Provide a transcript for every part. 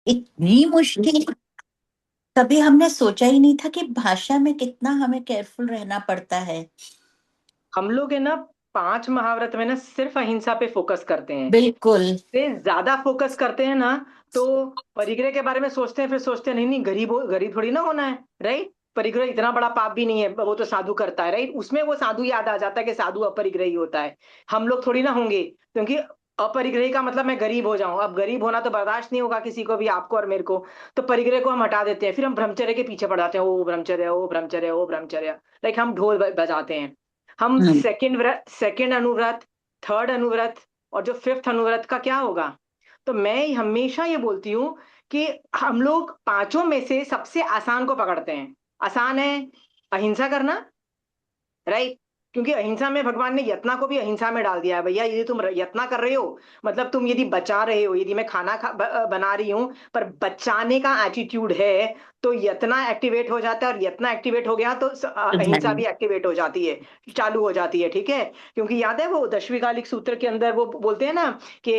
इतनी मुश्किल कभी हमने सोचा ही नहीं था कि भाषा में कितना हमें केयरफुल रहना पड़ता है। हम लोग है ना 5 महाव्रत में ना सिर्फ अहिंसा पे फोकस करते हैं। बिल्कुल। से ज्यादा फोकस करते हैं ना, तो परिग्रह के बारे में सोचते हैं, फिर सोचते हैं नहीं नहीं, गरीब गरीब थोड़ी ना होना है, राइट। परिग्रह इतना बड़ा पाप भी नहीं है, वो तो साधु करता है, राइट। उसमें वो साधु याद आ जाता है कि साधु अपरिग्रही होता है। हम लोग थोड़ी ना होंगे, क्योंकि अपरिग्रही का मतलब मैं गरीब हो जाऊं। अब गरीब होना तो बर्दाश्त नहीं होगा किसी को भी, आपको और मेरे को। तो परिग्रह को हम हटा देते हैं, फिर हम ब्रह्मचर्य के पीछे पड़ जाते हैं। ओ ब्रह्मचर्य, ओ ब्रह्मचर्य, ओ ब्रह्मचर्य। लाइक हम ढोल बजाते हैं। हम हम्म। सेकंड अनुव्रत, थर्ड अनुव्रत और जो फिफ्थ अनुव्रत का क्या होगा। तो मैं हमेशा ये बोलती हूँ कि हम लोग पांचों में से सबसे आसान को पकड़ते हैं। आसान है अहिंसा करना, राइट। क्योंकि अहिंसा में भगवान ने यत्ना को भी अहिंसा में डाल दिया है। भैया यदि तुम यत्ना कर रहे हो, मतलब तुम यदि बचा रहे हो, यदि मैं खाना बना रही हूं पर बचाने का एटीट्यूड है, तो यत्ना एक्टिवेट हो जाता है। और यत्ना एक्टिवेट हो गया तो अहिंसा भी धन्य। एक्टिवेट हो जाती है, चालू हो जाती है, ठीक है। क्योंकि याद है वो दशवी कालिक सूत्र के अंदर वो बोलते हैं ना कि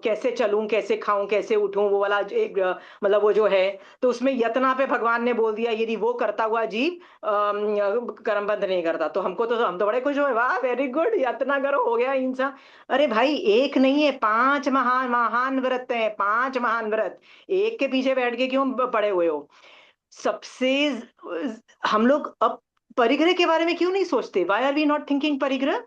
कैसे चलूं, कैसे खाऊं, कैसे उठूं, वो वाला एक मतलब वो जो है। तो उसमें यत्ना पे भगवान ने बोल दिया यदि वो करता हुआ जीव कर्मबंध नहीं करता। तो हम तो बड़े खुश हुए, वाह वेरी गुड, यातना करो, हो गया इंसान। अरे भाई एक नहीं है, 5 महान महान व्रत है, 5 महान व्रत। एक के पीछे बैठ के क्यों पड़े हुए हो। सबसे हम लोग अब परिग्रह के बारे में क्यों नहीं सोचते, why are we not thinking परिग्रह।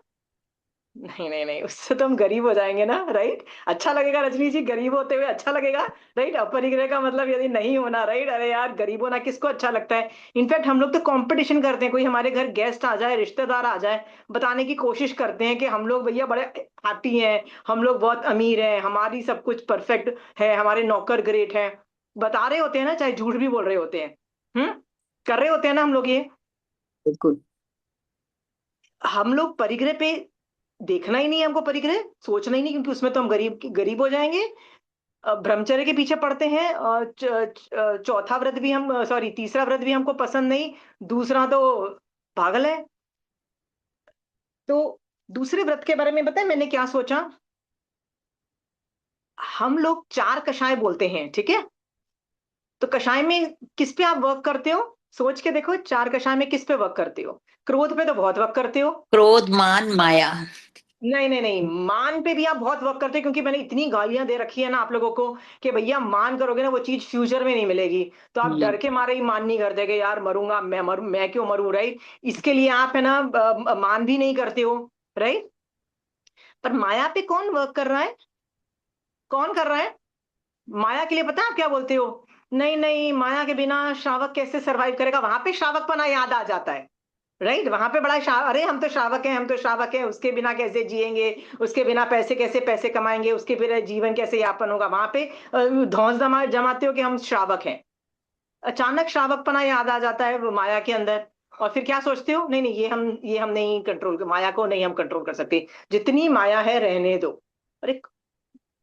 नहीं नहीं नहीं, उससे तो हम गरीब हो जाएंगे ना, राइट। अच्छा लगेगा रजनी जी, गरीब होते हुए अच्छा लगेगा, राइट। अपरिग्रह का मतलब यदि नहीं होना, राइट। अरे यार गरीब होना किसको अच्छा लगता है। इनफैक्ट हम लोग तो कंपटीशन करते हैं, कोई हमारे घर गेस्ट आ जाए, रिश्तेदार आ जाए, बताने की कोशिश करते हैं कि हम लोग भैया बड़े हैप्पी हैं, हम लोग बहुत अमीर हैं, हमारी सब कुछ परफेक्ट है, हमारे नौकर ग्रेट हैं। बता रहे होते हैं ना, चाहे झूठ भी बोल रहे होते हैं। हम्म। कर रहे होते हैं ना हम लोग ये। बिल्कुल। हम लोग परिग्रह पे देखना ही नहीं है, हमको परिग्रह सोचना ही नहीं, क्योंकि उसमें तो हम गरीब गरीब हो जाएंगे। ब्रह्मचर्य के पीछे पड़ते हैं। और चौथा व्रत भी हम, सॉरी तीसरा व्रत भी हमको पसंद नहीं। दूसरा तो पागल है। तो दूसरे व्रत के बारे में पता है मैंने क्या सोचा। हम लोग 4 कषाय बोलते हैं, ठीक है। तो कषाय में किस पे आप वर्क करते हो, सोच के देखो, 4 कषाय में किस पे वर्क करते हो। क्रोध पे तो बहुत वर्क करते हो। क्रोध मान माया। नहीं नहीं नहीं, मान पे भी आप बहुत वर्क करते हैं, क्योंकि मैंने इतनी गालियां दे रखी है ना आप लोगों को कि भैया मान करोगे ना वो चीज फ्यूचर में नहीं मिलेगी। तो आप हम्म। डर के मारे ही मान नहीं करते कि यार मरूंगा, मैं मरूं, मैं क्यों मरूं, राइट। इसके लिए आप है ना मान भी नहीं करते हो, राइट। पर माया पे कौन वर्क कर रहा है, कौन कर रहा है। माया के लिए पता है आप क्या बोलते हो। नहीं नहीं, माया के बिना श्रावक कैसे सरवाइव करेगा, वहां पे श्रावकपना याद आ जाता है, राइट। वहां पे बड़ा अरे हम तो श्रावक हैं, हम तो श्रावक हैं, उसके बिना कैसे जिएंगे, उसके बिना पैसे कैसे पैसे कमाएंगे, उसके बिना जीवन कैसे यापन होगा। वहां पे धौंस जमाते हो कि हम श्रावक हैं। अचानक श्रावकपना याद आ जाता है वो माया के अंदर। और फिर क्या सोचते हो, नहीं नहीं, ये हम नहीं कंट्रोल, माया को नहीं हम कंट्रोल कर सकते, जितनी माया है रहने दो। अरे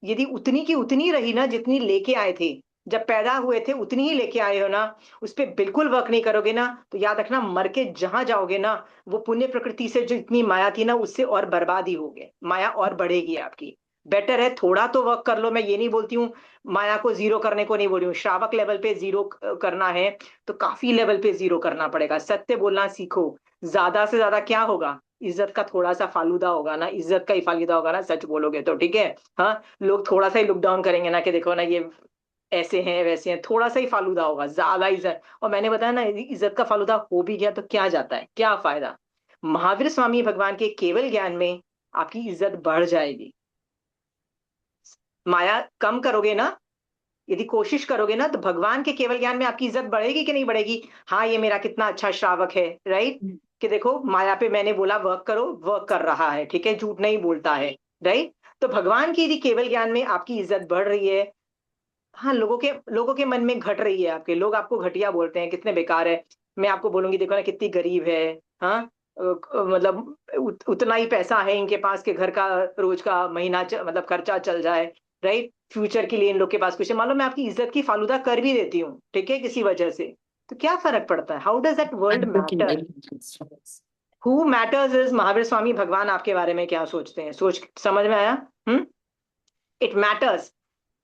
यदि उतनी की उतनी रही ना जितनी लेके आए थे, जब पैदा हुए थे उतनी ही लेके आए हो ना, उस पर बिल्कुल वर्क नहीं करोगे ना, तो याद रखना मर के जहां जाओगे ना, वो पुण्य प्रकृति से जो इतनी माया थी ना उससे और बर्बाद ही होगे, माया और बढ़ेगी आपकी। बेटर है थोड़ा तो वर्क कर लो, मैं ये नहीं बोलती हूँ, माया को जीरो करने को नहीं बोल रही हूँ। श्रावक लेवल पे जीरो करना है तो काफी लेवल पे जीरो करना पड़ेगा। सत्य बोलना सीखो। ज्यादा से ज्यादा क्या होगा, इज्जत का थोड़ा सा फालूदा होगा ना, इज्जत का ही फालूदा होगा ना, सच बोलोगे तो, ठीक है। हाँ, लोग थोड़ा सा ही लुक डाउन करेंगे ना कि देखो ना ये ऐसे हैं वैसे हैं, थोड़ा सा ही फालूदा होगा, ज्यादा इज्जत। और मैंने बताया ना यदि इज्जत का फालूदा हो भी गया तो क्या जाता है, क्या फायदा। महावीर स्वामी भगवान के केवल ज्ञान में आपकी इज्जत बढ़ जाएगी। माया कम करोगे ना, यदि कोशिश करोगे ना, तो भगवान के केवल ज्ञान में आपकी इज्जत बढ़ेगी कि नहीं बढ़ेगी। हाँ ये मेरा कितना अच्छा श्रावक है, राइट। कि देखो माया पे मैंने बोला वर्क करो, वर्क कर रहा है, ठीक है, झूठ नहीं बोलता है, राइट। तो भगवान की यदि केवल ज्ञान में आपकी इज्जत बढ़ रही है। हाँ, लोगों के मन में घट रही है, आपके लोग आपको घटिया बोलते हैं, कितने बेकार है। मैं आपको बोलूंगी देखो ना कितनी गरीब है। हाँ, मतलब उतना ही पैसा है इनके पास कि घर का रोज का महीना मतलब खर्चा चल जाए, राइट। फ्यूचर के लिए इन लोग के पास कुछ है, मान लो मैं आपकी इज्जत की फालूदा कर भी देती हूँ, ठीक है, किसी वजह से, तो क्या फर्क पड़ता है, हाउ डज दैट वर्ल्ड अंतों की मैटर। नहीं। Who matters is Mahavir Swami भगवान आपके बारे में क्या सोचते हैं, सोच समझ में आया। हम्म। It matters.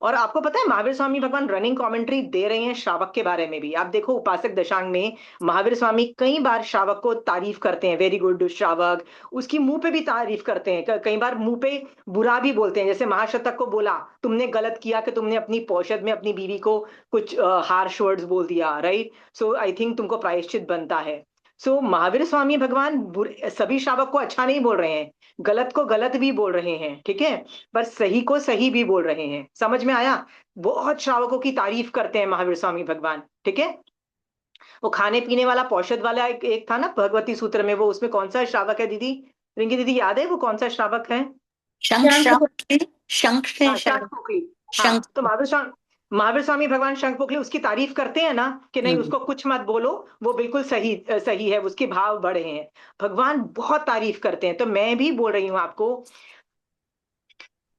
और आपको पता है महावीर स्वामी भगवान रनिंग कमेंट्री दे रहे हैं श्रावक के बारे में भी। आप देखो उपासक दशांग में महावीर स्वामी कई बार श्रावक को तारीफ करते हैं, वेरी गुड श्रावक। उसकी मुंह पे भी तारीफ करते हैं, कई बार मुंह पे बुरा भी बोलते हैं। जैसे महाशतक को बोला तुमने गलत किया कि तुमने अपनी पौषद में अपनी बीवी को कुछ हार्श वर्ड्स बोल दिया, राइट? सो आई थिंक तुमको प्रायश्चित बनता है। सो महावीर स्वामी भगवान सभी श्रावक को अच्छा नहीं बोल रहे हैं, गलत को गलत भी बोल रहे हैं, ठीक है? पर सही को सही भी बोल रहे हैं। समझ में आया? बहुत श्रावकों की तारीफ करते हैं महावीर स्वामी भगवान, ठीक है? वो खाने पीने वाला पौषध वाला एक था ना भगवती सूत्र में, वो उसमें कौन सा श्रावक है दीदी? रिंकी दीदी याद है वो कौन सा श्रावक है? शंख शंख शंख शंख से हाँ, शंख शायद। पोखली। शंख। हाँ, तो महावीर स्वामी भगवान शंख पोखली उसकी तारीफ करते हैं ना कि नहीं हम्म। उसको कुछ मत बोलो, वो बिल्कुल सही सही है, उसके भाव बढ़े हैं। भगवान बहुत तारीफ करते हैं। तो मैं भी बोल रही हूँ आपको,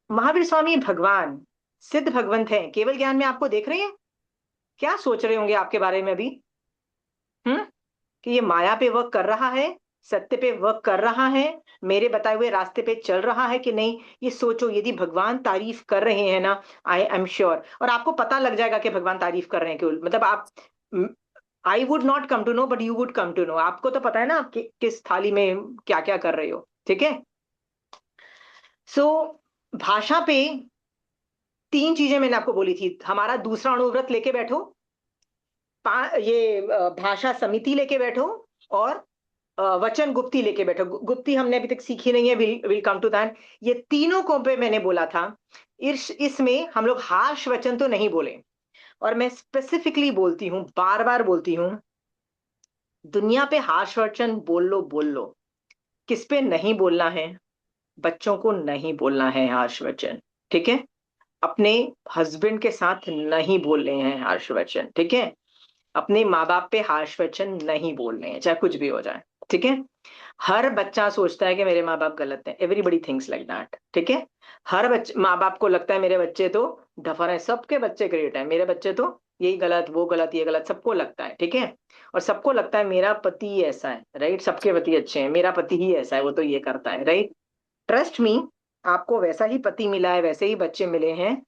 महावीर स्वामी भगवान सिद्ध भगवंत हैं, केवल ज्ञान में आपको देख रहे हैं। क्या सोच रहे होंगे आपके बारे में अभी? हम्म? कि ये माया पे वर्क कर रहा है, सत्य पे वर्क कर रहा है, मेरे बताए हुए रास्ते पे चल रहा है कि नहीं? ये सोचो। यदि भगवान तारीफ कर रहे हैं ना, आई एम श्योर, और आपको पता लग जाएगा कि भगवान तारीफ कर रहे हैं क्यों। मतलब आप, I would not come to know but you would come to know. आपको तो पता है ना आप किस थाली में क्या क्या कर रहे हो, ठीक है? सो भाषा पे तीन चीजें मैंने आपको बोली थी। हमारा दूसरा अणुव्रत लेके बैठो, ये भाषा समिति लेके बैठो, और वचन गुप्ती लेके बैठो। गुप्ती हमने अभी तक सीखी नहीं है, विल कम टू दैट। ये तीनों को पे मैंने बोला था, इसमें हम लोग हार्श वचन तो नहीं बोले। और मैं स्पेसिफिकली बोलती हूँ, बार बार बोलती हूँ, दुनिया पे हार्श वचन बोल लो। किस पे नहीं बोलना है? बच्चों को नहीं बोलना है हार्श वचन, ठीक है? अपने हस्बैंड के साथ नहीं बोलने हैं हार्श वचन, ठीक है? अपने माँ बाप पे हार्श वचन नहीं बोलने हैं, चाहे कुछ भी हो जाए, ठीक है? हर बच्चा सोचता है कि मेरे माँ बाप गलत हैं, एवरीबडी थिंक्स लाइक दैट, ठीक है? हर बच्चे, माँ बाप को लगता है मेरे बच्चे तो डफर है, सबके बच्चे ग्रेट है, मेरे बच्चे तो यही गलत वो गलत ये गलत, सबको लगता है, ठीक है? और सबको लगता है मेरा पति ही ऐसा है, राइट? सबके पति अच्छे हैं, मेरा पति ही ऐसा है, वो तो ये करता है, राइट? ट्रस्ट मी, आपको वैसा ही पति मिला है, वैसे ही बच्चे मिले हैं,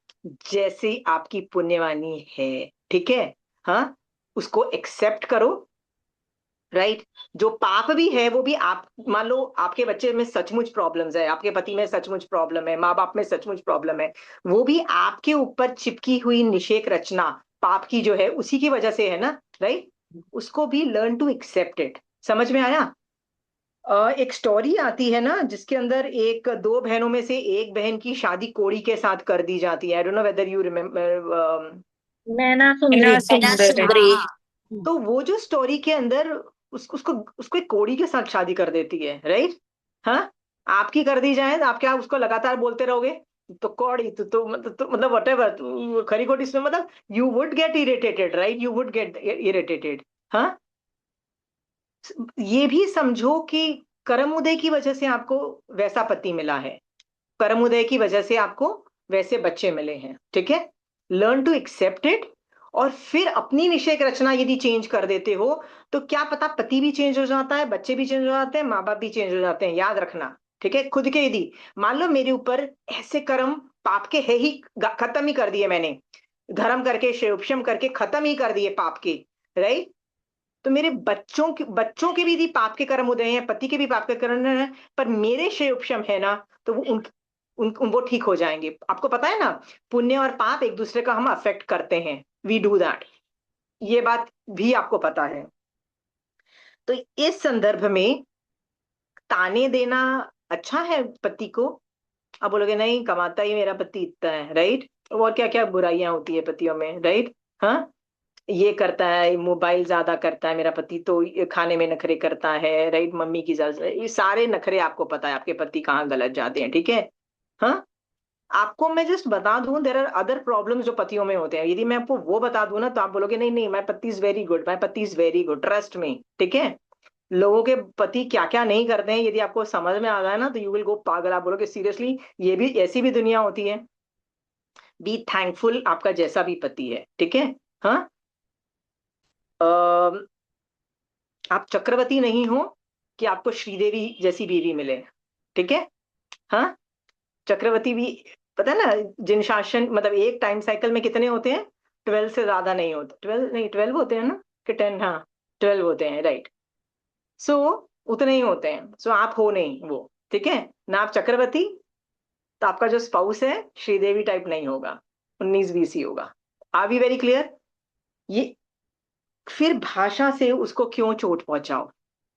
जैसे आपकी पुण्यवानी है, ठीक है? हाँ, उसको एक्सेप्ट करो, राइट? जो पाप भी है वो भी आप, मान लो आपके बच्चे में सचमुच प्रॉब्लम्स है, आपके पति में सचमुच प्रॉब्लम है, माँ बाप में सचमुच प्रॉब्लम है, वो भी आपके ऊपर चिपकी हुई निषेक रचना पाप की जो है उसी की वजह से है ना, राइट? उसको भी लर्न टू एक्सेप्ट इट। समझ में आया? एक स्टोरी आती है ना जिसके अंदर एक दो बहनों में से एक बहन की शादी कोड़ी के साथ कर दी जाती है। I don't know whether you remember. Naina Sundari. Bina सुंदरी। तो वो जो स्टोरी के अंदर उसको एक कोड़ी के साथ शादी कर देती है, राइट? हाँ, आपकी कर दी जाए, आप क्या उसको लगातार बोलते रहोगे? तो कौड़ी मतलब वट एवर खरी खोटी इसमें, मतलब you would get irritated, right? You would get irritated. हाँ, ये भी समझो कि कर्म उदय की वजह से आपको वैसा पति मिला है, कर्म उदय की वजह से आपको वैसे बच्चे मिले हैं, ठीक है? Learn to accept it. और फिर अपनी निषेक रचना यदि चेंज कर देते हो तो क्या पता पति भी चेंज हो जाता है, बच्चे भी चेंज हो जाते हैं, माँ बाप भी चेंज हो जाते हैं, याद रखना, ठीक है? खुद के यदि मान लो मेरे ऊपर ऐसे कर्म पाप के है ही, खत्म ही कर दिए मैंने, धर्म करके शिवोपशम करके खत्म ही कर दिए पाप के, राइट? तो मेरे बच्चों के भी यदि पाप के कर्म उदय हैं, पति के भी पाप के कर्म हैं, पर मेरे क्षयोपशम है ना, तो वो वो ठीक हो जाएंगे। आपको पता है ना, पुण्य और पाप एक दूसरे का हम अफेक्ट करते हैं, वी डू दैट, ये बात भी आपको पता है। तो इस संदर्भ में ताने देना अच्छा है पति को? आप बोलोगे नहीं, कमाता ही मेरा पति इतना है, राइट? और क्या क्या बुराइयां होती है पतियों में, राइट? हाँ, ये करता है, मोबाइल ज्यादा करता है मेरा पति, तो ये खाने में नखरे करता है, राइट? मम्मी की ज्यादा, ये सारे नखरे आपको पता है आपके पति कहाँ गलत जाते हैं, ठीक है? हाँ, आपको मैं जस्ट बता दूं, देर आर अदर प्रॉब्लम्स जो पतियों में होते हैं। यदि मैं आपको वो बता दूं ना तो आप बोलोगे नहीं नहीं, माय पति इज वेरी गुड, माय पति is very good, trust me, ठीक है? लोगों के पति क्या क्या नहीं करते हैं, यदि आपको समझ में आ रहा है ना, तो यू विल गो पागल, आप बोलोगे सीरियसली ये भी, ऐसी भी दुनिया होती है? बी थैंकफुल आपका जैसा भी पति है, ठीक है? हाँ, आप चक्रवर्ती नहीं हो कि आपको श्रीदेवी जैसी बीवी मिले, ठीक है? हाँ, चक्रवर्ती भी पता है ना, जिन शासन मतलब एक टाइम साइकिल में कितने होते हैं, 12 से ज्यादा नहीं होते, 12 नहीं, 12 होते हैं ना, कि 10, हाँ 12 होते हैं, राइट। सो उतने ही होते हैं, सो आप हो नहीं वो, ठीक है ना, आप चक्रवर्ती, तो आपका जो स्पाउस है श्रीदेवी टाइप नहीं होगा, 19-20 ही होगा। Are we very clear? ये फिर भाषा से उसको क्यों चोट पहुंचाओ,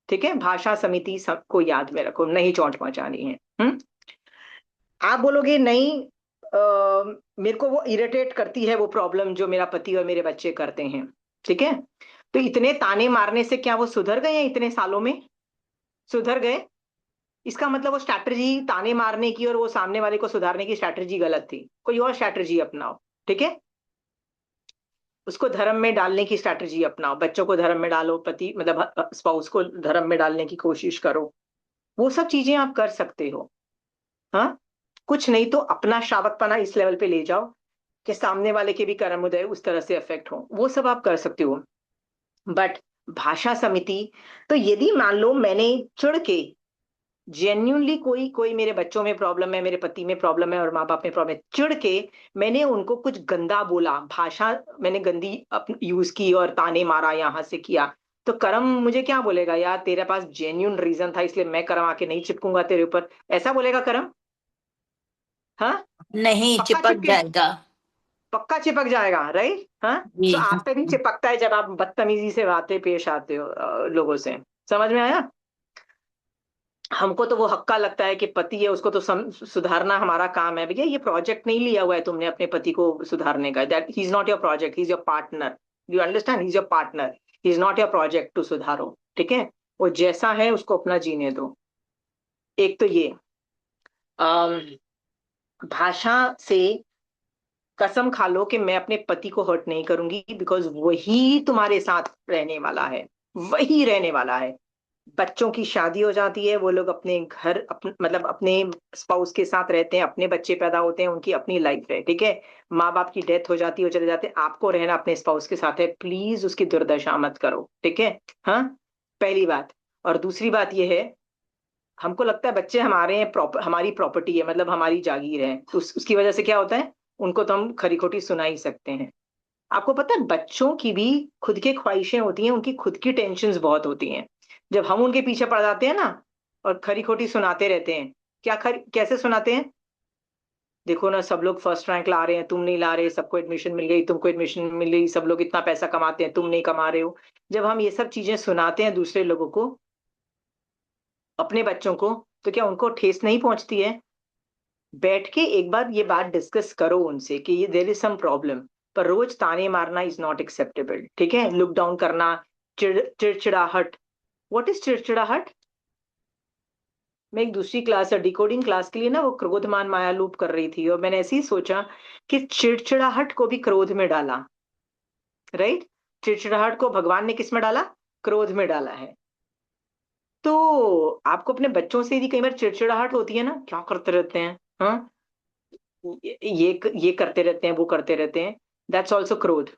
ठीक है, भाषा समिति सबको याद में रखो, नहीं चोट पहुंचानी है। आप बोलोगे नहीं, मेरे को वो इरिटेट करती है वो प्रॉब्लम जो मेरा पति और मेरे बच्चे करते हैं, ठीक है, तो इतने ताने मारने से क्या वो सुधर गए हैं इतने सालों में? सुधर गए? इसका मतलब वो स्ट्रैटेजी ताने मारने की और वो सामने वाले को सुधारने की स्ट्रैटेजी गलत थी, कोई और स्ट्रैटेजी अपनाओ, ठीक है। उसको धर्म में डालने की स्ट्रैटेजी अपनाओ, बच्चों को धर्म में डालो, पति मतलब स्पाउस को धर्म में डालने की कोशिश करो, वो सब चीजें आप कर सकते हो। हाँ, कुछ नहीं तो अपना श्रावकपना इस लेवल पे ले जाओ कि सामने वाले के भी कर्म उदय उस तरह से अफेक्ट हो, वो सब आप कर सकते हो। बट भाषा समिति, तो यदि मान लो मैंने चिढ़ के जेन्यूनली, कोई कोई मेरे बच्चों में प्रॉब्लम है, मेरे पति में प्रॉब्लम है और माँ बाप में प्रॉब्लम है, चिढ़ के मैंने उनको कुछ गंदा बोला, भाषा मैंने गंदी यूज की और ताने मारा, यहां से किया, तो कर्म मुझे क्या बोलेगा, यार तेरे पास जेन्यून रीजन था इसलिए मैं कर्म आके नहीं चिपकूंगा तेरे ऊपर, ऐसा बोलेगा कर्म? हाँ, नहीं, पक्का चिपक चिपके, जाएगा। पक्का चिपक जाएगा, राइट। हाँ, जी। सो आप पे भी चिपकता है जब आप बदतमीजी से बातें पेश आते हो लोगों से, समझ में आया? हमको तो वो हक्का लगता है कि पति है उसको तो सुधारना हमारा काम है, भैया ये प्रोजेक्ट नहीं लिया हुआ है तुमने अपने पति को सुधारने का, that he is not your project, he is your partner, you understand, he is your partner, he is not your project to सुधारो, ठीक है, वो जैसा है उसको अपना जीने दो। एक तो ये अम, भाषा से कसम खा लो कि मैं अपने पति को हर्ट नहीं करूंगी, बिकॉज वही तुम्हारे साथ रहने वाला है, वही रहने वाला है। बच्चों की शादी हो जाती है, वो लोग अपने घर मतलब अपने स्पाउस के साथ रहते हैं, अपने बच्चे पैदा होते हैं, उनकी अपनी लाइफ है, ठीक है। माँ बाप की डेथ हो जाती है, वो चले जाते हैं, आपको रहना अपने स्पाउस के साथ है, प्लीज उसकी दुर्दशा मत करो, ठीक है। हाँ, पहली बात। और दूसरी बात ये है, हमको लगता है बच्चे हमारे हैं, हमारी प्रॉपर्टी है, मतलब हमारी जागीर है, तो उसकी वजह से क्या होता है, उनको तो हम खरी खोटी सुना ही सकते हैं। आपको पता है बच्चों की भी खुद की ख्वाहिशें होती हैं, उनकी खुद की टेंशन्स बहुत होती हैं, जब हम उनके पीछे पड़ जाते हैं ना और खरी खोटी सुनाते रहते हैं, कैसे सुनाते हैं, देखो ना सब लोग फर्स्ट रैंक ला रहे हैं, तुम नहीं ला रहे, सबको एडमिशन मिल गई, तुमको एडमिशन मिल गई, सब लोग इतना पैसा कमाते हैं, तुम नहीं कमा रहे हो। जब हम ये सब चीजें सुनाते हैं दूसरे लोगों को, अपने बच्चों को, तो क्या उनको ठेस नहीं पहुंचती है? बैठ के एक बार ये बात डिस्कस करो उनसे कि ये देयर इज सम प्रॉब्लम, पर रोज ताने मारना इज नॉट एक्सेप्टेबल, ठीक है, लुक डाउन करना, चिड़चिड़ाहट। What is चिड़चिड़ाहट? मैं एक दूसरी क्लास है डिकोडिंग क्लास के लिए ना वो क्रोधमान माया लूप कर रही थी, और मैंने ऐसे ही सोचा कि चिड़चिड़ाहट को भी क्रोध में डाला, राइट, चिड़चिड़ाहट को भगवान ने किस में डाला? क्रोध में डाला है। तो आपको अपने बच्चों से यदि कई बार चिड़चिड़ाहट होती है ना, क्या करते रहते हैं, हाँ, ये करते रहते हैं, वो करते रहते हैं, दैट्स ऑल्सो क्रोध,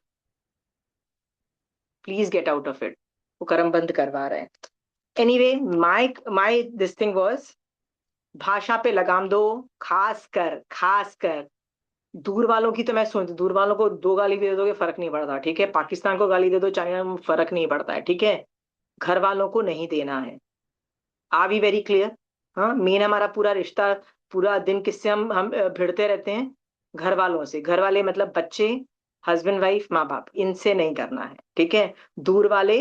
please get out of it, वो कर्म बंद करवा रहे हैं। Anyway, my my this thing was, भाषा पे लगाम दो, खास कर दूर वालों की, तो मैं सुन, दूर वालों को दो गाली भी दे दोगे फर्क नहीं पड़ता, ठीक है, पाकिस्तान को गाली दे दो, चाइना में फर्क नहीं पड़ता है, ठीक है, घर वालों को नहीं देना है। R be very clear? हाँ, मेन हमारा पूरा रिश्ता, पूरा दिन किससे हम भिड़ते रहते हैं? घर वालों से, घर वाले मतलब बच्चे, हस्बैंड वाइफ माँ बाप, इनसे नहीं करना है, ठीक है। दूर वाले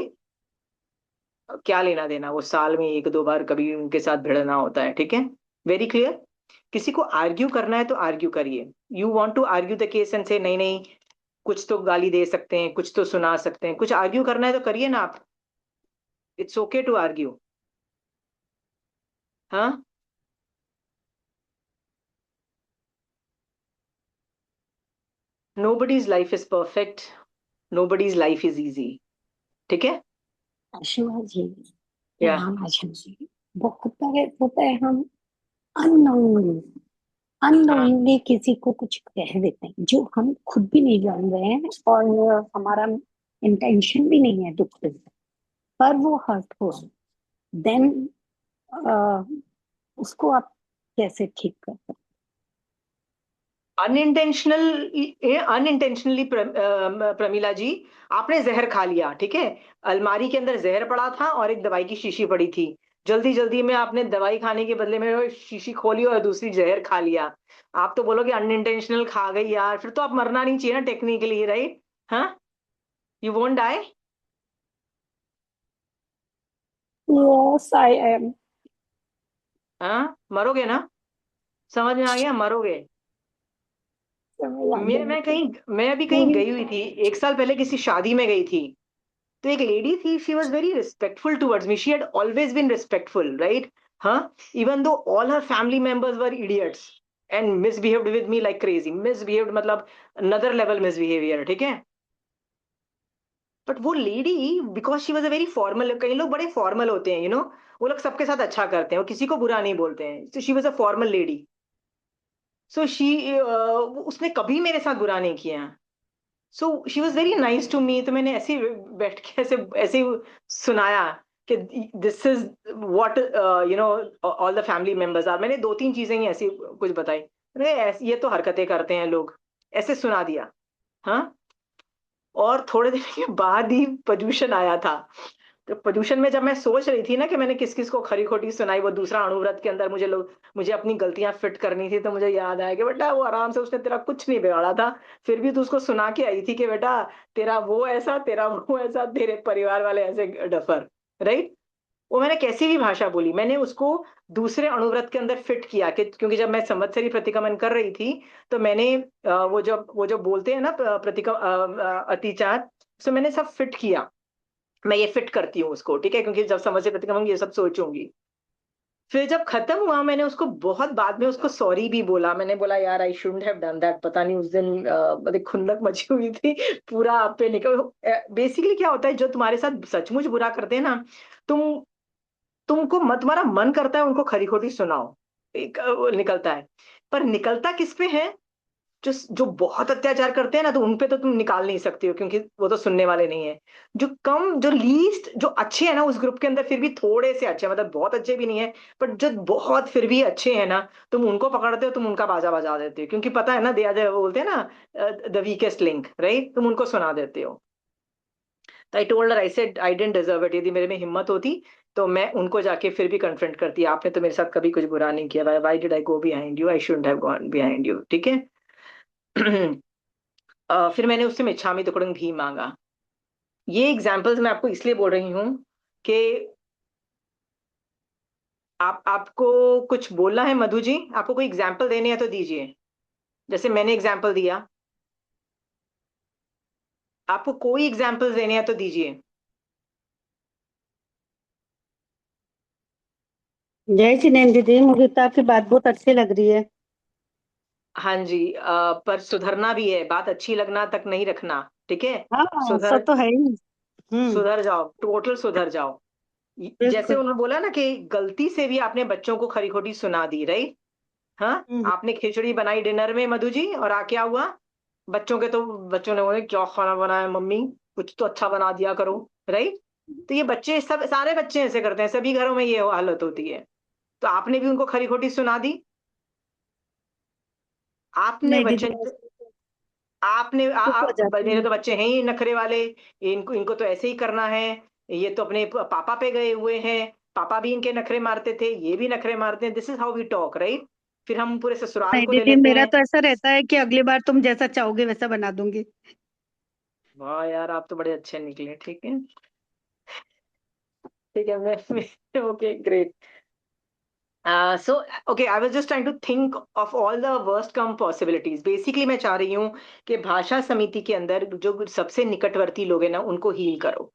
क्या लेना देना, वो साल में एक दो बार कभी उनके साथ भिड़ना होता है, ठीक है, वेरी क्लियर। किसी को आर्ग्यू करना है तो आर्ग्यू करिए, you want to argue the case and से नहीं नहीं, कुछ तो गाली दे सकते हैं, कुछ तो सुना सकते हैं, कुछ आर्ग्यू करना है तो करिए ना आप, इट्स ओके टू आर्ग्यू। हाँ, nobody's life is perfect, nobody's life is easy, ठीक है। शिवा जी, या राम आशा जी, बहुत बार होता है हम अननोइंगली हाँ, अननोइंगली किसी को कुछ कह देते हैं जो हम खुद भी नहीं जान रहे हैं, और हमारा इंटेंशन भी नहीं है दुख देना, पर वो हर्ट हो, देन उसको आप कैसे ठीक कर सकते अनइंटेंशनली प्रमीला जी, आपने जहर खा लिया, ठीक है। अलमारी के अंदर जहर पड़ा था और एक दवाई की शीशी पड़ी थी। जल्दी जल्दी में आपने दवाई खाने के बदले में वो शीशी खोली और दूसरी जहर खा लिया। आप तो बोलोगे अनइंटेंशनल खा गई यार, फिर तो आप मरना नहीं चाहिए ना टेक्निकली, राइट? हाँ, you won't die. Yes, I am. हाँ, मरोगे ना? समझ में आ गया, मरोगे। समझ आ गया मैं मुझे कहीं, मैं अभी कहीं पूरी। गई हुई थी, 1 साल पहले किसी शादी में गई थी। तो एक लेडी थी, she was very respectful towards me, she had always been respectful, right? हाँ, even though all her family members were idiots and misbehaved with me like crazy. Misbehaved मतलब अनदर लेवल मिसबिहेवियर, ठीक है। But वो lady, because she was a very formal, कई लोग बड़े formal होते हैं, वो लोग सबके साथ अच्छा करते हैं, वो किसी को बुरा नहीं बोलते हैं, तो she was a formal lady. So she, उसने कभी मेरे साथ बुरा नहीं किया। So she was very nice to me. तो मैंने ऐसे ही बैठ के ऐसे ऐसे ही सुनाया कि this is what all the family members are. मैंने 2-3 चीजें ही ऐसी कुछ बताई, ये तो हरकतें करते हैं लोग, ऐसे सुना दिया। हाँ, और थोड़े दिन के बाद ही प्रदूषण आया था। तो प्रदूषण में जब मैं सोच रही थी ना कि मैंने किस किस को खरी खोटी सुनाई, वो दूसरा अणुव्रत के अंदर मुझे अपनी गलतियां फिट करनी थी, तो मुझे याद आया कि बेटा वो आराम से, उसने तेरा कुछ नहीं बिगाड़ा था, फिर भी तू उसको सुना के आई थी कि बेटा तेरा वो ऐसा, तेरा वो ऐसा, तेरे परिवार वाले ऐसे डफर, राइट? वो मैंने कैसी भी भाषा बोली, मैंने उसको दूसरे अणुव्रत के अंदर फिट किया कि, क्योंकि जब मैं संवत्सरी प्रतिक्रमण कर रही थी, तो मैंने वो जो बोलते हैं ना अतिचार, सो मैंने सब फिट किया। मैं ये फिट करती हूँ उसको, ठीक है, क्योंकि जब संवत्सरी प्रतिक्रमण ये सब सोचूंगी। फिर जब खत्म हुआ, मैंने उसको बहुत बाद में उसको सॉरी भी बोला। मैंने बोला यार I shouldn't have done that, पता नहीं उस दिन मतलब खुंदक मची हुई थी, पूरा आप पे निकल। बेसिकली क्या होता है, जो तुम्हारे साथ सचमुच बुरा करते हैं ना, तुम तुम्हारा मन करता है उनको खरी खोटी सुनाओ, एक निकलता है। पर निकलता किस पे है? जो जो बहुत अत्याचार करते हैं ना, तो उन पे तो तुम निकाल नहीं सकते हो, क्योंकि वो तो सुनने वाले नहीं है। जो लीस्ट, जो अच्छे हैं ना उस ग्रुप के अंदर, फिर भी थोड़े से अच्छे, मतलब बहुत अच्छे भी नहीं है, बट जो बहुत फिर भी अच्छे हैं ना, तुम उनको पकड़ते हो, तुम उनका बाजा बजा देते हो, क्योंकि पता है ना, दे आर बोलते हैं ना, द वीकेस्ट लिंक, राइट? तुम उनको सुना देते हो। तो I told her, I said I didn't deserve it. यदि मेरे में हिम्मत होती तो मैं उनको जाके फिर भी कन्फ्रंट करती। आपने तो मेरे साथ कभी कुछ बुरा नहीं किया, why did I go behind you? I shouldn't have gone behind you, ठीक है। फिर मैंने उससे मिच्छामी दुक्कड़म भी मांगा। ये एग्जाम्पल्स मैं आपको इसलिए बोल रही हूँ कि आपको कुछ बोलना है मधु जी, आपको कोई एग्जाम्पल देने हैं तो दीजिए, जैसे मैंने एग्जाम्पल दिया। आपको कोई एग्जाम्पल देने हैं तो दीजिए। जय जिनेन्द्र दीदी, मुझे तो आपकी बात बहुत अच्छी लग रही है। हाँ जी, पर सुधरना भी है, बात अच्छी लगना तक नहीं रखना, ठीक है। हाँ, सुधर सब तो है ही। हम्म। सुधर जाओ, टोटल सुधर जाओ। जैसे बिल्कुल। उन्होंने बोला ना कि गलती से भी आपने बच्चों को खरी खोटी सुना दी, राइट? हाँ, हम्म। आपने खिचड़ी बनाई डिनर में मधु जी, और क्या हुआ? बच्चों ने बोले क्या खाना बनाया मम्मी, कुछ तो अच्छा बना दिया करो, राइट? तो ये बच्चे, सब सारे बच्चे ऐसे करते हैं, सभी घरों में ये हालत होती है। तो आपने भी उनको खरी खोटी सुना दी। आपने नहीं दीदी, बच्चे, आपने चुप हो जाती मेरे हूँ। तो बच्चे हैं ही नखरे वाले, इनको इनको तो ऐसे ही करना है, ये तो अपने पापा पे गए हुए हैं, पापा भी इनके नखरे मारते थे, ये भी नखरे मारते हैं, this is how we talk, right? फिर हम पूरे ससुराल नहीं को ले दीदी, लेते मेरा हैं। तो ऐसा रहता है कि अगली बार तुम जैसा चाहोगे वैसा बना दूंगी। वाह यार, आप तो बड़े अच्छे निकले, ठीक है। ठीक है, मैं okay great. So okay, I was just trying to think of all the worst come possibilities. Basically मैं चाह रही हूँ कि भाषा समिति के अंदर जो सबसे निकटवर्ती लोग हैं ना, उनको हील करो।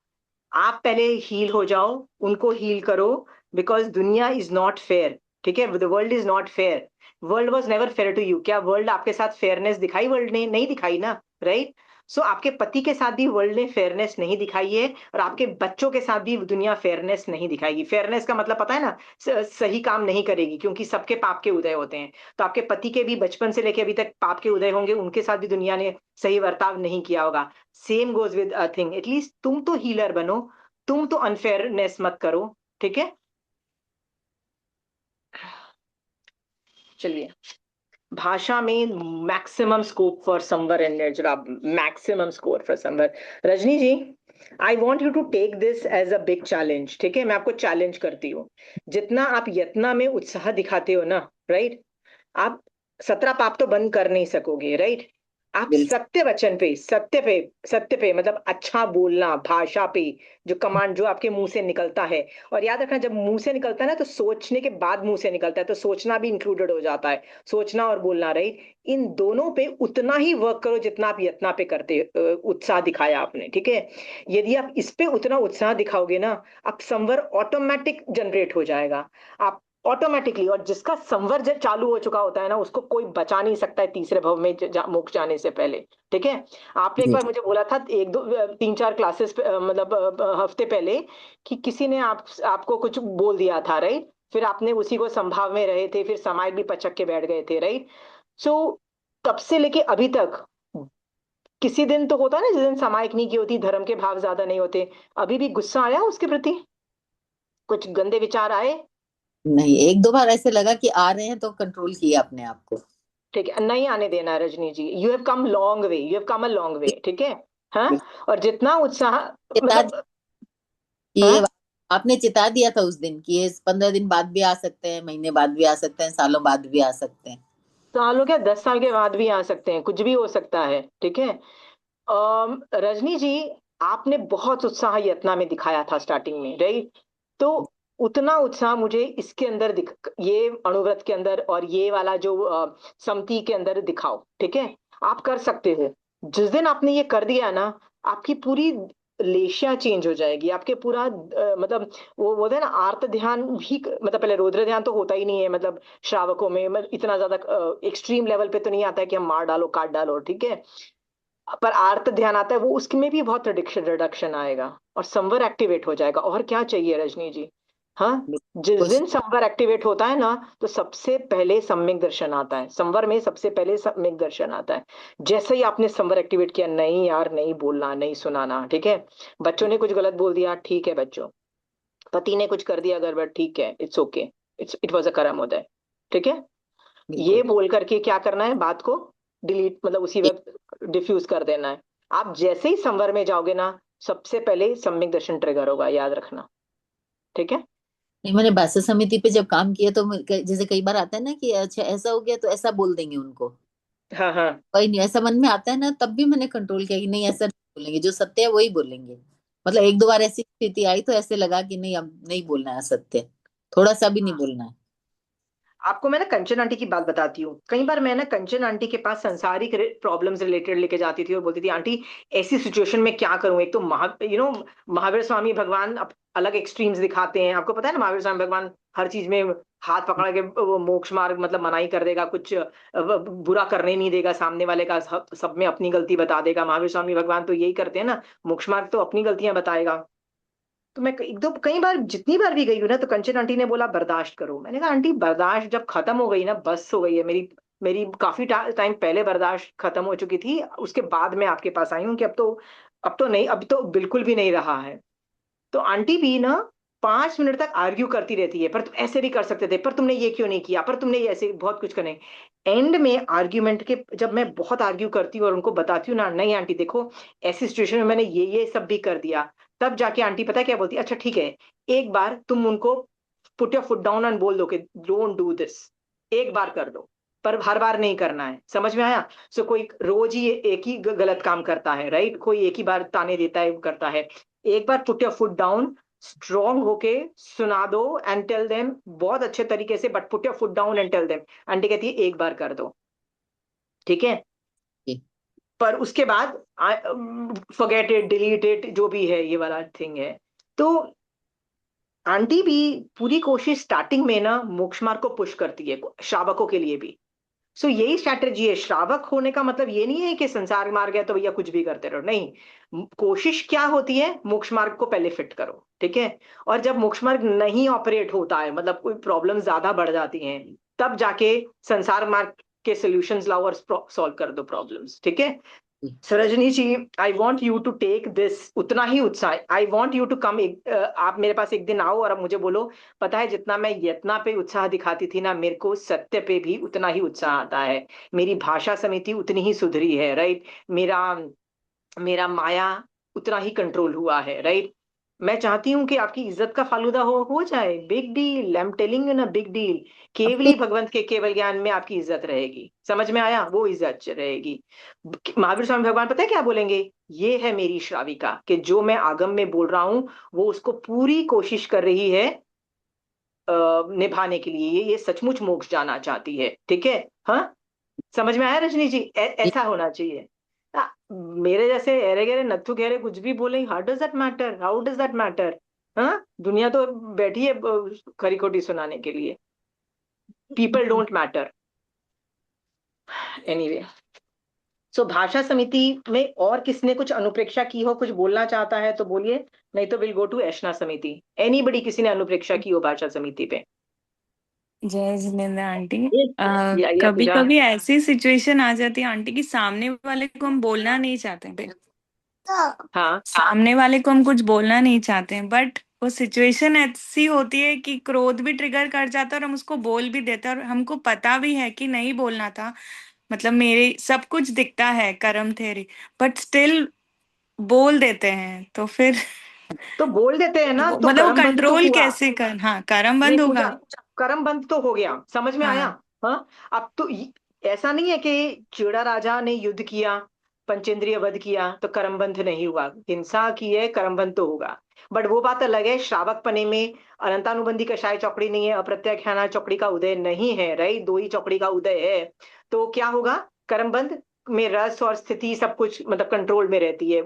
आप पहले हील हो जाओ, उनको हील करो, बिकॉज दुनिया इज नॉट फेयर, ठीक है। The world is not fair, world was never fair to you. क्या वर्ल्ड आपके साथ फेयरनेस दिखाई? वर्ल्ड ने नहीं दिखाई ना, राइट? सो आपके पति के साथ भी वर्ल्ड ने फेयरनेस नहीं दिखाई है, और आपके बच्चों के साथ भी दुनिया फेयरनेस नहीं दिखाएगी। फेयरनेस का मतलब पता है ना, सही काम नहीं करेगी, क्योंकि सबके पाप के उदय होते हैं। तो आपके पति के भी बचपन से लेके अभी तक पाप के उदय होंगे, उनके साथ भी दुनिया ने सही बर्ताव नहीं किया होगा। Same goes with thing, at least तुम तो हीलर बनो, तुम तो अनफेयरनेस मत करो, ठीक है। चलिए, भाषा में maximum scope for somewhere and maximum score for somewhere. Rajni ji, I want you to take this as a big challenge, ठीक है? मैं आपको चैलेंज करती हूँ। जितना आप यत्ना में उत्साह दिखाते हो ना, राइट, आप 17 पाप तो बंद कर नहीं सकोगे, राइट? आप बिल्कुल। सत्य पे मतलब अच्छा बोलना, भाषा पे जो कमांड जो आपके मुंह से निकलता है। और याद रखना, जब मुंह से निकलता है ना, तो सोचने के बाद मुंह से निकलता है, तो सोचना भी इंक्लूडेड हो जाता है, सोचना और बोलना, राइट? इन दोनों पे उतना ही वर्क करो जितना आप यत्ना पे करते उत्साह दिखाया आपने, ठीक है? यदि आप इस पे उतना उत्साह दिखाओगे ना, आप संवर ऑटोमेटिक जनरेट हो जाएगा, आप ऑटोमेटिकली। और जिसका संवर चालू हो चुका होता है ना, उसको कोई बचा नहीं सकता है तीसरे भव में मोक्ष जाने से पहले, ठीक है? आपने एक जी। बार मुझे बोला था, एक दो तीन चार क्लासेस मतलब हफ्ते पहले, कि किसी ने आपको कुछ बोल दिया था, राइट? फिर आपने उसी को संभाव में रहे थे, फिर समाज भी पचक के बैठ गए थे, राइट? सो तब से लेके अभी तक किसी दिन तो होता है ना जिस दिन समायिक नहीं की होती, धर्म के भाव ज्यादा नहीं होते, अभी भी गुस्सा आया उसके प्रति? कुछ गंदे विचार आए? नहीं, एक दो बार ऐसे लगा कि आ रहे हैं तो कंट्रोल किया अपने आप को। ठीक है, नहीं आने देना है Rajni ji. You have come long way, you have come a long way, ठीक है? हाँ। और जितना उत्साह, चिता मतलब, कि हाँ, ये आपने चिता दिया था उस दिन कि ये 15 दिन बाद भी आ सकते हैं, महीने बाद भी आ सकते हैं, सालों बाद भी आ सकते हैं। सालों क्या, 10 साल के बाद भी आ सकते हैं, कुछ भी हो सकता है, ठीक है? रजनी जी, आपने बहुत उत्साह यत्ना में दिखाया था स्टार्टिंग में, राइट? तो उतना उत्साह मुझे इसके अंदर ये अणुव्रत के अंदर और ये वाला जो समति के अंदर दिखाओ, ठीक है? आप कर सकते हो। जिस दिन आपने ये कर दिया ना, आपकी पूरी लेशिया चेंज हो जाएगी, आपके पूरा मतलब वो बोलते हैं ना, आर्त ध्यान भी, मतलब पहले रौद्र ध्यान तो होता ही नहीं है, मतलब श्रावकों में, मतलब इतना ज्यादा एक्सट्रीम लेवल पे तो नहीं आता है कि हम मार डालो काट डालो, ठीक है? पर आर्त ध्यान आता है, वो उसमें भी बहुत रिडक्शन रिडक्शन आएगा, और संवर एक्टिवेट हो जाएगा। और क्या चाहिए रजनी जी? हाँ। जिस कुछ दिन संवर एक्टिवेट होता है ना, तो सबसे पहले सम्यक दर्शन आता है, संवर में सबसे पहले सम्यक दर्शन आता है। जैसे ही आपने संवर एक्टिवेट किया, नहीं यार, नहीं बोलना, नहीं सुनाना, ठीक है? बच्चों ने कुछ गलत बोल दिया, ठीक है बच्चों, पति ने कुछ कर दिया गड़बड़, ठीक है, it's okay, it was a कर्म उदय, ठीक है? ये बिल्कुल। बोल करके क्या करना है, बात को डिलीट, मतलब उसी वक्त डिफ्यूज कर देना है। आप जैसे ही संवर में जाओगे ना, सबसे पहले सम्यक दर्शन ट्रिगर होगा, याद रखना, ठीक है? नहीं, मैंने भाषा समिति पे जब काम किया तो जैसे कई बार आता है ना कि अच्छा ऐसा हो गया तो ऐसा बोल देंगे उनको, हाँ हाँ। कोई नहीं ऐसा मन में आता है ना, तब भी मैंने कंट्रोल किया कि नहीं ऐसा नहीं बोलेंगे, जो सत्य है वही बोलेंगे। मतलब एक दो बार ऐसी स्थिति आई तो ऐसे लगा कि नहीं, अब नहीं बोलना है असत्य, थोड़ा सा भी नहीं बोलना है। आपको मैं ना कंचन आंटी की बात बताती हूँ। कई बार मैं ना कंचन आंटी के पास संसारिक प्रॉब्लम्स रिलेटेड लेके जाती थी और बोलती थी, आंटी ऐसी सिचुएशन में क्या करूं? एक तो महावीर स्वामी भगवान अलग एक्सट्रीम्स दिखाते हैं, आपको पता है ना, महावीर स्वामी भगवान हर चीज में हाथ पकड़ के वो मोक्ष मार्ग मतलब मनाही कर देगा, कुछ बुरा करने नहीं देगा सामने वाले का, सब में अपनी गलती बता देगा। महावीर स्वामी भगवान तो यही करते हैं ना, मोक्ष मार्ग तो अपनी गलतियां बताएगा। तो मैं एक दो कई बार, जितनी बार भी गई हूँ ना, तो कंचन आंटी ने बोला बर्दाश्त करो। मैंने कहा आंटी, बर्दाश्त जब खत्म हो गई ना, बस हो गई है मेरी। मेरी काफी टाइम पहले बर्दाश्त खत्म हो चुकी थी, उसके बाद मैं आपके पास आई हूँ कि अब तो नहीं, अब तो बिल्कुल भी नहीं रहा है। तो आंटी भी ना 5 मिनट तक आर्ग्यू करती रहती है, पर तुम ऐसे भी कर सकते थे, पर तुमने ये क्यों नहीं किया, पर तुमने ये ऐसे बहुत कुछ करने। एंड में आर्ग्यूमेंट के जब मैं बहुत आर्ग्यू करती हूँ और उनको बताती हूँ ना, नहीं आंटी देखो, ऐसी सिचुएशन में मैंने ये सब भी कर दिया, तब जाके आंटी पता है क्या बोलती है, अच्छा ठीक है, एक बार तुम उनको put your foot down and बोल दो कि डोंट डू दिस, एक बार कर दो, पर हर बार नहीं करना है। समझ में आया? सो कोई रोज ही एक ही गलत काम करता है, राइट? कोई एक ही बार ताने देता है, करता है। एक बार put your foot down, strong होके सुना दो एंड टेल देम बहुत अच्छे तरीके से, but put your foot down and tell them. Aunty कहती है एक बार कर दो, ठीक है? जी। पर उसके बाद फॉरगेट इट, डिलीट इट, जो भी है ये वाला थिंग है। तो आंटी भी पूरी कोशिश स्टार्टिंग में ना मोक्ष मार्ग को पुश करती है, श्रावकों के लिए भी। सो यही स्ट्रैटेजी है। श्रावक होने का मतलब ये नहीं है कि संसार मार्ग है तो भैया कुछ भी करते रहो, नहीं। कोशिश क्या होती है, मोक्ष मार्ग को पहले फिट करो, ठीक है? और जब मोक्ष मार्ग नहीं ऑपरेट होता है, मतलब कोई प्रॉब्लम ज्यादा बढ़ जाती हैं, तब जाके संसार मार्ग के सॉल्यूशंस लाओ और सॉल्व कर दो प्रॉब्लम्स, ठीक है? So Rajni ji, I want you to take this उतना ही उत्साह, I want you to come, आप मेरे पास एक दिन आओ और अब मुझे बोलो, पता है जितना मैं यत्ना पे उत्साह दिखाती थी ना, मेरे को सत्य पे भी उतना ही उत्साह आता है। मेरी भाषा समिति उतनी ही सुधरी है, राइट। मेरा मेरा माया उतना ही कंट्रोल हुआ है, राइट। मैं चाहती हूं कि आपकी इज्जत का फालूदा हो जाए। Big deal, I am telling you ना, बिग डील। केवली भगवंत के केवल ज्ञान में आपकी इज्जत रहेगी, समझ में आया? वो इज्जत रहेगी। महावीर स्वामी भगवान पता है क्या बोलेंगे? ये है मेरी श्राविका, कि जो मैं आगम में बोल रहा हूं वो उसको पूरी कोशिश कर रही है निभाने के लिए। ये सचमुच मोक्ष जाना चाहती है, ठीक है। हाँ, समझ में आया रजनी जी? ऐसा होना चाहिए। आ, मेरे जैसे एरे गेरे नत्थु गेरे कुछ भी बोले, how does that matter, how does that matter? हाँ, दुनिया तो बैठी है खरी खोटी सुनाने के लिए। People don't matter. एनीवे, सो भाषा समिति में और किसने कुछ अनुप्रेक्षा की हो, कुछ बोलना चाहता है तो बोलिए, नहीं तो विल गो टू ऐशना समिति। एनीबडी, किसी ने अनुप्रेक्षा की हो भाषा समिति पे? जय जिनेंद्र आंटी। या कभी पूजा। कभी ऐसी सिचुएशन आ जाती है आंटी कि सामने वाले को हम बोलना नहीं चाहते हैं, हाँ, सामने वाले को हम कुछ बोलना नहीं चाहते हैं, बट वो सिचुएशन ऐसी होती है कि क्रोध भी ट्रिगर कर जाता है और हम उसको बोल भी देते हैं और हमको पता भी है कि नहीं बोलना था। मतलब मेरे सब कुछ दिखता है कर्म थेरी, बट स्टिल बोल देते हैं। तो फिर तो बोल देते हैं ना, तो मतलब वो कर्म बंध तो कंट्रोल हुआ। कैसे कर, हाँ कर्म नहीं बंद पूजा, होगा। कर्म बंद तो हो गया, समझ में आया? हाँ हाँ। अब तो ऐसा नहीं है कि चिड़ा राजा ने युद्ध किया, पंचेंद्रिय वध किया तो कर्म बंध नहीं हुआ। हिंसा की है, कर्म बंध तो होगा। बट वो बात अलग है, श्रावक पने में अनंतानुबंधी कषाय चौकड़ी नहीं है, अप्रत्याख्याना चौकड़ी का उदय नहीं है, राइट। दो ही चौकड़ी का उदय है, तो क्या होगा? कर्म बंध में रस और स्थिति सब कुछ मतलब कंट्रोल में रहती है,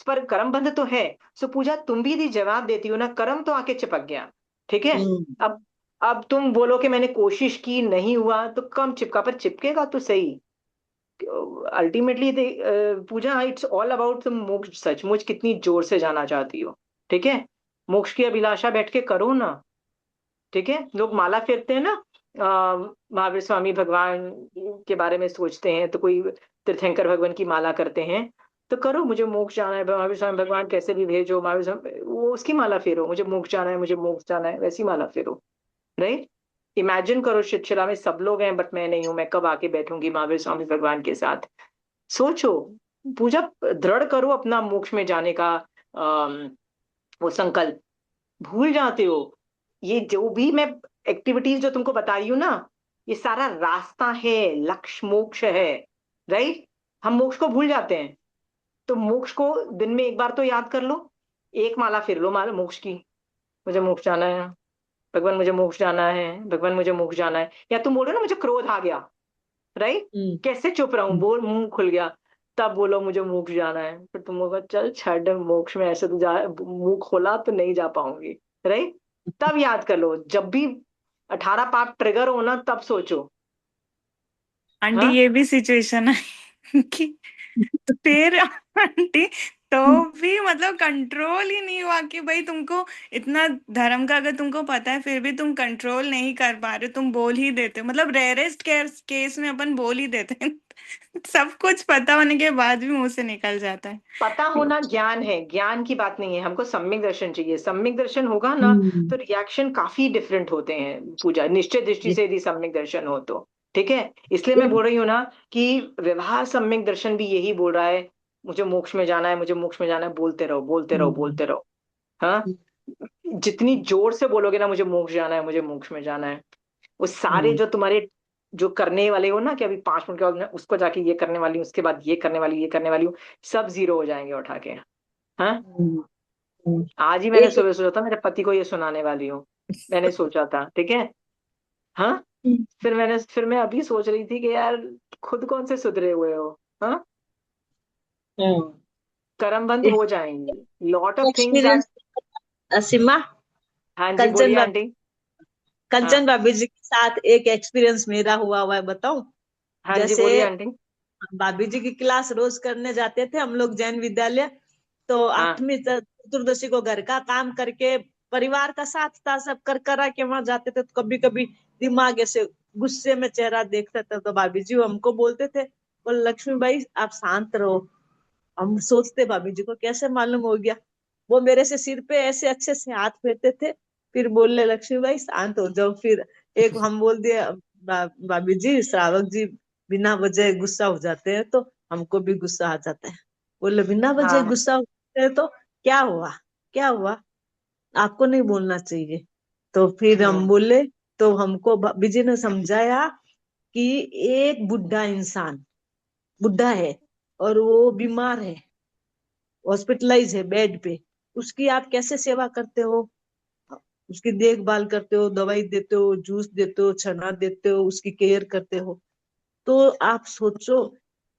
पर कर्म बंध तो है। सो पूजा, तुम भी यदि जवाब देती हो ना, कर्म तो आके चिपक गया, ठीक है। अब अब तुम बोलो कि मैंने कोशिश की नहीं हुआ, तो कम चिपका, पर चिपकेगा तो सही। Ultimately Pooja, it's all about तुम मोक्ष सचमुच कितनी जोर से जाना चाहती हो, ठीक है। मोक्ष की अभिलाषा बैठ के करो ना, ठीक है। लोग माला फेरते हैं ना, महावीर स्वामी भगवान के बारे में सोचते हैं, तो कोई तीर्थंकर भगवान की माला करते हैं, तो करो, मुझे मोक्ष जाना है, महावीर स्वामी भगवान कैसे भी भेजो, महावीर स्वामी वो उसकी माला फेरो, मुझे मोक्ष जाना है, मुझे मोक्ष जाना है, वैसी माला फेरो, राइट। इमेजिन करो शिक्षिला में सब लोग हैं बट मैं नहीं हूं, मैं कब आके बैठूंगी महावीर स्वामी भगवान के साथ? सोचो। पूजा, दृढ़ करो अपना मोक्ष में जाने का वो संकल्प। भूल जाते हो, ये जो भी मैं एक्टिविटीज जो तुमको बता रही हूँ ना, ये सारा रास्ता है, लक्ष्य मोक्ष है, राइट। हम मोक्ष को भूल जाते हैं, तो मोक्ष को दिन में एक बार तो याद कर लो, एक माला फिर लो माला मोक्ष की, मुझे मोक्ष जाना है, भगवान मुझे मोक्ष जाना है, भगवान मुझे मोक्ष जाना है। या तुम बोलो ना मुझे क्रोध आ गया, राइट, कैसे चुप रहूं, बोल, मुंह खुल गया, तब बोलो मुझे मोक्ष जाना है, फिर तुम होगा चल छड़ मोक्ष में ऐसे तो जा, मुंह खोला तो नहीं जा पाऊंगी, राइट। तब याद कर लो, जब भी 18 पाप ट्रिगर हो ना, तब सोचो। आंटी, हाँ, ये भी सिचुएशन है कि फिर आंटी तो भी मतलब कंट्रोल ही नहीं हुआ कि भाई तुमको इतना धर्म का अगर तुमको पता है फिर भी तुम कंट्रोल नहीं कर पा रहे, तुम बोल ही देते हो। मतलब रेयरेस्ट केस में अपन बोल ही देते हैं सब कुछ पता होने के बाद भी मुंह से निकल जाता है। पता होना ज्ञान है, ज्ञान की बात नहीं है, हमको सम्यक दर्शन चाहिए। सम्यक दर्शन होगा ना, तो रिएक्शन काफी डिफरेंट होते हैं पूजा, निश्चय दृष्टि से यदि सम्यक दर्शन हो तो, ठीक है। इसलिए मैं बोल रही हूँ ना कि व्यवहार सम्यक दर्शन भी यही बोल रहा है, मुझे मोक्ष में जाना है, मुझे मोक्ष में जाना है, बोलते रहो, बोलते रहो, बोलते रहो। हाँ, जितनी जोर से बोलोगे ना मुझे मोक्ष जाना है, मुझे मोक्ष में जाना है, वो सारे जो तुम्हारे जो करने वाले हो ना, कि अभी 5 मिनट के बाद मैं उसको जाके ये करने वाली हूँ, उसके बाद ये करने वाली, ये करने वाली हूँ, सब जीरो हो जाएंगे उठा के। हाँ, आज ही मैंने एक सुबह सोचा था मेरे पति को ये सुनाने वाली हूँ, मैंने सोचा था, ठीक है। हाँ, फिर मैं अभी सोच रही थी कि यार खुद कौन से सुधरे हुए हो। हाँ, कर्म बंद हो जाएंगे, lot of things are. Experience Seema, हाँ जी, कंचन बोलिए आंटी। हाँ, कंचन भाभी जी के साथ एक एक्सपीरियंस मेरा हुआ है, बताऊं? हाँ जी, जैसे बोलिए आंटी। भाभी जी की क्लास रोज करने जाते थे हम लोग जैन विद्यालय, तो हाँ, 8वीं चतुर्दशी को घर का काम करके परिवार का साथ था सब कर करा के वहां जाते थे, तो कभी कभी दिमाग ऐसे गुस्से में चेहरा देखते थे, तो भाभी जी हमको बोलते थे, बोले लक्ष्मी भाई आप शांत रहो, हम सोचते भाभी जी को कैसे मालूम हो गया। वो मेरे से सिर पे ऐसे अच्छे से हाथ फेरते थे, फिर बोलने लक्ष्मी भाई शांत हो जाओ। फिर एक हम बोल दिए भाभी जी श्रावक जी बिना वजह गुस्सा हो जाते हैं, तो हमको भी गुस्सा आ जाता है। बोले बिना वजह हाँ गुस्सा होते हैं तो क्या हुआ, क्या हुआ, आपको नहीं बोलना चाहिए। तो फिर हम बोले, तो हमको भाभी जी ने समझाया कि एक बुढ़ा इंसान बुढ़ा है और वो बीमार है, हॉस्पिटलाइज है बेड पे, उसकी आप कैसे सेवा करते हो, उसकी देखभाल करते हो, दवाई देते हो, जूस देते हो, छना देते हो, उसकी केयर करते हो। तो आप सोचो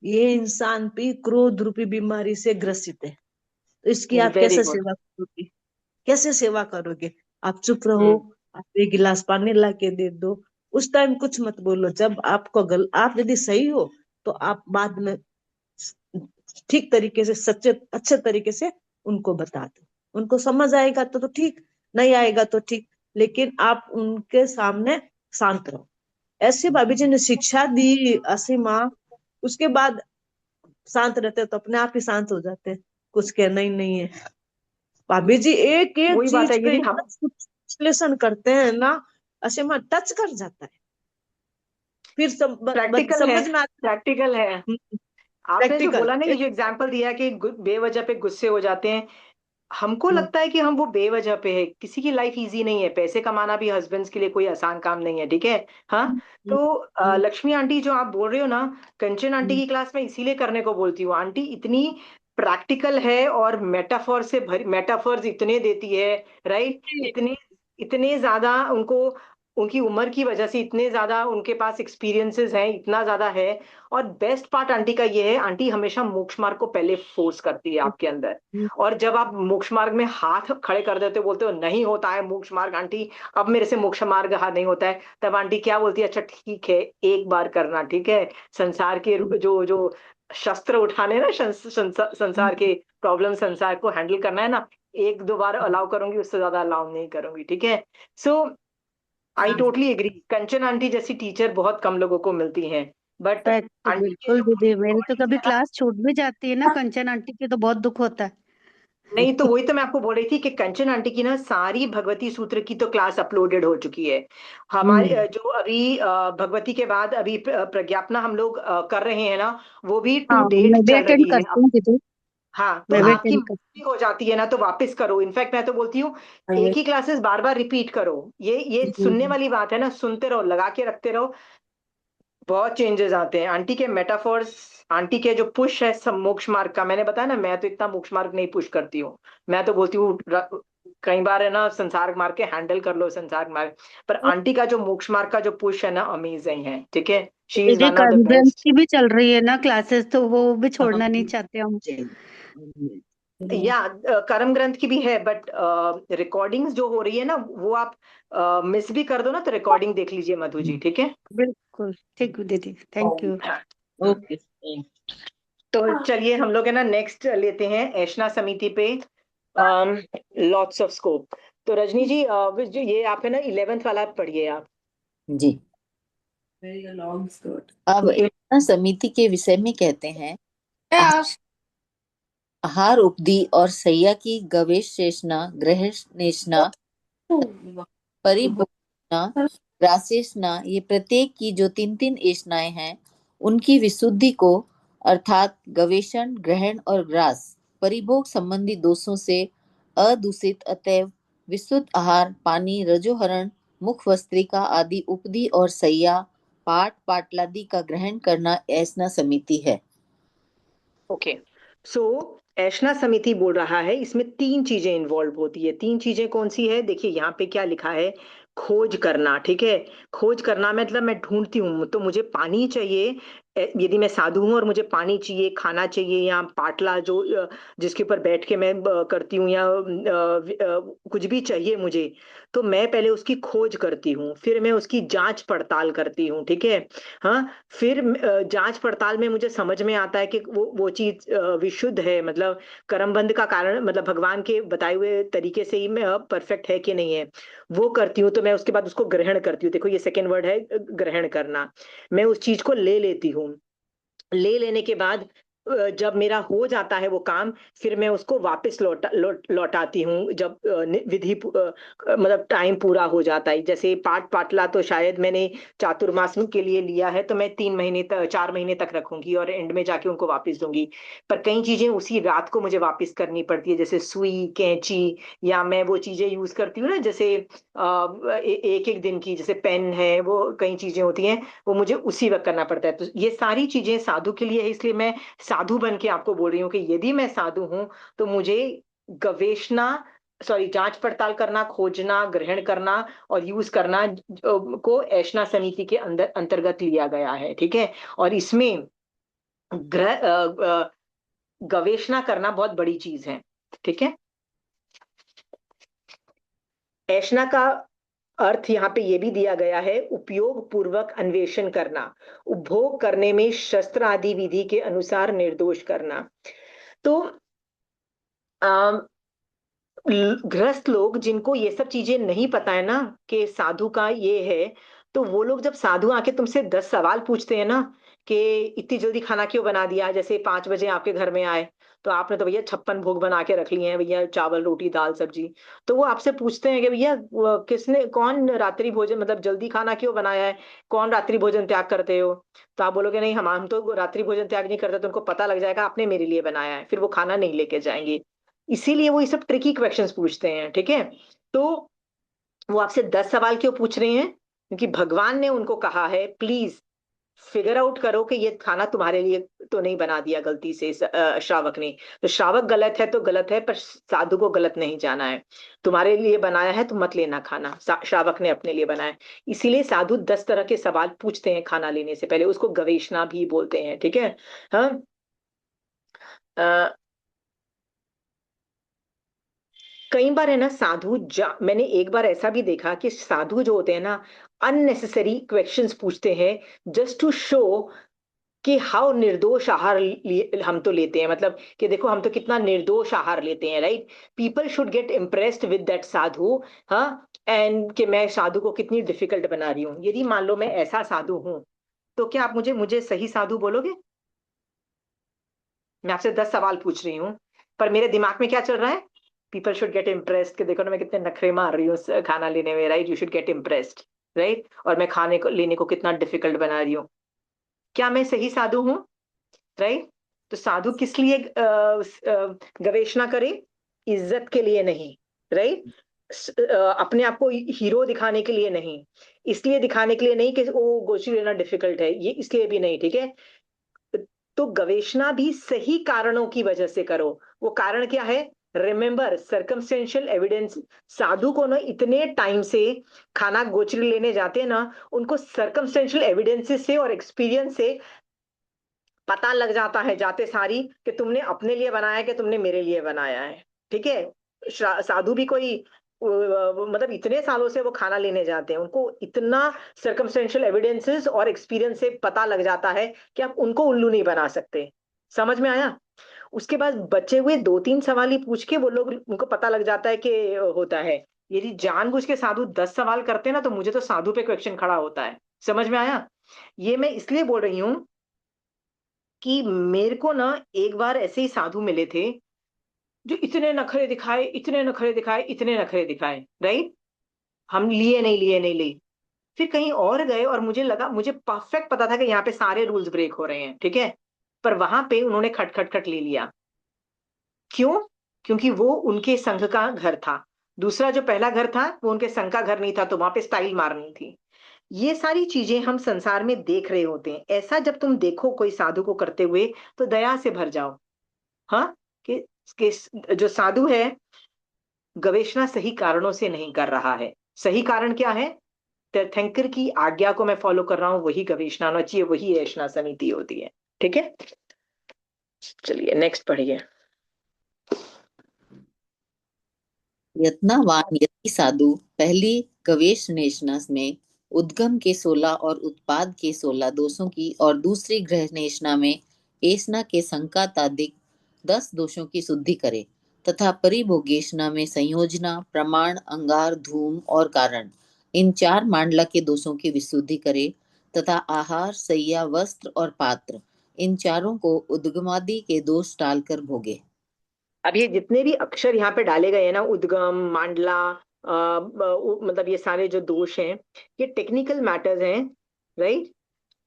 ये इंसान भी क्रोध रूपी बीमारी से ग्रसित है, तो इसकी आप वेरी कैसे गुड। सेवा करोगे, कैसे सेवा करोगे। आप चुप रहो, हम्म। आप एक गिलास पानी ला के दे दो, उस टाइम कुछ मत बोलो। जब आपको आप यदि सही हो तो आप बाद में ठीक तरीके से सच्चे अच्छे तरीके से उनको बता दो। उनको समझ आएगा तो ठीक, नहीं आएगा तो ठीक, लेकिन आप उनके सामने शांत रहो। ऐसे भाभी जी ने शिक्षा दी असीमा, उसके बाद शांत रहते तो अपने आप ही शांत हो जाते हैं, कुछ कहना ही नहीं है। भाभी जी एक एक वही बात चीज है, पे यदि इतना हम विश्लेषण करते हैं ना, असीमा टच कर जाता है। फिर प्रैक्टिकल है, समझ में आता प्रैक्टिकल है। है। आपने जो प्रैक्टिकल बोला ना, ये जो एग्जाम्पल दिया कि बेवजह पे गुस्से हो जाते हैं, हमको लगता है कि हम वो बेवजह पे है। किसी की लाइफ इजी नहीं है, पैसे कमाना भी हस्बैंड्स के लिए कोई आसान काम नहीं है, ठीक है। हाँ। तो लक्ष्मी आंटी जो आप बोल रहे हो ना, कंचन आंटी की क्लास में इसीलिए करने को बोलती हूँ। आंटी इतनी प्रैक्टिकल है और मेटाफोर से भरी, मेटाफोर्स इतने देती है, राइट। इतने इतने ज्यादा उनको, उनकी उम्र की वजह से इतने ज्यादा उनके पास एक्सपीरियंसेस हैं, इतना ज्यादा है। और बेस्ट पार्ट आंटी का ये है, आंटी हमेशा मोक्ष मार्ग को पहले फोर्स करती है आपके अंदर। और जब आप मोक्ष मार्ग में हाथ खड़े कर देते हो, बोलते हो नहीं होता है मोक्ष मार्ग आंटी, अब मेरे से मोक्ष मार्ग हाथ नहीं होता है, तब आंटी क्या बोलती है, अच्छा ठीक है एक बार करना, ठीक है। संसार के जो जो शस्त्र उठाने ना, संसार के प्रॉब्लम, संसार को हैंडल करना है ना, एक दो बार अलाउ करूंगी, उससे ज्यादा अलाउ नहीं करूंगी, ठीक है। So I totally agree, Kanchan aunty जैसी टीचर बहुत कम लोगों को मिलती हैं। बट फैक्ट आंटी के बिल्कुल जो दीदी, मेरी तो recordings कभी है ना, क्लास छूट भी जाती है ना कंचन आंटी की, तो बहुत दुख होता है। नहीं तो वही तो मैं आपको बोल रही थी कि कंचन आंटी की ना सारी भगवती सूत्र की तो क्लास अपलोडेड हो चुकी है। हमारे जो अभी भगवती के बाद अभी प्रज्ञापना हम लोग कर रहे हैं ना, वो भी टू हाँ, डेट मैं भी चल अटेंड रही है करती अब। हूँ दीदी, हाँ, तो मैं भी आपकी अटेंड करती mistake हो जाती है ना, तो वापस करो। इनफैक्ट मैं तो बोलती हूँ एक ही क्लासेस बार बार रिपीट करो। ये सुनने हूँ। वाली बात है ना, सुनते रहो, लगा के रखते रहो, बहुत चेंजेस आते हैं। आंटी के मेटाफॉर्स, आंटी के जो पुश है सब मोक्ष मार्ग का, मैंने बताया ना, मैं तो इतना मोक्ष मार्ग नहीं पुश करती हूँ। मैं तो बोलती हूँ कई बार है ना, संसार मार्ग के हैंडल कर लो संसार मार्ग। पर आंटी का जो मोक्ष मार्ग का जो पुश है ना, अमेजिंग है, ठीक है। शी इज दीदी one of the conference best. की भी चल रही है ना क्लासेस, तो वो भी छोड़ना नहीं चाहते हम। या कर्म ग्रंथ की भी है, बट रिकॉर्डिंग्स जो हो रही है ना, वो आप मिस भी कर दो ना, तो रिकॉर्डिंग देख लीजिए मधु जी, ठीक है। बिल्कुल ठीक दीदी, थैंक यू। ओके। तो चलिए हम लोग है ना नेक्स्ट लेते हैं ऐशना समिति पे, लॉट्स ऑफ स्कोप। तो रजनी जी, जो ये आप है ना 11th वाला पढ़िए आप। जी। अब एक समिति के विषय में कहते हैं, आहार उपदी और सैया की गवेश शेषना, ग्रहणेशना, परिभोगना, ग्रासेशना, ये प्रत्येक की जो तीन तीन एषणाएं हैं, उनकी विशुद्धि को अर्थात गवेषण, ग्रहण और ग्रास, परिभोग संबंधी दोषों से अदूषित, अतएव विशुद्ध आहार, पानी, रजोहरण, मुख वस्त्रिका आदि उपदी और सैया, पाट पाटलादि का ग्रहण करना ऐसना समिति है। ओके। सो ऐशना समिति बोल रहा है, इसमें तीन चीजें इन्वॉल्व होती है। तीन चीजें कौन सी है, देखिए यहाँ पे क्या लिखा है, खोज करना, ठीक है। खोज करना मतलब मैं ढूंढती हूँ, तो मुझे पानी चाहिए। यदि मैं साधु हूँ और मुझे पानी चाहिए, खाना चाहिए, या पाटला जो जिसके ऊपर बैठ के मैं करती हूँ, या कुछ भी चाहिए मुझे, तो मैं पहले उसकी खोज करती हूँ, फिर मैं उसकी जांच पड़ताल करती हूँ, ठीक है। हाँ। फिर जांच पड़ताल में मुझे समझ में आता है कि वो चीज विशुद्ध है, मतलब कर्मबंध का कारण, मतलब भगवान के बताए हुए तरीके से ही मैं परफेक्ट है कि नहीं है, वो करती हूँ। तो मैं उसके बाद उसको ग्रहण करती हूँ। देखो ये सेकेंड वर्ड है, ग्रहण करना। मैं उस चीज को ले लेती हूँ। ले लेने के बाद जब मेरा हो जाता है वो काम, फिर मैं उसको वापस लौटाती हूँ जब मतलब टाइम पूरा हो जाता है। जैसे पाठ पाटला तो शायद मैंने चातुर्मास के लिए लिया है, तो मैं 3 महीने तक 4 महीने तक रखूंगी और एंड में जाके उनको वापस दूंगी। पर कई चीजें उसी रात को मुझे वापस करनी पड़ती है, जैसे सुई, कैंची, या मैं वो चीजें यूज करती हूँ ना, जैसे एक एक दिन की, जैसे पेन है, वो कई चीजें होती हैं, वो मुझे उसी वक्त करना पड़ता है। तो ये सारी चीजें साधु के लिए है, इसलिए मैं साधु बन के आपको बोल रही हूँ कि यदि मैं साधु हूं तो मुझे गवेषणा, सॉरी, जांच पड़ताल करना, खोजना, ग्रहण करना और यूज करना को ऐशना समिति के अंदर अंतर्गत लिया गया है। ठीक है। और इसमें गवेषणा करना बहुत बड़ी चीज है। ठीक है। ऐशना का अर्थ यहाँ पे ये भी दिया गया है, उपयोग पूर्वक अन्वेषण करना, उपभोग करने में शस्त्र आदि विधि के अनुसार निर्दोष करना। तो गृहस्थ लोग जिनको ये सब चीजें नहीं पता है ना कि साधु का ये है, तो वो लोग जब साधु आके तुमसे 10 सवाल पूछते हैं ना कि इतनी जल्दी खाना क्यों बना दिया, जैसे 5 बजे आपके घर में आए तो आपने तो भैया 56 भोग बना के रख लिए हैं भैया, चावल रोटी दाल सब्जी, तो वो आपसे पूछते हैं कि भैया किसने, कौन रात्रि भोजन, मतलब जल्दी खाना क्यों बनाया है, कौन रात्रि भोजन त्याग करते हो। तो आप बोलोगे नहीं, हम तो रात्रि भोजन त्याग नहीं करते, तो उनको पता लग जाएगा आपने मेरे लिए बनाया है, फिर वो खाना नहीं लेके जाएंगे। इसीलिए वो ये सब ट्रिकी क्वेश्चंस पूछते हैं। ठीक है। तो वो आपसे 10 सवाल क्यों पूछ रहे हैं, क्योंकि भगवान ने उनको कहा है प्लीज फिगर आउट करो कि ये खाना तुम्हारे लिए तो नहीं बना दिया गलती से श्रावक ने। तो श्रावक गलत है तो गलत है, पर साधु को गलत नहीं जाना है। तुम्हारे लिए बनाया है तो मत लेना खाना, श्रावक ने अपने लिए बनाया है। इसीलिए साधु 10 तरह के सवाल पूछते हैं खाना लेने से पहले, उसको गवेषणा भी बोलते हैं। ठीक है। हाँ। कई बार है ना साधु मैंने एक बार ऐसा भी देखा कि साधु जो होते हैं ना, अननेसेसरी क्वेश्चंस पूछते हैं जस्ट टू शो कि हाउ निर्दोष आहार हम तो लेते हैं, मतलब कि देखो हम तो कितना निर्दोष आहार लेते हैं। Right. People should get impressed with that साधु। हाँ। एंड कि मैं साधु को कितनी डिफिकल्ट बना रही हूँ। यदि मान लो मैं ऐसा साधु हूं, तो क्या आप मुझे मुझे सही साधु बोलोगे? मैं आपसे 10 सवाल पूछ रही हूँ, पर मेरे दिमाग में क्या चल रहा है? पीपल शुड गेट इम्प्रेस्ड कि देखो ना मैं कितने नखरे मार रही हूँ खाना लेने में। Right. You should get impressed. Right. और मैं खाने को लेने को कितना डिफिकल्ट बना रही हूँ। क्या मैं सही साधु हूँ? राइट। तो साधु किस लिए गवेषणा करे? इज्जत के लिए नहीं। राइट। अपने आप को हीरो दिखाने के लिए नहीं, इसलिए दिखाने के लिए नहीं कि वो गोची लेना डिफिकल्ट है, ये इसलिए भी नहीं। ठीक है। तो गवेषणा भी सही कारणों की वजह से करो। वो कारण क्या है? Remember circumstantial evidence. साधु को ना इतने टाइम से खाना गोचरी लेने जाते हैं ना, उनको सर्कमस्टेंशियल एविडेंसेस से और एक्सपीरियंस से पता लग जाता है जाते सारी कि तुमने अपने लिए बनाया कि तुमने मेरे लिए बनाया है। ठीक है। साधु भी कोई मतलब इतने सालों से वो खाना लेने जाते हैं, उनको इतना सर्कमस्टेंशियल एविडेंसेस और एक्सपीरियंस से पता लग जाता है कि आप उनको उल्लू नहीं बना सकते। समझ में आया? उसके बाद बचे हुए 2-3 सवाल ही पूछ के वो लोग, उनको पता लग जाता है कि होता है। यदि जानबूझ के साधु 10 सवाल करते हैं ना, तो मुझे तो साधु पे क्वेश्चन खड़ा होता है। समझ में आया? ये मैं इसलिए बोल रही हूँ कि मेरे को ना एक बार ऐसे ही साधु मिले थे जो इतने नखरे दिखाए, इतने नखरे दिखाए, इतने नखरे दिखाए। राइट। हम लिए नहीं, लिए नहीं, लिए। फिर कहीं और गए और मुझे लगा, मुझे परफेक्ट पता था कि यहाँ पे सारे रूल्स ब्रेक हो रहे हैं। ठीक है। पर वहां पे उन्होंने खट खट खट ले लिया। क्यों? क्योंकि वो उनके संघ का घर था। दूसरा जो पहला घर था वो उनके संघ का घर नहीं था, तो वहां पे स्टाइल मारनी थी। ये सारी चीजें हम संसार में देख रहे होते हैं। ऐसा जब तुम देखो कोई साधु को करते हुए, तो दया से भर जाओ। हाँ। कि, कि जो साधु है गवेषणा सही कारणों से नहीं कर रहा है। सही कारण क्या है? तीर्थंकर की आज्ञा को मैं फॉलो कर रहा हूं, वही गवेषणा होना चाहिए, वही ऐशना समिति होती है। ठीक है। चलिए नेक्स्ट पढ़िए। यत्नावान यति साधु पहली गवेषणेशना में उद्गम के 16 और उत्पाद के 16 दोषों की और दूसरी ग्रहणेशना में एषणा के संकातादिक 10 दोषों की शुद्धि करे, तथा परिभोगेशना में संयोजना, प्रमाण, अंगार, धूम और कारण इन 4 मांडला के दोषों की विशुद्धि करे, तथा आहार, सैया, वस्त्र और पात्र इन चारों को उद्गमादि के दोष टालकर भोगे। अब ये जितने भी अक्षर यहाँ पे डाले गए हैं ना, उद्गम, मांडला, मतलब ये सारे जो दोष हैं, ये टेक्निकल मैटर्स हैं, राइट।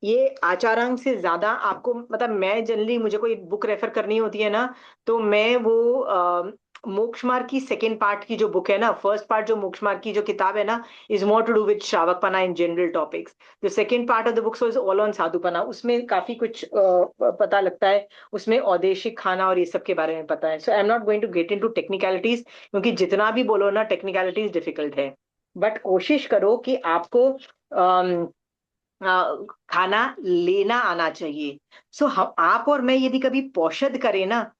ये आचारांग से ज्यादा आपको, मतलब मैं जनरली, मुझे कोई बुक रेफर करनी होती है ना, तो मैं वो मोक्ष मार्ग की सेकेंड पार्ट की जो बुक है ना, फर्स्ट पार्ट जो मोक्ष मार्ग की जो किताब है ना, is more to do with श्रावकपना in general topics. The second part of the book is all on साधुपना, उसमें काफी कुछ पता लगता है, उसमें औदेशिक खाना और ये सब के बारे में पता है। So I am not going to get into technicalities, क्योंकि जितना भी बोलो ना, टेक्निकलिटीज डिफिकल्ट है। बट कोशिश करो कि आपको खाना लेना आना चाहिए। सो आप और मैं यदि कभी पौषध करें ना,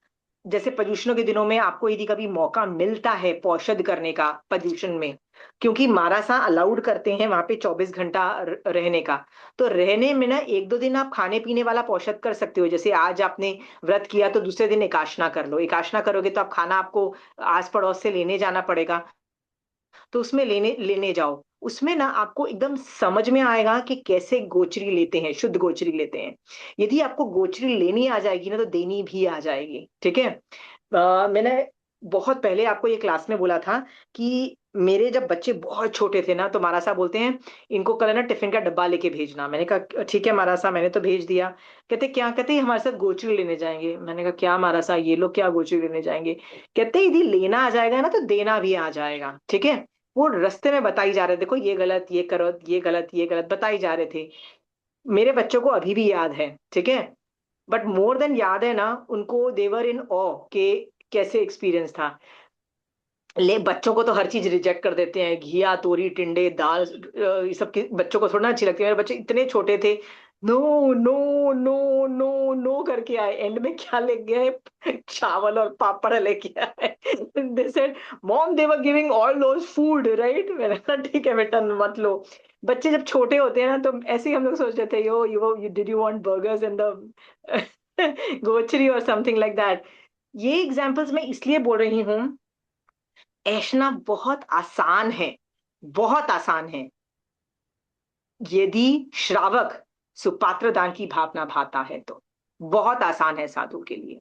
जैसे पर्यूषणों के दिनों में आपको यदि कभी मौका मिलता है पौषध करने का पर्यूषण में, क्योंकि मारासा अलाउड करते हैं वहां पे 24 घंटा रहने का, तो रहने में ना एक दो दिन आप खाने पीने वाला पौषध कर सकते हो। जैसे आज आपने व्रत किया तो दूसरे दिन एकाशना कर लो, एकाशना करोगे तो आप खाना आपको आस पड़ोस से लेने जाना पड़ेगा, तो उसमें लेने लेने जाओ। उसमें ना आपको एकदम समझ में आएगा कि कैसे गोचरी लेते हैं, शुद्ध गोचरी लेते हैं। यदि आपको गोचरी लेनी आ जाएगी ना, तो देनी भी आ जाएगी, ठीक है। मैंने बहुत पहले आपको ये क्लास में बोला था कि मेरे जब बच्चे बहुत छोटे थे ना, तो महाराज साहब बोलते हैं इनको कल है ना टिफिन का डब्बा लेके भेजना। मैंने कहा ठीक है महाराज साहब, मैंने तो भेज दिया। कहते क्या? कहते हमारे साथ गोचरी लेने जाएंगे। मैंने कहा क्या महाराज साहब, ये लोग क्या गोचरी लेने जाएंगे? कहते यदि लेना आ जाएगा ना, तो देना भी आ जाएगा, ठीक है। वो रास्ते में बताई जा रहे, देखो ये गलत, ये करो, ये गलत, ये गलत बताई जा रहे थे। मेरे बच्चों को अभी भी याद है, ठीक है। बट मोर देन याद है ना, उनको देवर इन ऑ के कैसे एक्सपीरियंस था। ले बच्चों को तो हर चीज रिजेक्ट कर देते हैं, घिया, तोरी, टिंडे, दाल, ये सब बच्चों को थोड़ा अच्छी लगती है। मेरे बच्चे इतने छोटे थे, no no no no no करके आए। एंड में क्या लेके गए? चावल और पापड़ लेके आए। They said mom they were giving all those food, right. मैंने कहा ठीक है बेटा, मत लो। बच्चे जब छोटे होते हैं ना, तो ऐसे ही हम लोग सोचते थे, yo you did you want burgers in the गोचरी और समथिंग लाइक दैट। ये एग्जांपल्स मैं इसलिए बोल रही हूँ, ऐशना बहुत आसान है, बहुत आसान है, यदि श्रावक सुपात्र दान की भावना भाता है तो बहुत आसान है साधु के लिए।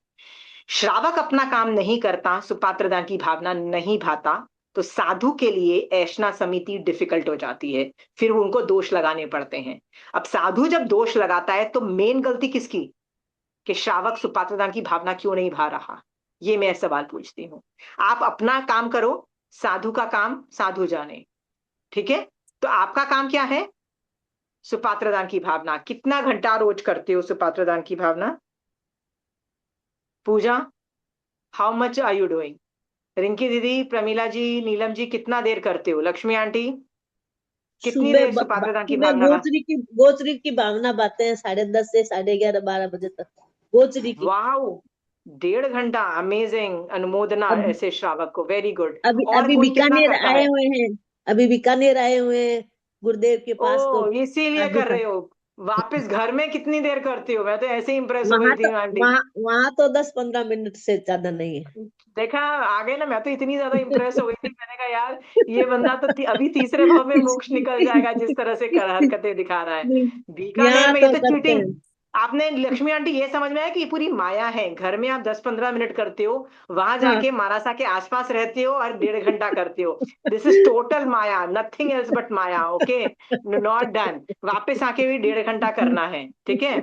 श्रावक अपना काम नहीं करता, सुपात्र दान की भावना नहीं भाता, तो साधु के लिए ऐशना समिति डिफिकल्ट हो जाती है, फिर उनको दोष लगाने पड़ते हैं। अब साधु जब दोष लगाता है तो मेन गलती किसकी? कि श्रावक सुपात्र दान की भावना क्यों नहीं भा रहा। ये मैं सवाल पूछती हूँ। आप अपना काम करो, साधु का काम साधु जाने, ठीक है। तो आपका काम क्या है? सुपात्रदान की भावना। कितना घंटा रोज करते हो सुपात्रदान की भावना? Pooja, how much are you doing? Rinki दीदी, प्रमीला जी, नीलम जी, कितना देर करते हो? लक्ष्मी आंटी, कितनी सुबह देर सुपात्रदान की सुबह भावना? गोचरी की भावना बातें हैं 10:30 से 11:30 12 बजे तक गोचरी की। वाह, 1.5 घंटा, अमेजिंग। अनुमोदना अब ऐसे श्रावक को, वेरी गुड। अभी और अभी कोई कितना बीकानेर करता आए है? हुए हैं, अभी बीकानेर आए हुए हैं गुरुदेव के पास, तो ओ, इसीलिए आगे कर का रहे हो। वापस घर में कितनी देर करती हो? मैं तो ऐसे ही इंप्रेस हो वहां गई तो थी आंटी। वहां तो 10-15 मिनट से ज्यादा नहीं है। देखा, आगे ना, मैं तो इतनी ज्यादा इंप्रेस हो गई थी, मैंने कहा यार ये बंदा तो अभी तीसरे भाव में मोक्ष निकल जाएगा, जिस तरह से हरकतें दिखा रहा है। बीकानेर यहाँ में ये तो तो करते चीटिंग। हैं। आपने लक्ष्मी आंटी ये समझ में आया कि ये पूरी माया है। घर में आप 10-15 मिनट करते हो, वहां हाँ। जाके मारासा के आसपास रहते हो और 1.5 घंटा करते हो। This is total Maya, nothing else but Maya, okay. Not done. वापस आके भी 1.5 घंटा करना है, ठीक है।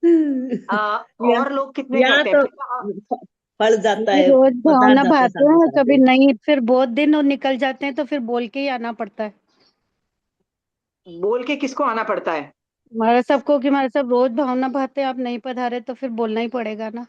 यहाँ और लोग कितने यहाँ करते हैं तो फिर? फल जाता ये है, रोज पधार भावना जाते हैं भाते साधु हैं, कभी साधु। नहीं, फिर बहुत दिन और निकल जाते हैं तो फिर बोल के ही आना पड़ता है। बोल के किसको आना पड़ता है? हमारा सबको कि हमारे सब रोज भावना भाते हैं, आप नहीं पधारे तो फिर बोलना ही पड़ेगा ना।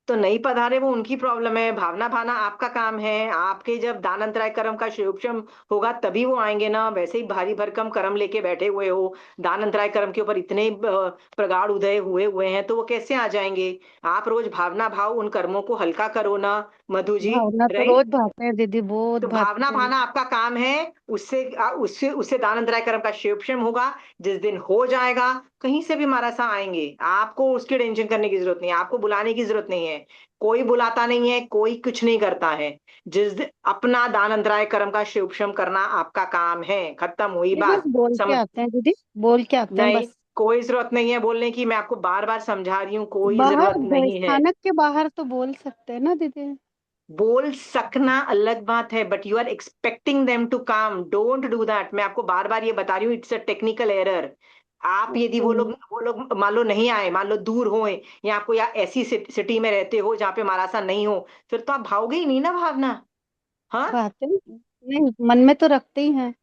तो नहीं पधारे वो उनकी प्रॉब्लम है, भावना भाना आपका काम है। आपके जब दान अंतराय कर्म का शिवक्षम होगा तभी वो आएंगे ना। वैसे ही भारी भरकम कर्म लेके बैठे हुए हो, दान अंतराय कर्म के ऊपर इतने प्रगाढ़ उदय हुए हुए हैं, तो वो कैसे आ जाएंगे? आप रोज भावना भाव उन कर्मों को हल्का करो ना, मधु जी, भावना तो राइट। रोज भाते हैं दीदी, बहुत तो भावना भाते हैं। भाना आपका काम है। उससे उससे उससे दान अंतराय कर्म का शिवक्षम होगा। जिस दिन हो जाएगा, कहीं से भी महाराज साहब आएंगे, आपको उसकी टेंशन करने की जरूरत नहीं है, आपको बुलाने की जरूरत नहीं है। कोई बुलाता नहीं है, कोई कुछ नहीं करता है। जिस दिन अपना दान अंतराय कर्म का शिवक्षम करना आपका काम है, खत्म हुई ये बस बात। बोल के समझ? आते हैं दीदी, बोल के आते हैं नहीं, बस। कोई जरूरत नहीं है बोलने की, मैं आपको बार बार समझा रही हूँ, कोई बाहर जरूरत नहीं है। स्थानक के बाहर तो बोल सकते हैं ना दीदी। बोल सकना अलग बात है, but you are expecting them to काम, डोंट डू दैट। मैं आपको बार बार ये बता रही हूँ, इट्स अ टेक्निकल एरर। आप यदि ओके। वो लोग मान लो नहीं आए, मान लो दूर हो, या आपको या ऐसी सिटी में रहते हो जहाँ पे महारासा नहीं हो, फिर तो आप भाओगे ही नहीं ना भावना। हाँ, बातें नहीं मन में तो रखते ही हैं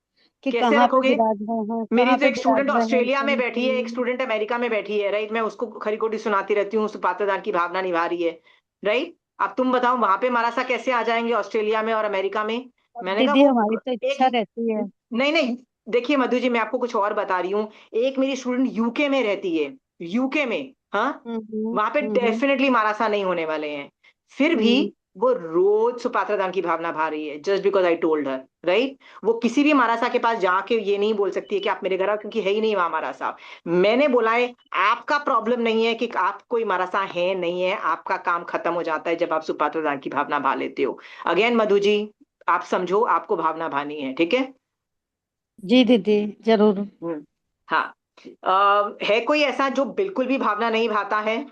कि कैसे कहाँ पे रखोगे? विराजमान है, मेरी कहाँ तो पे एक स्टूडेंट विराजमान है ऑस्ट्रेलिया में कौन बैठी है, एक कौन। स्टूडेंट अमेरिका में बैठी है, राइट? मैं उसको खरी खोटी सुनाती रहती हूँ, उस पात्रदान की भावना निभा रही है, राइट? अब तुम बताओ वहां पे महारासा कैसे आ जाएंगे ऑस्ट्रेलिया में और अमेरिका में? अब मैंने कहा दीदी हमारी वो तो इच्छा एक, रहती है। नहीं नहीं, देखिए मधु जी, मैं आपको कुछ और बता रही हूँ। एक मेरी स्टूडेंट यूके में रहती है, यूके में, हाँ, वहां पे हम्म। डेफिनेटली महारासा नहीं होने वाले हैं, फिर भी हम्म। वो रोज सुपात्र दान की भावना भा रही है, just because I told her, right? वो किसी भी महारासा के पास जाके ये नहीं बोल सकती है कि आप मेरे घर आओ, क्योंकि है ही नहीं वहां महारासा। मैंने बोला है, आपका प्रॉब्लम नहीं है कि आप कोई महारासा है नहीं है, आपका काम खत्म हो जाता है जब आप सुपात्र दान की भावना भा लेते हो। अगेन मधु जी, आप समझो, आपको भावना भानी है, ठीक है? जी दीदी जरूर। हाँ। है कोई ऐसा जो बिल्कुल भी भावना नहीं भाता है?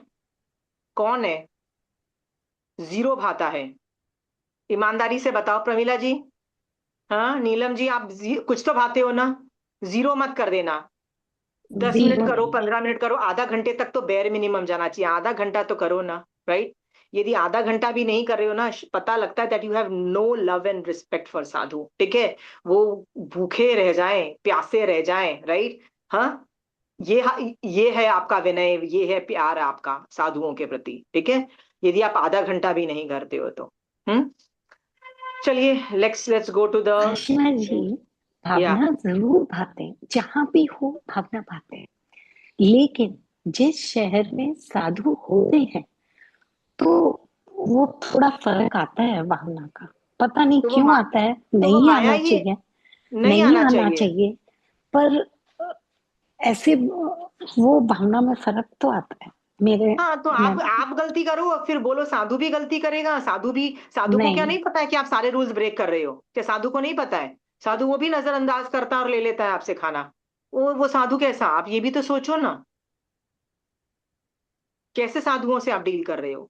कौन है? जीरो भाता है? ईमानदारी से बताओ प्रमिला जी। हाँ नीलम जी, आप कुछ तो भाते हो ना? जीरो मत कर देना। 10 मिनट जीरो करो, नहीं। 15 मिनट करो, आधा घंटे तक तो बेर मिनिमम जाना चाहिए, आधा घंटा तो करो ना, राइट? यदि आधा घंटा भी नहीं कर रहे हो ना, पता लगता है that you have no love and respect for साधु, ठीक है? वो भूखे रह जाएं, प्यासे रह जाएं, राइट? हाँ, ये ये है आपका विनय, ये है प्यार आपका साधुओं के प्रति, ठीक है? यदि आप आधा घंटा भी नहीं करते हो तो। हम्म। चलिए, let's go to the, Krishna ji, या भावना जरूर भाते हैं, जहां भी हो भावना भाते हैं, लेकिन जिस शहर में साधु होते हैं तो वो थोड़ा फर्क आता है भावना का। पता नहीं तो वो क्यों आता है, तो वो नहीं माया आना ही है, चाहिए, नहीं नहीं आना आना चाहिए। चाहिए, पर ऐसे वो भावना में फर्क तो आता है मेरे। हाँ, तो मैं आप गलती करो और फिर बोलो साधु भी गलती करेगा, साधु को क्या नहीं, नहीं पता है कि आप सारे रूल्स ब्रेक कर रहे हो? क्या साधु को नहीं पता है? साधु वो भी नजरअंदाज करता है और ले लेता है आपसे खाना। वो साधु कैसा? आप ये भी तो सोचो ना, कैसे साधुओं से आप डील कर रहे हो?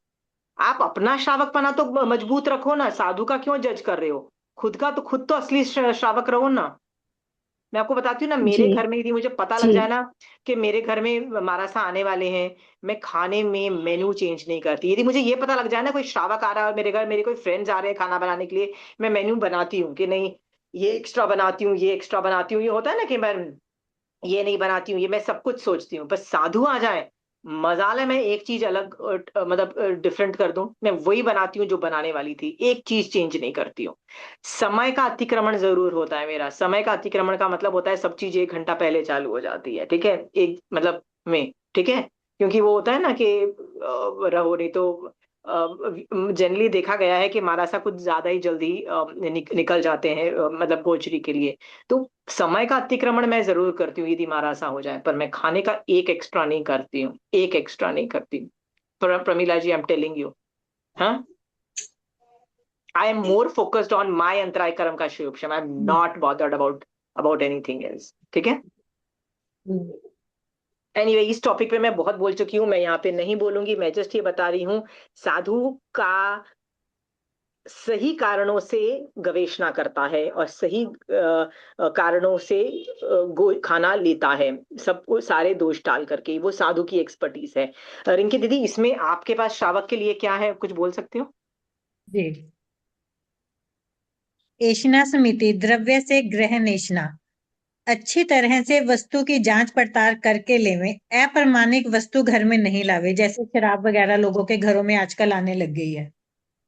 आप अपना श्रावकपना तो मजबूत रखो ना, साधु का क्यों जज कर रहे हो? खुद तो असली श्रावक रहो ना। मैं आपको बताती हूँ ना, जी मेरे घर में यदि मुझे पता लग जी जाए ना कि मेरे घर में महारासा आने वाले हैं, मैं खाने में मेन्यू चेंज नहीं करती। यदि मुझे ये पता लग जाए ना कोई श्रावक आ रहा है और मेरे घर मेरे कोई फ्रेंड्स आ रहे हैं खाना बनाने के लिए, मैं मेन्यू बनाती हूँ कि नहीं, ये एक्स्ट्रा बनाती हूँ, ये एक्स्ट्रा बनाती हूँ। ये होता है ना कि मैं ये नहीं बनाती हूँ, ये मैं सब कुछ सोचती हूँ। बस साधु आ जाए, मजाल है, मैं एक चीज अलग मतलब डिफरेंट कर दूं, मैं वही बनाती हूँ जो बनाने वाली थी, एक चीज चेंज नहीं करती हूँ। समय का अतिक्रमण जरूर होता है मेरा। समय का अतिक्रमण का मतलब होता है सब चीज 1 घंटा पहले चालू हो जाती है, ठीक है? एक मतलब में, ठीक है? क्योंकि वो होता है ना कि रहो नहीं तो जनरली देखा गया है कि महाराजा कुछ ज्यादा ही जल्दी निकल जाते हैं, मतलब गोचरी के लिए। तो समय का अतिक्रमण मैं जरूर करती हूँ यदि महारासा हो जाए, पर मैं खाने का एक एक्स्ट्रा नहीं करती हूँ, एक एक्स्ट्रा नहीं करती हूँ। Pramila ji, I am telling you, हाँ, I am more focused on my अंतराय कर्म का शिवक्षम, I am not bothered about anything else, ठीक है? एनीवे, इस टॉपिक पे मैं बहुत बोल चुकी हूँ, मैं यहाँ पे नहीं बोलूंगी, मैं जस्ट ये बता रही हूँ, साधु का सही कारणों से गवेषणा करता है और सही कारणों से खाना लेता है, सबको सारे दोष टाल करके, वो साधु की एक्सपर्टीज है। रिंकी दीदी, इसमें आपके पास श्रावक के लिए क्या है, कुछ बोल सकते हो? जी, एषणा समिति द्रव्य से ग्रहण एषणा, अच्छी तरह से वस्तु की जांच पड़ताल करके लेवे, अप्रमाणिक वस्तु घर में नहीं लावे, जैसे शराब वगैरह लोगों के घरों में आजकल आने लग गई है।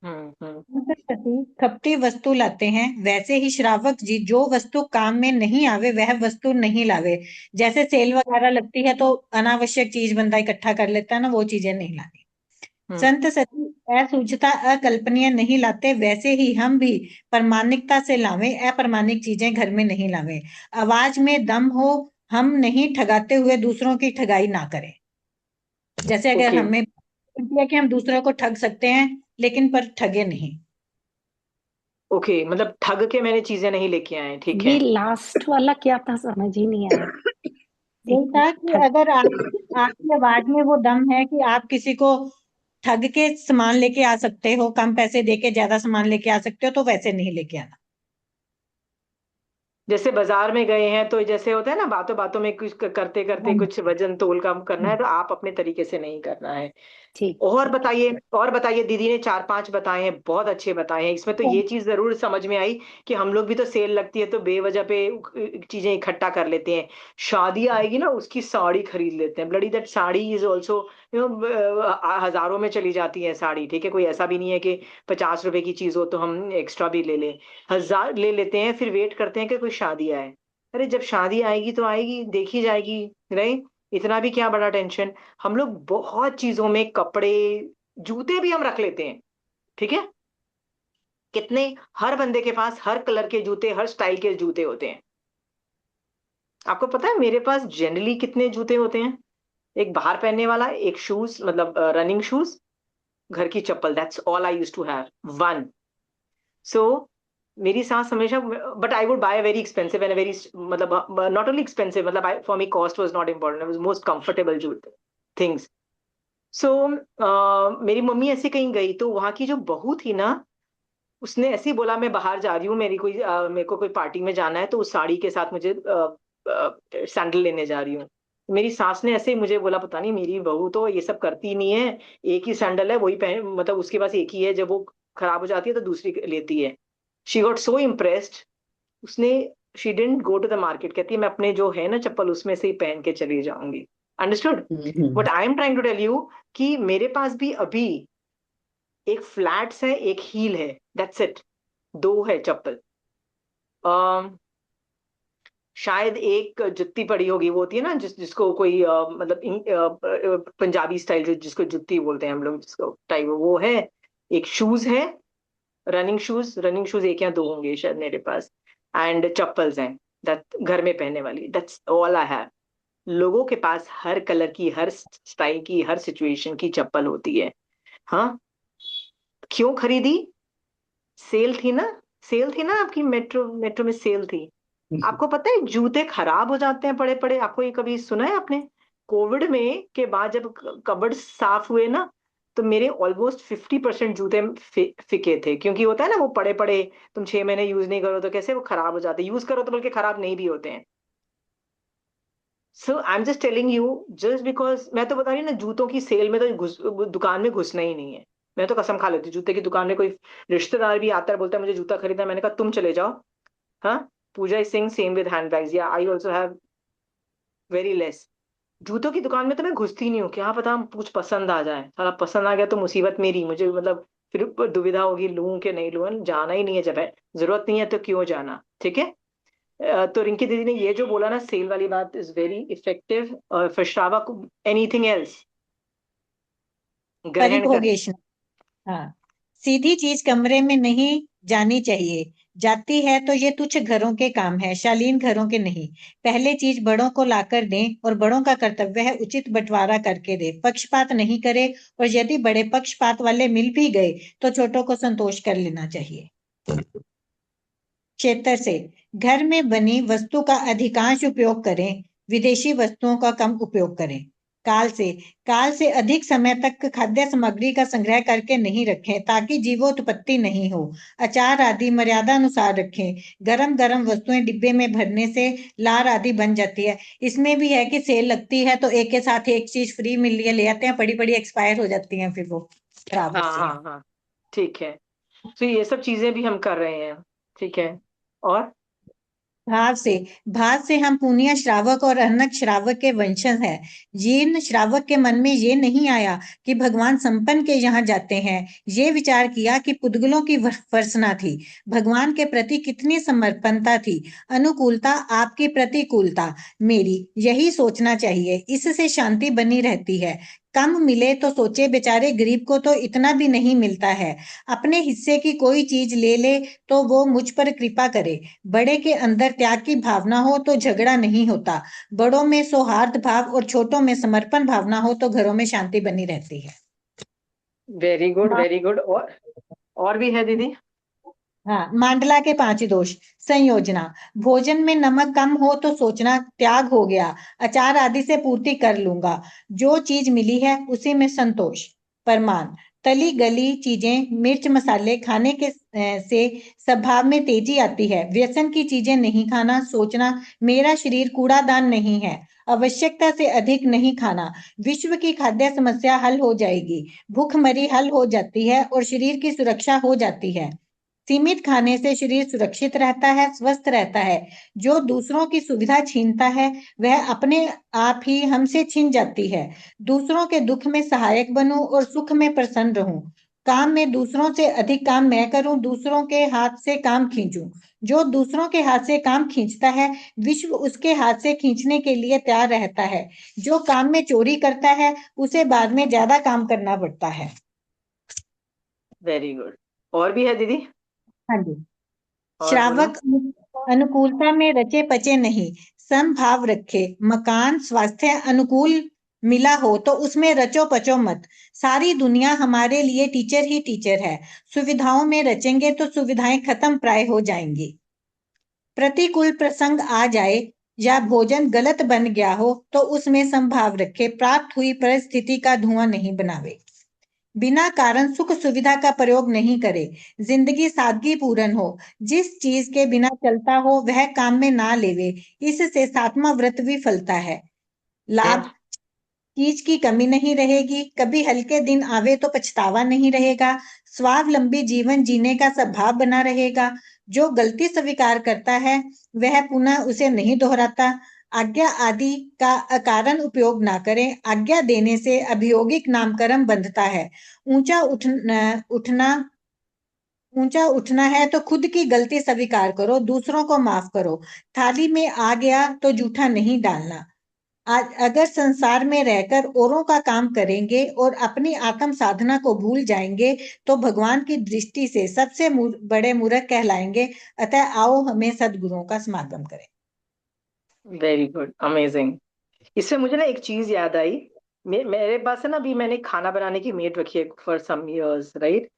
हम्म। खपटी वस्तु लाते हैं, वैसे ही श्रावक जी जो वस्तु काम में नहीं आवे वह वस्तु नहीं लावे। जैसे सेल वगैरह लगती है तो अनावश्यक चीज बंदा इकट्ठा कर लेता है ना, वो चीजें नहीं लानी। हम्म। संत सती असूचता अकल्पनीय नहीं लाते, वैसे ही हम भी प्रामाणिकता से लावे, अप्रामाणिक चीजें घर में नहीं लावे। आवाज में दम हो, हम नहीं ठगाते हुए दूसरों की ठगाई ना करें। जैसे अगर ओके, हमें किया कि हम दूसरों को ठग सकते हैं, लेकिन पर ठगे नहीं। ओके, मतलब ठग के मैंने चीजें नहीं लेके आए, ठीक ये है? लास्ट वाला क्या था, समझ ही नहीं आया। यही था कि अगर आपकी आवाज में वो दम है कि आप किसी को ठग के सामान लेके आ सकते हो, कम पैसे देके ज्यादा सामान लेके आ सकते हो, तो वैसे नहीं लेके आना। जैसे बाजार में गए हैं तो जैसे होता है ना, बातों बातों में कुछ करते करते कुछ वजन तोल कम करना है, तो आप अपने तरीके से नहीं करना है। ठीक। और बताइए, दीदी ने 4-5 बताए हैं, बहुत अच्छे बताए हैं। इसमें तो ये चीज जरूर समझ में आई कि हम लोग भी तो सेल लगती है तो बेवजह पे चीजें इकट्ठा कर लेते हैं। शादी आएगी ना, उसकी साड़ी खरीद लेते हैं। Bloody that sari is also हजारों में चली जाती है साड़ी, ठीक है। कोई ऐसा भी नहीं है कि 50 रुपए की चीज हो तो हम एक्स्ट्रा भी ले लें। 1000 ले लेते हैं, फिर वेट करते हैं कि कोई शादी आए। अरे जब शादी आएगी तो आएगी, देखी जाएगी, राइट। इतना भी क्या बड़ा टेंशन। हम लोग बहुत चीजों में, कपड़े, जूते भी हम रख लेते हैं, ठीक है। कितने, हर बंदे के पास हर कलर के जूते, हर स्टाइल के जूते होते हैं। आपको पता है मेरे पास जनरली कितने जूते होते हैं? एक बाहर पहनने वाला, एक शूज, मतलब रनिंग शूज, घर की चप्पल, that's all I use to have, one. So मेरी सास हमेशा, but I would buy very expensive and very, मतलब नॉट ओनली एक्सपेंसिव, मतलब for me cost was not important, was most comfortable जूते थिंग्स। सो मेरी मम्मी ऐसे कहीं गई तो वहां की जो बहू थी ना, उसने ऐसे ही बोला मैं बाहर जा रही हूँ, मेरे को कोई पार्टी में जाना है, तो उस साड़ी के साथ मुझे सैंडल लेने जा रही हूँ। मेरी सास ने ऐसे ही मुझे बोला, पता नहीं, मेरी बहू तो ये सब करती नहीं है, एक ही सैंडल है वही पहन, मतलब उसके पास एक ही है, जब वो खराब हो जाती है तो दूसरी लेती है। शी गॉट सो इम्प्रेस्ड, उसने, she didn't go to the market, कहती है मैं अपने जो है ना चप्पल उसमें से ही पहन के चली जाऊंगी। Understood what I am trying to tell you, कि मेरे पास भी अभी एक फ्लैट्स है, एक हील है, दैट्स इट। दो है चप्पल। शायद एक जुत्ती पड़ी होगी, वो होती है ना जिसको कोई मतलब पंजाबी स्टाइल, जिसको जुत्ती बोलते हैं हम लोग, जिसको टाइप, वो है। एक शूज है, रनिंग शूज एक या दो होंगे शायद मेरे पास। एंड चप्पल्स हैं, दैट घर में पहनने वाली, दैट्स ऑल आई हैव। लोगों के पास हर कलर की, हर स्टाइल की, हर सिचुएशन की चप्पल होती है। हाँ, क्यों खरीदी? सेल थी ना, सेल थी ना, आपकी मेट्रो मेट्रो में सेल थी। आपको पता है जूते खराब हो जाते हैं पड़े पड़े? आपको ये कभी सुना है आपने? कोविड में के बाद जब कबर्ड साफ हुए ना, तो मेरे ऑलमोस्ट 50% जूते फिके थे, क्योंकि होता है ना वो पड़े पड़े, तुम 6 महीने यूज नहीं करो तो कैसे वो खराब हो जाते, यूज करो तो बल्कि खराब नहीं भी होते हैं। So I am just telling you, just because मैं तो बता रही हूँ ना, जूतों की सेल में तो दुकान में घुसना ही नहीं है। मैं तो कसम खा लेती हूँ, जूते की दुकान में कोई रिश्तेदार भी आता है, बोलता है मुझे जूता खरीदना है, मैंने कहा तुम चले जाओ। हाँ, Pooja is sing same with handbags, या I also have very less. जूतों की दुकान में तो मैं घुसती नहीं हूँ, क्या पता कुछ पसंद आ जाए, साला पसंद आ गया तो मुसीबत मेरी, मुझे मतलब फिर दुविधा होगी लूं कि नहीं लूं। जाना ही नहीं है, जब है जरूरत नहीं है तो क्यों जाना, ठीक है। तो रिंकी दीदी ने ये जो बोला ना, सेल वाली बात इज वेरी इफेक्टिव। फॉर श्रावक, एनीथिंग एल्स ग्रहण कर। परिभोगेशन। हाँ, सीधी चीज कमरे में नहीं जानी चाहिए, जाती है तो ये तुच्छ घरों के काम है, शालीन घरों के नहीं। पहले चीज बड़ों को लाकर दें, और बड़ों का कर्तव्य है उचित बंटवारा करके दे, पक्षपात नहीं करे। और यदि बड़े पक्षपात वाले मिल भी गए तो छोटों को संतोष कर लेना चाहिए। क्षेत्र से, घर में बनी वस्तु का अधिकांश उपयोग करें, विदेशी वस्तुओं का कम उपयोग करें। काल से, काल से अधिक समय तक खाद्य सामग्री का संग्रह करके नहीं रखें, ताकि जीवोत्पत्ति नहीं हो। अचार आदि मर्यादा अनुसार रखें। गरम गरम वस्तुएं डिब्बे में भरने से लार आदि बन जाती है। इसमें भी है कि सेल लगती है तो एक के साथ एक चीज फ्री मिल रही है, ले आते हैं, पड़ी पड़ी एक्सपायर हो जाती हैं, फिर वो खराब हाँ होती हैं। हाँ हाँ, ठीक है। तो ये सब चीजें भी हम कर रहे हैं, ठीक है। और भाव से, भाव से हम पुनिया श्रावक और अर्नक श्रावक के वंशज हैं। जीर्ण श्रावक के मन में ये नहीं आया कि भगवान संपन्न के यहाँ जाते हैं। ये विचार किया कि पुद्गलों की वर्सना थी, भगवान के प्रति कितनी समर्पणता थी, अनुकूलता आपकी प्रतिकूलता मेरी, यही सोचना चाहिए, इससे शांति बनी रहती है। कम मिले तो सोचे बेचारे गरीब को तो इतना भी नहीं मिलता है, अपने हिस्से की कोई चीज ले ले तो वो मुझ पर कृपा करे। बड़े के अंदर त्याग की भावना हो तो झगड़ा नहीं होता, बड़ों में सौहार्द भाव और छोटों में समर्पण भावना हो तो घरों में शांति बनी रहती है। Very good, very good. और भी है दीदी? हाँ, मांडला के 5 दोष। संयोजना, भोजन में नमक कम हो तो सोचना त्याग हो गया, अचार आदि से पूर्ति कर लूंगा, जो चीज मिली है उसी में संतोष। परमान, तली गली चीजें, मिर्च मसाले खाने के से स्वभाव में तेजी आती है। व्यसन की चीजें नहीं खाना, सोचना मेरा शरीर कूड़ादान नहीं है, आवश्यकता से अधिक नहीं खाना, विश्व की खाद्य समस्या हल हो जाएगी, भूखमरी हल हो जाती है और शरीर की सुरक्षा हो जाती है। सीमित खाने से शरीर सुरक्षित रहता है, स्वस्थ रहता है। जो दूसरों की सुविधा छीनता है वह अपने आप ही हमसे छीन जाती है। दूसरों के दुख में सहायक बनूं और सुख में प्रसन्न रहूं। काम में दूसरों से अधिक काम मैं करूं, दूसरों के हाथ से काम खींचूं। जो दूसरों के हाथ से काम खींचता है, विश्व उसके हाथ से खींचने के लिए तैयार रहता है। जो काम में चोरी करता है, उसे बाद में ज्यादा काम करना पड़ता है। Very good. और भी है दीदी? हाँ जी। और बोलो। श्रावक अनुकूलता में रचे पचे नहीं, समभाव रखे। मकान स्वास्थ्य अनुकूल मिला हो तो उसमें रचो पचो मत। सारी दुनिया हमारे लिए टीचर ही टीचर है। सुविधाओं में रचेंगे तो सुविधाएं खत्म प्राय हो जाएंगी। प्रतिकूल प्रसंग आ जाए या भोजन गलत बन गया हो तो उसमें संभाव रखे। प्राप्त हुई परिस्थिति का धुआं नहीं बनावे। बिना कारण सुख सुविधा का प्रयोग नहीं करे। जिंदगी सादगी पूर्ण हो। जिस चीज के बिना चलता हो वह काम में ना लेवे। इससे सातवां व्रत भी फलता है। लाभ, चीज की कमी नहीं रहेगी। कभी हल्के दिन आवे तो पछतावा नहीं रहेगा। स्वावलंबी जीवन जीने का स्वभाव बना रहेगा। जो गलती स्वीकार करता है वह पुनः उसे नहीं दोहराता। आज्ञा आदि का अकारण उपयोग ना करें। आज्ञा देने से अभियोगिक नामकरण बंधता है। ऊंचा उठना ऊंचा उठना है तो खुद की गलती स्वीकार करो, दूसरों को माफ करो। थाली में आ गया तो जूठा नहीं डालना। आज अगर संसार में रहकर औरों का काम करेंगे और अपनी आत्म साधना को भूल जाएंगे तो भगवान की दृष्टि से सबसे बड़े मूर्ख कहलाएंगे। अतः आओ हमें सदगुरुओं का समागम करें। Very good, amazing. इससे मुझे ना एक चीज याद आई। मेरे पास है ना, अभी मैंने खाना बनाने की मेड रखी है फॉर सम इयर्स, राइट।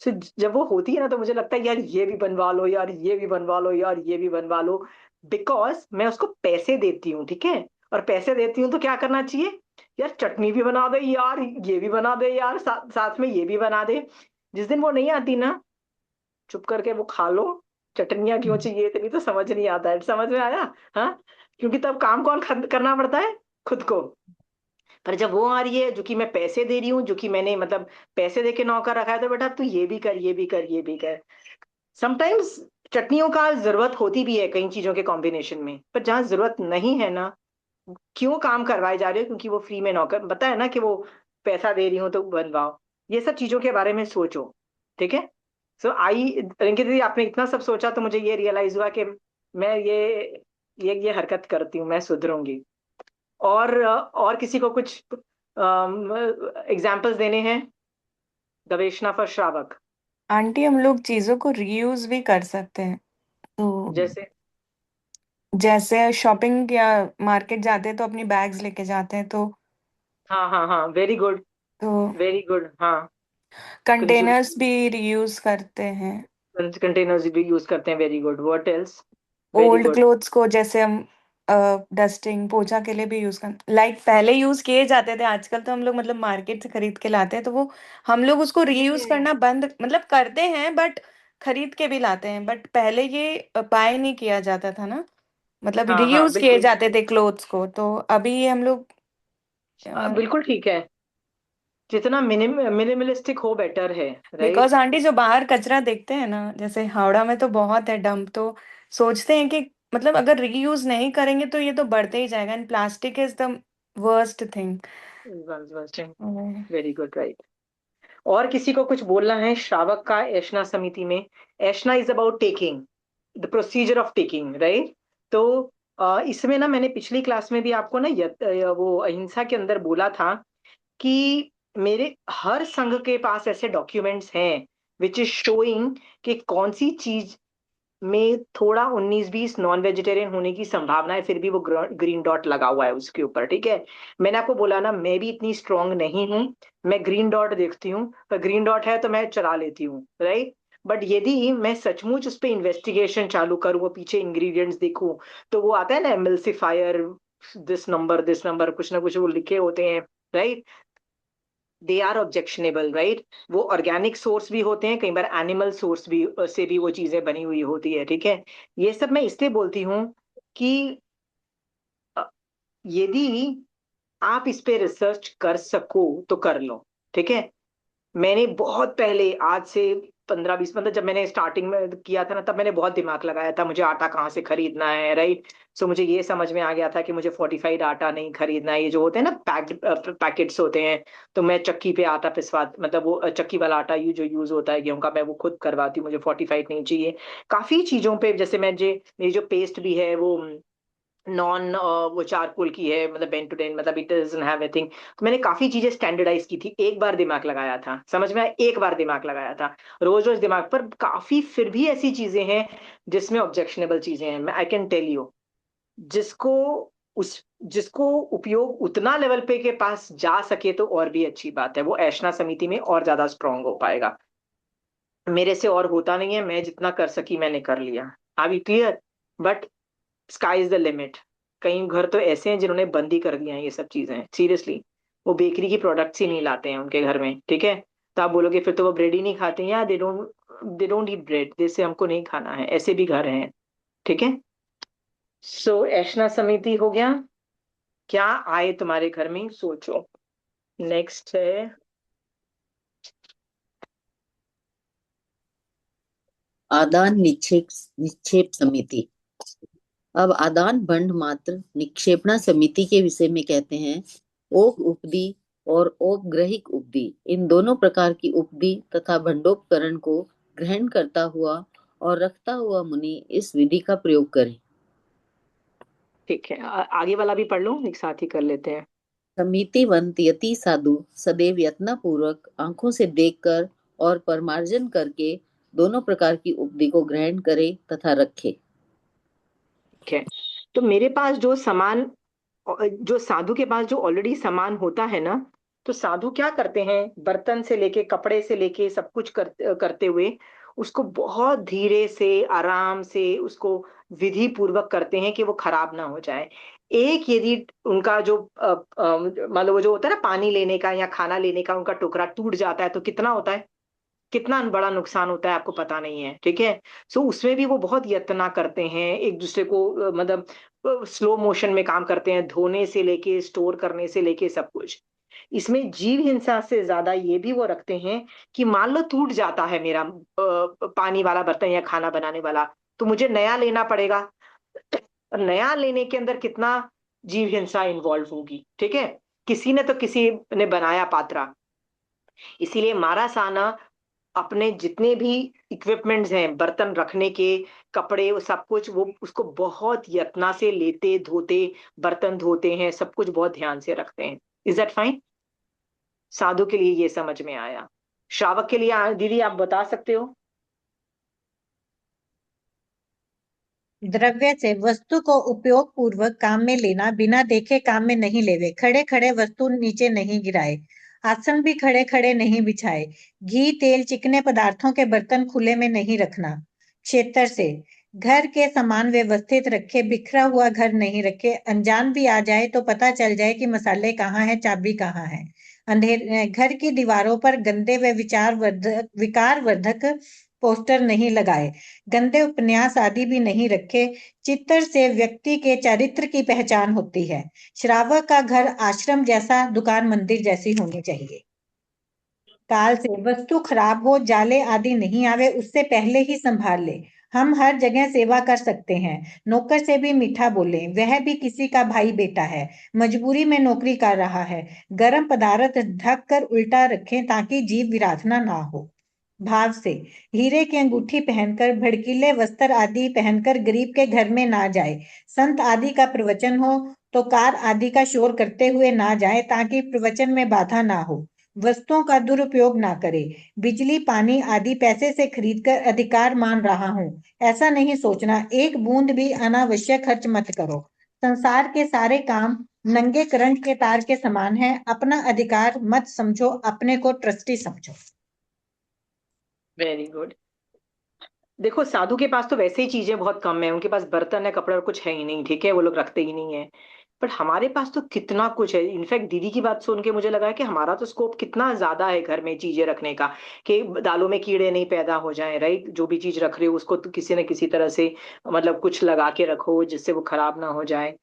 सो जब वो होती है ना तो मुझे लगता है यार ये भी बनवा लो, यार ये भी बनवा लो, यार ये भी बनवा लो। बिकॉज मैं उसको पैसे देती हूँ, ठीक है। और पैसे देती हूँ तो क्या करना चाहिए? यार चटनी भी बना दे यार, ये भी बना दे यार, साथ में ये भी बना दे। जिस दिन वो नहीं आती ना, चुप करके वो खा लो। चटनियां क्यों चाहिए इतनी, तो समझ नहीं आता है। समझ में आया? हाँ। क्योंकि तब काम कौन करना पड़ता है? खुद को। पर जब वो आ रही है जो कि मैं पैसे दे रही हूँ, जो कि मैंने मतलब पैसे दे के नौकर रखा है, तो बेटा तू ये भी कर, ये भी कर, ये भी कर। समटाइम्स चटनियों का जरूरत होती भी है कई चीजों के कॉम्बिनेशन में, पर जहां जरूरत नहीं है ना, क्यों काम करवाए जा रहे हो? क्योंकि वो फ्री में नौकर बताया ना कि वो पैसा दे रही हूँ तो बनवाओ। ये सब चीजों के बारे में सोचो, ठीक है। सो आई रिंकी दीदी, आपने इतना सब सोचा तो मुझे ये रियलाइज हुआ कि मैं ये हरकत करती हूँ, मैं सुधरूंगी। और किसी को कुछ एग्जाम्पल्स देने हैं? गवेषणा फॉर श्रावक। आंटी हम लोग चीजों को रीयूज भी कर सकते हैं। तो जैसे? जैसे शॉपिंग या मार्केट जाते हैं तो अपनी बैग्स लेके जाते हैं, हाँ हाँ हाँ, वेरी गुड, तो वेरी गुड। हाँ, कंटेनर्स भी रीयूज करते हैं। कंटेनर्स भी यूज करते हैं, very good. What else? Very old good. Clothes को जैसे हम डस्टिंग पोछा के लिए भी यूज कर, लाइक पहले यूज किए जाते थे, आजकल तो हम लोग मतलब मार्केट से खरीद के लाते हैं, तो वो हम लोग उसको रीयूज करना बंद मतलब करते हैं, बट खरीद के भी लाते हैं। बट पहले ये बाय नहीं किया जाता था ना, मतलब हाँ हाँ, रीयूज किए बिल्कुल। जाते थे क्लोथ्स को, तो अभी हम लोग बिल्कुल ठीक है। जितना मिनिमलिस्टिक हो बेटर है, बिकॉज राइट। आंटी जो बाहर कचरा देखते हैं ना, जैसे हावड़ा में तो बहुत है डंप, तो सोचते हैं कि मतलब अगर रीयूज नहीं करेंगे तो ये तो बढ़ते ही जाएगा, and plastic is the worst thing. Very good, right. और किसी को कुछ बोलना है श्रावक का ऐशना समिति में? ऐशना is about taking, the procedure of taking, right. तो इसमें ना मैंने पिछली क्लास में भी आपको ना वो अहिंसा के अंदर बोला था कि मेरे हर संघ के पास ऐसे डॉक्यूमेंट्स हैं विच इज शोइंग कि कौन सी चीज में थोड़ा 19-20 नॉन वेजिटेरियन होने की संभावना है, फिर भी वो ग्रीन डॉट लगा हुआ है उसके ऊपर, ठीक है। मैंने आपको बोला ना, मैं भी इतनी स्ट्रांग नहीं हूं। मैं ग्रीन डॉट देखती हूँ, पर ग्रीन डॉट है तो मैं चला लेती हूँ, राइट। बट यदि मैं सचमुच उस पर इन्वेस्टिगेशन चालू करूँ, वो पीछे इंग्रेडिएंट्स देखूं, तो वो आता है ना एमल्सिफायर, दिस नंबर कुछ ना कुछ वो लिखे होते हैं, right? They are objectionable, right? वो ऑर्गेनिक सोर्स भी होते हैं, कई बार एनिमल सोर्स भी से भी वो चीजें बनी हुई होती है, ठीक है? ये सब मैं इसलिए बोलती हूँ कि अ, यदि आप इस पे रिसर्च कर सको तो कर लो, ठीक है? मैंने बहुत पहले, आज से 15-20, मतलब जब मैंने स्टार्टिंग में किया था ना, तब मैंने बहुत दिमाग लगाया था, मुझे आटा कहाँ से खरीदना है, राइट? सो मुझे ये समझ में आ गया था कि मुझे फोर्टिफाइड आटा नहीं खरीदना है, ये जो होते हैं ना पैक्ड पैकेट्स होते हैं। तो मैं चक्की पे आटा पिसवा, मतलब वो चक्की वाला आटा जो यूज होता है गेहूं का, मैं वो खुद करवाती हूँ, मुझे फोर्टिफाइड नहीं चाहिए। काफी चीजों पे, जैसे मेरी जो पेस्ट भी है वो नॉन वो चारकोल की है, मतलब बेन टू डेन, मतलब इट डजंट हैव एनीथिंग। तो मैंने काफी चीजें स्टैंडर्डाइज की थी, एक बार दिमाग लगाया था, समझ में आया? एक बार दिमाग लगाया था, रोज रोज दिमाग पर काफी, फिर भी ऐसी चीजें हैं जिसमें ऑब्जेक्शनेबल चीजें हैं, मैं आई कैन टेल यू। जिसको उस जिसको उपयोग उतना लेवल पे के पास जा सके तो और भी अच्छी बात है, वो ऐशना समिति में और ज्यादा स्ट्रांग हो पाएगा। मेरे से और होता नहीं है, मैं जितना कर सकी मैंने कर लिया। Are we clear? But sky is the limit. कई घर तो ऐसे हैं जिन्होंने बंद ही कर दिया है ये सब चीजें, सीरियसली। वो बेकरी की प्रोडक्ट्स ही नहीं लाते हैं उनके घर में, ठीक है? तो आप बोलोगे फिर तो वो ब्रेड ही नहीं खाते हैं, या दे डोंट ईट ब्रेड, जैसे हमको नहीं खाना है, ऐसे भी घर हैं, ठीक है? सो ऐशना समिति हो गया। क्या आए तुम्हारे घर में, सोचो। नेक्स्ट है आदान निक्षेप निक्षेप समिति। अब आदान भंड मात्र निक्षेपणा समिति के विषय में कहते हैं। ओक उपदी और औपग्रहिक उपदी, इन दोनों प्रकार की उपदी तथा भंडोपकरण को ग्रहण करता हुआ और रखता हुआ मुनि इस विधि का प्रयोग करें। ठीक है, आगे वाला भी पढ़ लो, एक साथ ही कर लेते हैं। समितिवंत यति साधु सदैव यत्नपूर्वक आंखों से देखकर और परमार्जन करके दोनों प्रकार की उपदी को ग्रहण करे तथा रखे। ठीक है, तो मेरे पास जो सामान, जो साधु के पास जो ऑलरेडी सामान होता है ना, तो साधु क्या करते हैं, बर्तन से लेके कपड़े से लेके सब कुछ करते हुए उसको बहुत धीरे से आराम से उसको विधि पूर्वक करते हैं कि वो खराब ना हो जाए। एक यदि उनका जो मतलब वो जो होता है ना पानी लेने का या खाना लेने का उनका टुकड़ा टूट जाता है तो कितना होता है, कितना बड़ा नुकसान होता है, आपको पता नहीं है, ठीक है? सो उसमें भी वो बहुत यत्न करते हैं, एक दूसरे को मतलब स्लो मोशन में काम करते हैं, धोने से लेके स्टोर करने से लेके सब कुछ। इसमें जीव हिंसा से ज्यादा ये भी वो रखते हैं कि मान लो टूट जाता है मेरा पानी वाला बर्तन या खाना बनाने वाला, तो मुझे नया लेना पड़ेगा। और नया लेने के अंदर कितना जीव हिंसा इन्वॉल्व होगी, ठीक है? किसी ने तो किसी ने बनाया पात्रा, इसीलिए मारा साना अपने जितने भी इक्विपमेंट्स हैं बर्तन रखने के, कपड़े, वो सब कुछ वो उसको बहुत यत्ना से लेते धोते, बर्तन धोते हैं, सब कुछ बहुत ध्यान से रखते हैं। Is that fine? साधु के लिए ये समझ में आया। श्रावक के लिए दीदी आप बता सकते हो? द्रव्य से वस्तु को उपयोग पूर्वक काम में लेना, बिना देखे काम में नहीं लेवे। खड़े खड़े वस्तु नीचे नहीं गिराए। आसन भी खड़े खड़े नहीं बिछाए। घी तेल चिकने पदार्थों के बर्तन खुले में नहीं रखना। क्षेत्र से घर के सामान व्यवस्थित रखे, बिखरा हुआ घर नहीं रखे। अनजान भी आ जाए तो पता चल जाए कि मसाले कहाँ है, चाबी कहाँ है। अंधेरे घर की दीवारों पर गंदे व विकार वर्धक पोस्टर नहीं लगाए। गंदे उपन्यास आदि भी नहीं रखे। चित्र से व्यक्ति के चरित्र की पहचान होती है। श्रावक का घर आश्रम जैसा, दुकान मंदिर जैसी होनी चाहिए। काल से वस्तु खराब हो, जाले आदि नहीं आवे, उससे पहले ही संभाल ले। हम हर जगह सेवा कर सकते हैं। नौकर से भी मीठा बोले, वह भी किसी का भाई बेटा है, मजबूरी में नौकरी कर रहा है। गर्म पदार्थ ढक कर उल्टा रखें ताकि जीव विराधना ना हो। भाव से हीरे की अंगूठी पहनकर, भड़कीले वस्त्र आदि पहनकर गरीब के घर में ना जाए। संत आदि का प्रवचन हो तो कार आदि का शोर करते हुए ना जाए ताकि प्रवचन में बाधा ना हो। वस्तुओं का दुरुपयोग ना करे। बिजली पानी आदि पैसे से खरीदकर अधिकार मान रहा हूँ, ऐसा नहीं सोचना। एक बूंद भी अनावश्यक खर्च मत करो। संसार के सारे काम नंगे करंट के तार के समान है। अपना अधिकार मत समझो, अपने को ट्रस्टी समझो। Very good. देखो साधु के पास तो वैसे ही चीजें बहुत कम है, उनके पास बर्तन है, कपड़े और कुछ है ही नहीं, ठीक है, वो लोग रखते ही नहीं है। बट हमारे पास तो कितना कुछ है। इनफैक्ट दीदी की बात सुन के मुझे लगा है कि हमारा तो स्कोप कितना ज्यादा है घर में चीजें रखने का, कि दालों में कीड़े नहीं पैदा हो जाएं, राइट। जो भी चीज रख रहे हो उसको तो किसी न किसी तरह से मतलब कुछ लगा के रखो जिससे वो खराब ना हो जाए।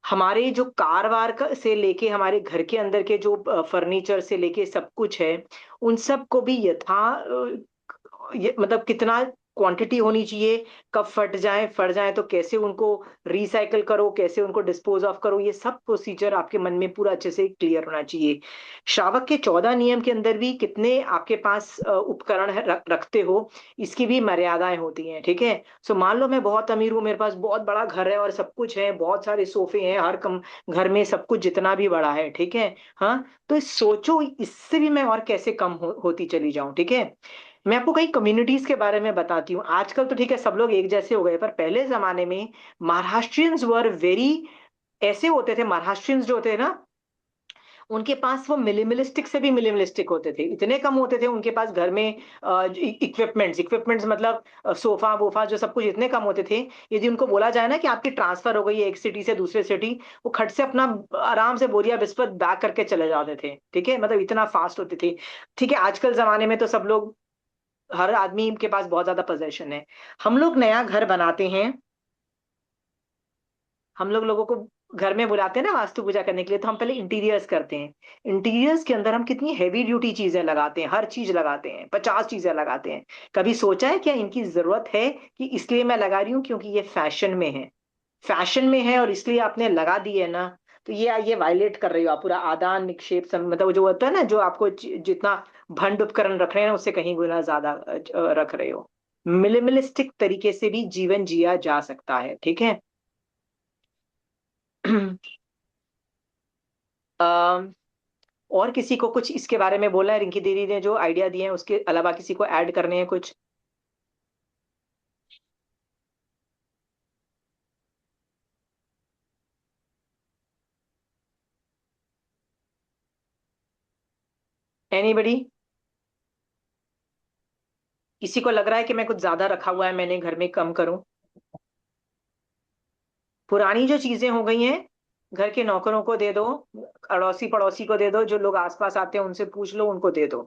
हमारे जो कार वार से लेके हमारे घर के अंदर के जो फर्नीचर से लेके सब कुछ है, उन सब को भी ये मतलब कितना क्वांटिटी होनी चाहिए, कब फट जाए तो कैसे उनको रिसाइकल करो, कैसे उनको डिस्पोज ऑफ करो, ये सब प्रोसीजर आपके मन में पूरा अच्छे से क्लियर होना चाहिए। श्रावक के 14 नियम के अंदर भी कितने आपके पास उपकरण रखते हो, इसकी भी मर्यादाएं होती हैं, ठीक है। सो मान लो मैं बहुत अमीर हूँ, मेरे पास बहुत बड़ा घर है और सब कुछ है, बहुत सारे सोफे हैं, हर कम घर में सब कुछ जितना भी बड़ा है, ठीक है। हाँ, तो सोचो इससे भी मैं और कैसे कम होती चली जाऊं, ठीक है। मैं आपको कई कम्युनिटीज के बारे में बताती हूँ। आजकल तो ठीक है सब लोग एक जैसे हो गए, पर पहले जमाने में महाराष्ट्रियंस वर वेरी ऐसे होते थे। महाराष्ट्रियंस जो होते हैं ना, उनके पास वो मिनिमलिस्टिक से भी मिनिमलिस्टिक होते थे, इतने कम होते थे उनके पास घर में इक्विपमेंट्स मतलब सोफा वोफा जो सब कुछ इतने कम होते थे। यदि उनको बोला जाए ना कि आपकी ट्रांसफर हो गई है एक सिटी से दूसरे सिटी, वो खट से अपना आराम से बोरिया बिस्तर बैक करके चले जाते थे, ठीक है, मतलब इतना फास्ट होते थे। ठीक है, आजकल जमाने में तो सब लोग, हर आदमी के पास बहुत ज्यादा पोजेशन है। हम लोग नया घर बनाते हैं, हम लोग लोगों को घर में बुलाते हैं ना वास्तु पूजा करने के लिए, तो हम पहले इंटीरियर्स करते हैं। इंटीरियर्स के अंदर हम कितनी हैवी ड्यूटी चीजें लगाते हैं, हर चीज लगाते हैं, 50 चीजें लगाते हैं। कभी सोचा है क्या इनकी जरूरत है कि इसलिए मैं लगा रही हूँ क्योंकि ये फैशन में है, फैशन में है और इसलिए आपने लगा दी है ना। तो ये वायलेट कर रही हो आप पूरा आदान निक्षेप मतलब जो होता है ना, जो आपको जितना भंड उपकरण रख रहे हैं उससे कहीं गुना ज्यादा रख रहे हो। मिनिमलिस्टिक तरीके से भी जीवन जिया जा सकता है, ठीक है। अम, और किसी को कुछ इसके बारे में बोला है? रिंकी दीदी ने जो आइडिया दिए हैं उसके अलावा किसी को ऐड करने हैं कुछ? एनीबडी? किसी को लग रहा है कि मैं कुछ ज्यादा रखा हुआ है, मैंने घर में कम करूं? पुरानी जो चीजें हो गई हैं, घर के नौकरों को दे दो, अड़ोसी पड़ोसी को दे दो, जो लोग आसपास आते हैं उनसे पूछ लो, उनको दे दो।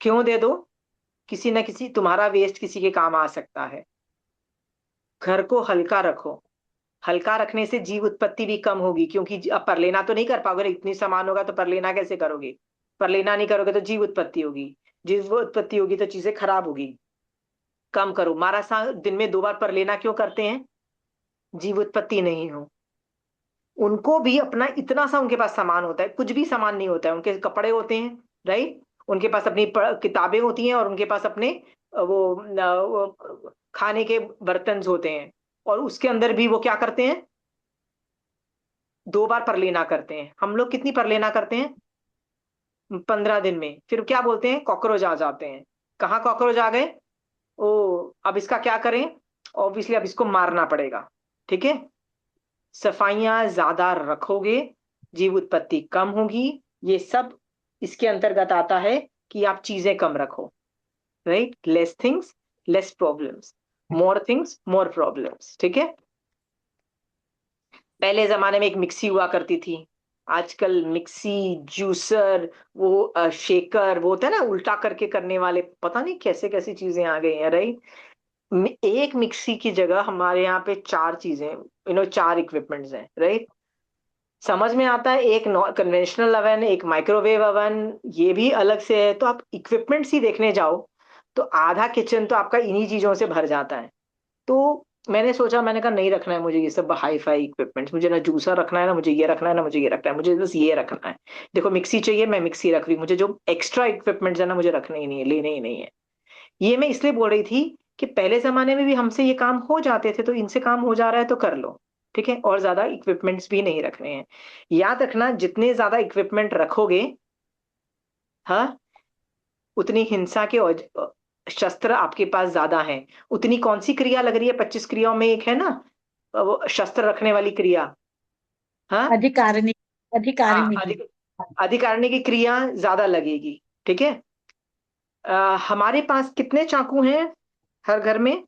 क्यों दे दो? किसी ना किसी तुम्हारा वेस्ट किसी के काम आ सकता है। घर को हल्का रखो, हल्का रखने से जीव उत्पत्ति भी कम होगी, क्योंकि अब परलेना तो नहीं कर पाओगे, इतनी सामान होगा तो परलेना कैसे करोगे? परलेना नहीं करोगे तो जीव उत्पत्ति होगी, जीव उत्पत्ति होगी तो चीजें खराब होगी। कम करो। महाराज साहब दिन में 2 बार परलेना क्यों करते हैं? जीव उत्पत्ति नहीं हो। उनको भी अपना इतना सा उनके पास सामान होता है, कुछ भी सामान नहीं होता है, उनके कपड़े होते हैं, राइट, उनके पास अपनी किताबें होती हैं और उनके पास अपने वो खाने के बर्तन होते हैं, और उसके अंदर भी वो क्या करते हैं? 2 बार परलेना करते हैं। हम लोग कितनी परलेना करते हैं? 15 दिन में। फिर क्या बोलते हैं? कॉकरोच आ जाते हैं। कहाँ कॉकरोच आ गए? ओ, अब इसका क्या करें? ऑब्वियसली अब इसको मारना पड़ेगा, ठीक है। सफाइयां ज्यादा रखोगे, जीव उत्पत्ति कम होगी। ये सब इसके अंतर्गत आता है कि आप चीजें कम रखो, right. Less things less problems, more things more problems, ठीक है। पहले जमाने में एक मिक्सी हुआ करती थी, आजकल मिक्सी, जूसर, वो शेकर, वो होता है ना उल्टा करके करने वाले, पता नहीं कैसे कैसी चीजें आ गई हैं, राइट। एक मिक्सी की जगह हमारे यहाँ पे 4 चीजें, 4 इक्विपमेंट्स हैं, राइट। समझ में आता है, एक कन्वेंशनल ओवन, एक माइक्रोवेव ओवन, ये भी अलग से है। तो आप इक्विपमेंट्स ही देखने जाओ तो आधा किचन तो आपका इन्हीं चीजों से भर जाता है। तो मैंने सोचा, मैंने कहा नहीं रखना है मुझे ये सब हाई फाई इक्विपमेंट्स, मुझे ना जूसर रखना है, ना मुझे ये रखना है, ना मुझे ये रखना है, मुझे बस ये रखना है। देखो मिक्सी चाहिए, मैं मिक्सी रख रही हूँ, मुझे जो एक्स्ट्रा इक्विपमेंट्स है ना मुझे रखने ही नहीं है, लेने ही नहीं है। ये मैं इसलिए बोल रही थी कि पहले जमाने में भी हमसे ये काम हो जाते थे, तो इनसे काम हो जा रहा है तो कर लो, ठीक है। और ज्यादा इक्विपमेंट्स भी नहीं रखने हैं। याद रखना, जितने ज्यादा इक्विपमेंट रखोगे, हाँ, उतनी हिंसा के शस्त्र आपके पास ज्यादा हैं। उतनी कौन सी क्रिया लग रही है? 25 क्रियाओं में एक है ना, वो शस्त्र रखने वाली क्रिया। हाँ, अधिकारिणी, हाँ, अधिकारिणी की। अधिकारने की क्रिया ज्यादा लगेगी, ठीक है। हमारे पास कितने चाकू हैं? हर घर में।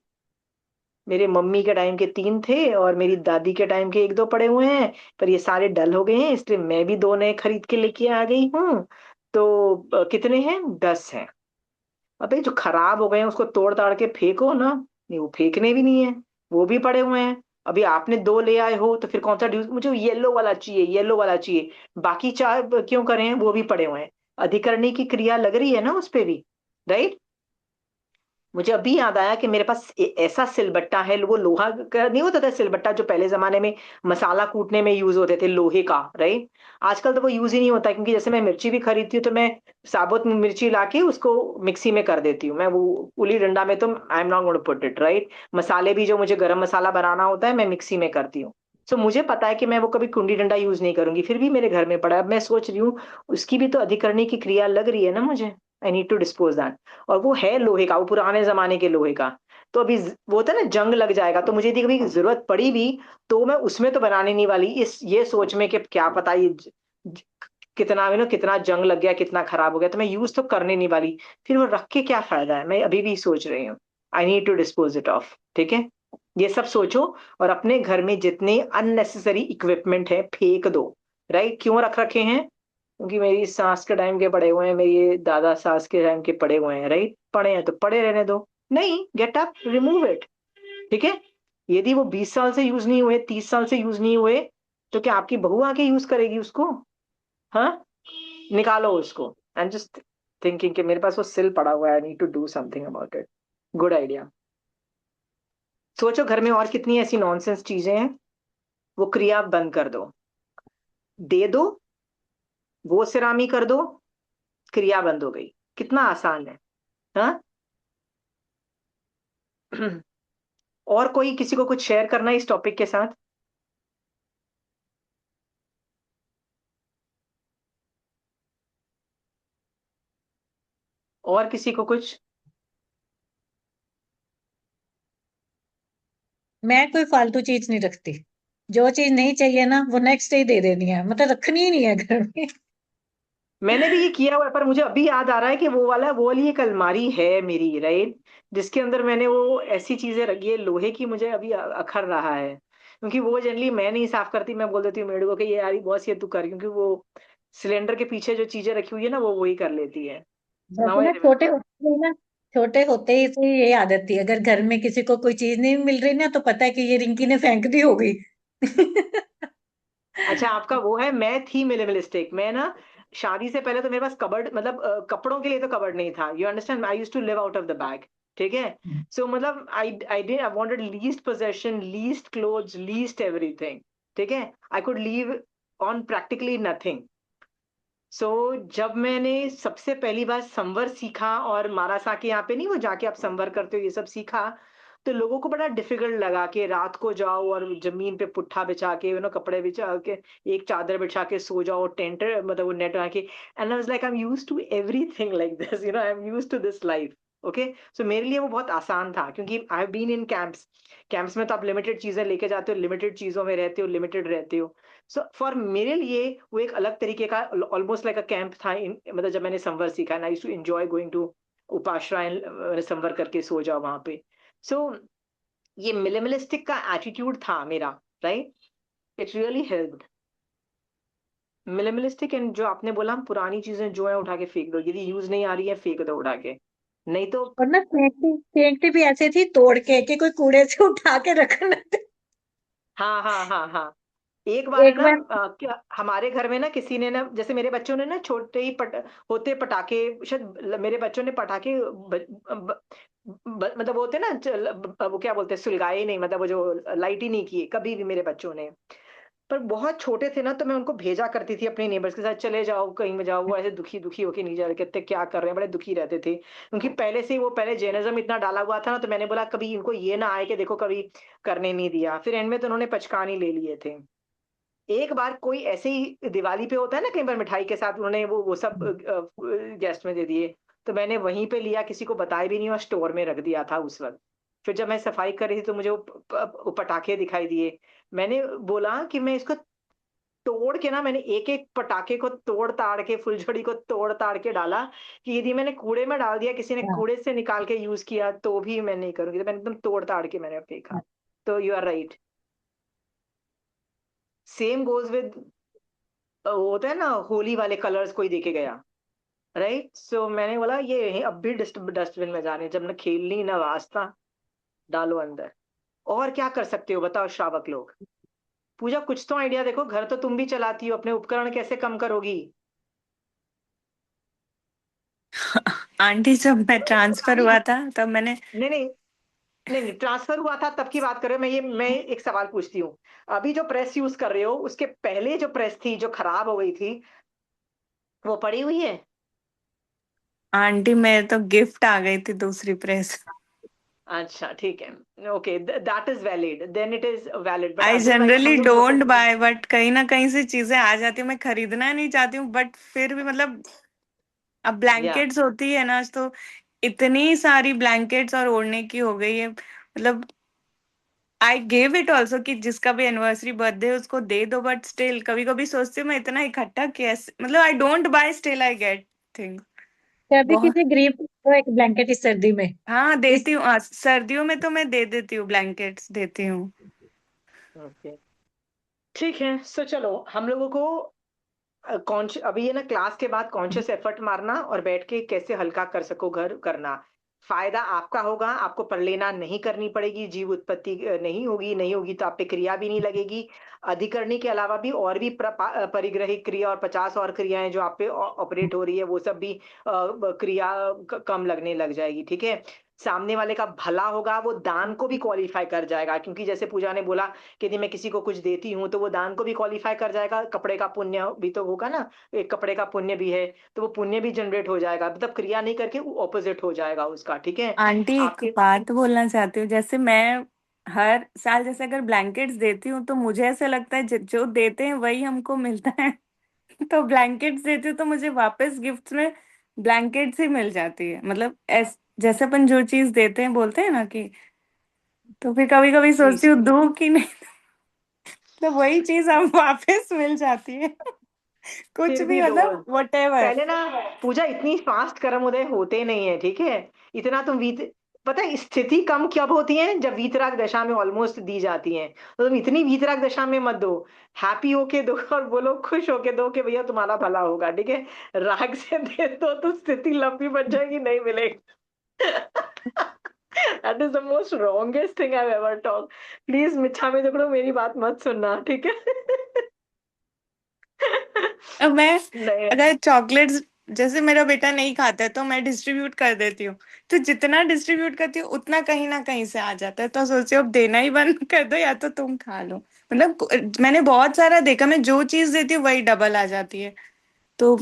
मेरे मम्मी के टाइम के 3 थे और मेरी दादी के टाइम के 1-2 पड़े हुए हैं, पर ये सारे डल हो गए हैं, इसलिए मैं भी 2 नए खरीद के लेके आ गई हूँ। तो कितने हैं? 10 हैं। अबे जो खराब हो गए हैं उसको तोड़ ताड़ के फेंको ना। नहीं, वो फेंकने भी नहीं है, वो भी पड़े हुए हैं। अभी आपने 2 ले आए हो तो फिर कौन सा ड्यूस, मुझे येलो वाला चाहिए, येलो वाला चाहिए। बाकी 4 क्यों करे हैं? वो भी पड़े हुए हैं। अधिकरणी की क्रिया लग रही है ना उस पे भी, राइट। मुझे अभी याद आया कि मेरे पास ऐसा सिलबट्टा है, वो लोहा का नहीं होता था सिलबट्टा, जो पहले जमाने में मसाला कूटने में यूज होते थे, लोहे का, राइट। आजकल तो वो यूज ही नहीं होता, क्योंकि जैसे मैं मिर्ची भी खरीदती हूँ तो मैं साबुत मिर्ची लाके उसको मिक्सी में कर देती हूँ। मैं वो उली डंडा में तो I am not going to put it, right. मसाले भी जो मुझे गरम मसाला बनाना होता है मैं मिक्सी में करती हूँ। सो मुझे पता है कि मैं वो कभी कुंडी डंडा यूज नहीं करूंगी, फिर भी मेरे घर में पड़ा है। अब मैं सोच रही हूँ उसकी भी तो अधिकरणी की क्रिया लग रही है ना मुझे। I need to dispose that. और वो है लोहे का, वो पुराने जमाने के लोहे का। तो अभी वो होता है ना, जंग लग जाएगा, तो मुझे यदि कभी जरूरत पड़ी भी तो मैं उसमें तो बनाने नहीं वाली, इस ये सोच में कि क्या पता ये ज, कितना कितना जंग लग गया, कितना खराब हो गया, तो मैं यूज तो करने नहीं वाली। फिर वो रख के क्या फायदा है? मैं अभी भी सोच रही हूँ। I need to dispose it off, ठीक है। ये सब सोचो। और अपने घर में जितने अननेसेसरी इक्विपमेंट है फेंक दो। राइट? क्यों रख रखे हैं? क्योंकि मेरी सास के टाइम के पड़े हुए हैं, मेरी ये दादा सास के टाइम के पड़े हुए हैं, राइट। पड़े हैं तो पड़े रहने दो। नहीं, गेट अप, रिमूव इट, ठीक है। यदि वो 20 साल से यूज नहीं हुए, 30 साल से यूज नहीं हुए, तो क्या आपकी बहू आके यूज करेगी उसको? हाँ, निकालो उसको। आई एम जस्ट थिंकिंग कि मेरे पास वो सिल पड़ा हुआ है, I need to do something about it. Good idea. सोचो घर में और कितनी ऐसी नॉनसेंस चीजें हैं, वो क्रिया बंद कर दो, दे दो, वो सिरामी कर दो, क्रिया बंद हो गई। कितना आसान है। हाँ। और कोई किसी को कुछ शेयर करना है इस टॉपिक के साथ? और किसी को कुछ? मैं कोई फालतू चीज नहीं रखती। जो चीज नहीं चाहिए ना वो नेक्स्ट डे ही दे देनी है, मतलब रखनी ही नहीं है घर में। मैंने भी ये किया हुआ है, पर मुझे अभी याद आ रहा है कि वो वाली एक अलमारी है मेरी, राइट, जिसके अंदर मैंने वो ऐसी चीजें रखी है लोहे की, मुझे अभी अखर रहा है। क्योंकि वो जनरली मैं नहीं साफ करती, मैं बोल देती हूँ मेरे को कि ये यार बॉस ये तू कर, क्योंकि वो सिलेंडर के पीछे जो चीजें रखी हुई है ना वो वही कर लेती है। सो नाउ वैसे आई ना रिमेम्बर। छोटे होते ही से ये आदत थी, अगर घर में किसी को कोई चीज नहीं मिल रही ना तो पता है कि ये रिंकी ने फेंक दी होगी। अच्छा, आपका वो है। मैं थी मिनिमलिस्टिक, मैं ना शादी से पहले तो मेरे पास कबर्ड, मतलब कपड़ों के लिए तो कबर्ड नहीं था, you understand, I used to live out of the bag, ठीक है। सो मतलब I wanted least possession, least clothes, least everything, ठीक है। I could live on practically nothing. So जब मैंने सबसे पहली बार संवर सीखा, और मारासाकी यहाँ पे नहीं, वो जाके आप संवर करते हो, ये सब सीखा, तो लोगों को बड़ा डिफिकल्ट लगा कि रात को जाओ और जमीन पे पुट्ठा बिछा के, कपड़े बिछा के, एक चादर बिछा के सो जाओ, टेंट मतलब वो नेट आके। And I was like, I am used to everything like this, I am used to this life. Okay. So मेरे लिए वो बहुत आसान था, क्योंकि I have been in camps. Camps में तो आप लिमिटेड चीजें लेके जाते हो, लिमिटेड चीजों में रहते हो, लिमिटेड रहते हो। सो फॉर मेरे लिए वो एक अलग तरीके का, ऑलमोस्ट लाइक अ कैंप था, मतलब जब मैंने संवर सीखा, and I used to enjoy going to उपाश्रय, संवर करके सो जाओ वहां पे। सो ये मिनिमलिस्टिक का एटीट्यूड था मेरा, right. It really helped. Minimalistic, and जो आपने बोला, हम पुरानी चीजें जो है उठा के फेंक दो, यदि यूज नहीं आ रही है फेंक दो उठा के, नहीं तो। और ना फेंकती फेंकती भी ऐसे थी तोड़ के कि कोई कूड़े से उठा के रखना। हाँ हाँ हाँ हाँ। एक बार है एक ना, बार क्या हमारे घर में ना किसी ने ना, जैसे मेरे बच्चों ने ना छोटे ही होते पटाखे, शायद मेरे बच्चों ने पटाखे मतलब वो होते ना वो क्या बोलते हैं, सुलगाए नहीं, मतलब वो जो लाइट ही नहीं किए कभी भी मेरे बच्चों ने। पर बहुत छोटे थे ना, तो मैं उनको भेजा करती थी अपने नेबर्स के साथ, चले जाओ कहीं में जाओ, वो ऐसे दुखी दुखी होके नहीं जा रहे, कहते क्या कर रहे हैं, बड़े दुखी रहते थे, क्योंकि पहले से ही वो पहले जैनिज्म इतना डाला हुआ था ना। तो मैंने बोला कभी इनको ये ना आए कि देखो कभी करने नहीं दिया, फिर एंड में तो उन्होंने पचकान ही ले लिए थे। एक बार कोई ऐसे ही दिवाली पे होता है ना, कई बार मिठाई के साथ उन्होंने वो सब गेस्ट में दे दिए, तो मैंने वहीं पे लिया, किसी को बताया भी नहीं, और स्टोर में रख दिया था उस वक्त। फिर जब मैं सफाई कर रही थी तो मुझे वो पटाखे दिखाई दिए। मैंने बोला कि मैं इसको तोड़ के ना, मैंने एक एक पटाखे को तोड़ ताड़ के, फुलझड़ी को तोड़ ताड़ के डाला कि यदि मैंने कूड़े में डाल दिया, किसी ने हाँ, कूड़े से निकाल के यूज किया तो भी मैं नहीं करूंगी, तो मैंने एकदम तोड़ ताड़ के मैंने फेंका। हाँ, तो you are right. Same goes with, होता है ना होली वाले कलर्स कोई देके गया, राइट। सो मैंने बोला ये अब भी डस्टबिन में जाने, जब न खेलनी ना वास्ता, डालो अंदर। और क्या कर सकते हो बताओ श्रावक लोग? पूजा कुछ तो आइडिया देखो, घर तो तुम भी चलाती हो, अपने उपकरण कैसे कम करोगी? आंटी जब मैं ट्रांसफर हुआ था तब मैंने नहीं नहीं, नहीं नहीं, ट्रांसफर हुआ था तब की बात कर रहे हो। मैं एक सवाल पूछती हूँ, अभी जो प्रेस यूज कर रहे हो उसके पहले जो प्रेस थी जो खराब हो गई थी, वो पड़ी हुई है? आंटी मेरे तो गिफ्ट आ गई थी दूसरी प्रेस। अच्छा ठीक है, okay, that is valid, then it is valid, but I otherwise generally हम लोग डोंट बाय, बट कहीं ना कहीं से चीजें आ जाती है, मैं खरीदना नहीं चाहती हूँ बट फिर भी मतलब अब या ब्लैंकेट्स होती है ना, तो इतनी सारी ब्लैंकेट्स और ओढ़ने की हो गई है मतलब। आई गेव इट ऑल्सो कि जिसका भी एनिवर्सरी बर्थडे उसको दे दो, बट स्टिल कभी कभी सोचती हूँ मैं इतना इकट्ठा कैसे, मतलब I don't buy, still I get thing कभी बहुत। किसी गरीब को एक ब्लैंकेट इस सर्दी में। हाँ इस देती हूँ, सर्दियों में तो मैं दे देती हूँ, ब्लैंकेट्स देती हूँ। ओके, ठीक है। सो चलो हम लोगों को कॉन्श अभी ये ना क्लास के बाद कॉन्शियस एफर्ट मारना और बैठ के कैसे हल्का कर सको घर करना। फायदा आपका होगा, आपको प्रलेना नहीं करनी पड़ेगी, जीव उत्पत्ति नहीं होगी तो आप पे क्रिया भी नहीं लगेगी। अधिकरणी के अलावा भी और भी परिग्रहिक क्रिया और 50 और क्रियाएं जो आप पे ऑपरेट हो रही है, वो सब भी क्रिया कम लगने लग जाएगी, ठीक है। सामने वाले का भला होगा, वो दान को भी क्वालिफाई कर जाएगा, क्योंकि जैसे पूजा ने बोला कि यदि मैं किसी को कुछ देती हूँ तो वो दान को भी क्वालिफाई कर जाएगा, कपड़े का पुण्य भी तो होगा ना, एक कपड़े का पुण्य भी है, तो वो पुण्य भी जनरेट हो जाएगा, मतलब क्रिया नहीं करके ऑपोजिट हो जाएगा उसका, ठीक है। आंटी एक आपके बात बोलना चाहती हूँ, जैसे मैं हर साल जैसे अगर ब्लैंकेट्स देती हूँ तो मुझे ऐसा लगता है जो देते हैं वही हमको मिलता है। तो ब्लैंकेट्स देती हूँ तो मुझे वापस गिफ्ट्स में ब्लैंकेट्स ही मिल जाती है, मतलब जैसे अपन जो चीज देते हैं बोलते हैं ना कि, तो फिर कभी कभी सोचती प्लीज, हूँ दूँ कि नहीं, तो वही चीज हम वापस मिल जाती है। कुछ फिर भी भी दो। मतलब whatever। पहले ना पूजा इतनी फास्ट कर्म उदय होते नहीं है, ठीक है। इतना तुम पता है स्थिति कम कब होती है? जब वीतराग दशा में ऑलमोस्ट दी जाती हैं, तो तुम इतनी वीतराग दशा में मत दो, हैप्पी होके दो और बोलो, खुश होके दो कि भैया तुम्हारा भला होगा, ठीक है। राग से दे दो तो स्थिति लंबी बन जाएगी, नहीं मिलेगी। That is the most wrongest thing I ever talk. Please मिच्छा में झगड़ो, मेरी बात मत सुनना, ठीक है। अब मैं नहीं, अगर चॉकलेट्स, जैसे मेरा बेटा नहीं खाता है तो मैं डिस्ट्रीब्यूट कर देती हूँ, तो जितना डिस्ट्रीब्यूट करती हूँ उतना कहीं ना कहीं से आ जाता है, तो सोचिए अब देना ही बंद कर दो या तो तुम खा लो। मतलब मैंने बहुत सारा देखा, मैं जो चीज देती हूँ वही डबल आ जाती है। तो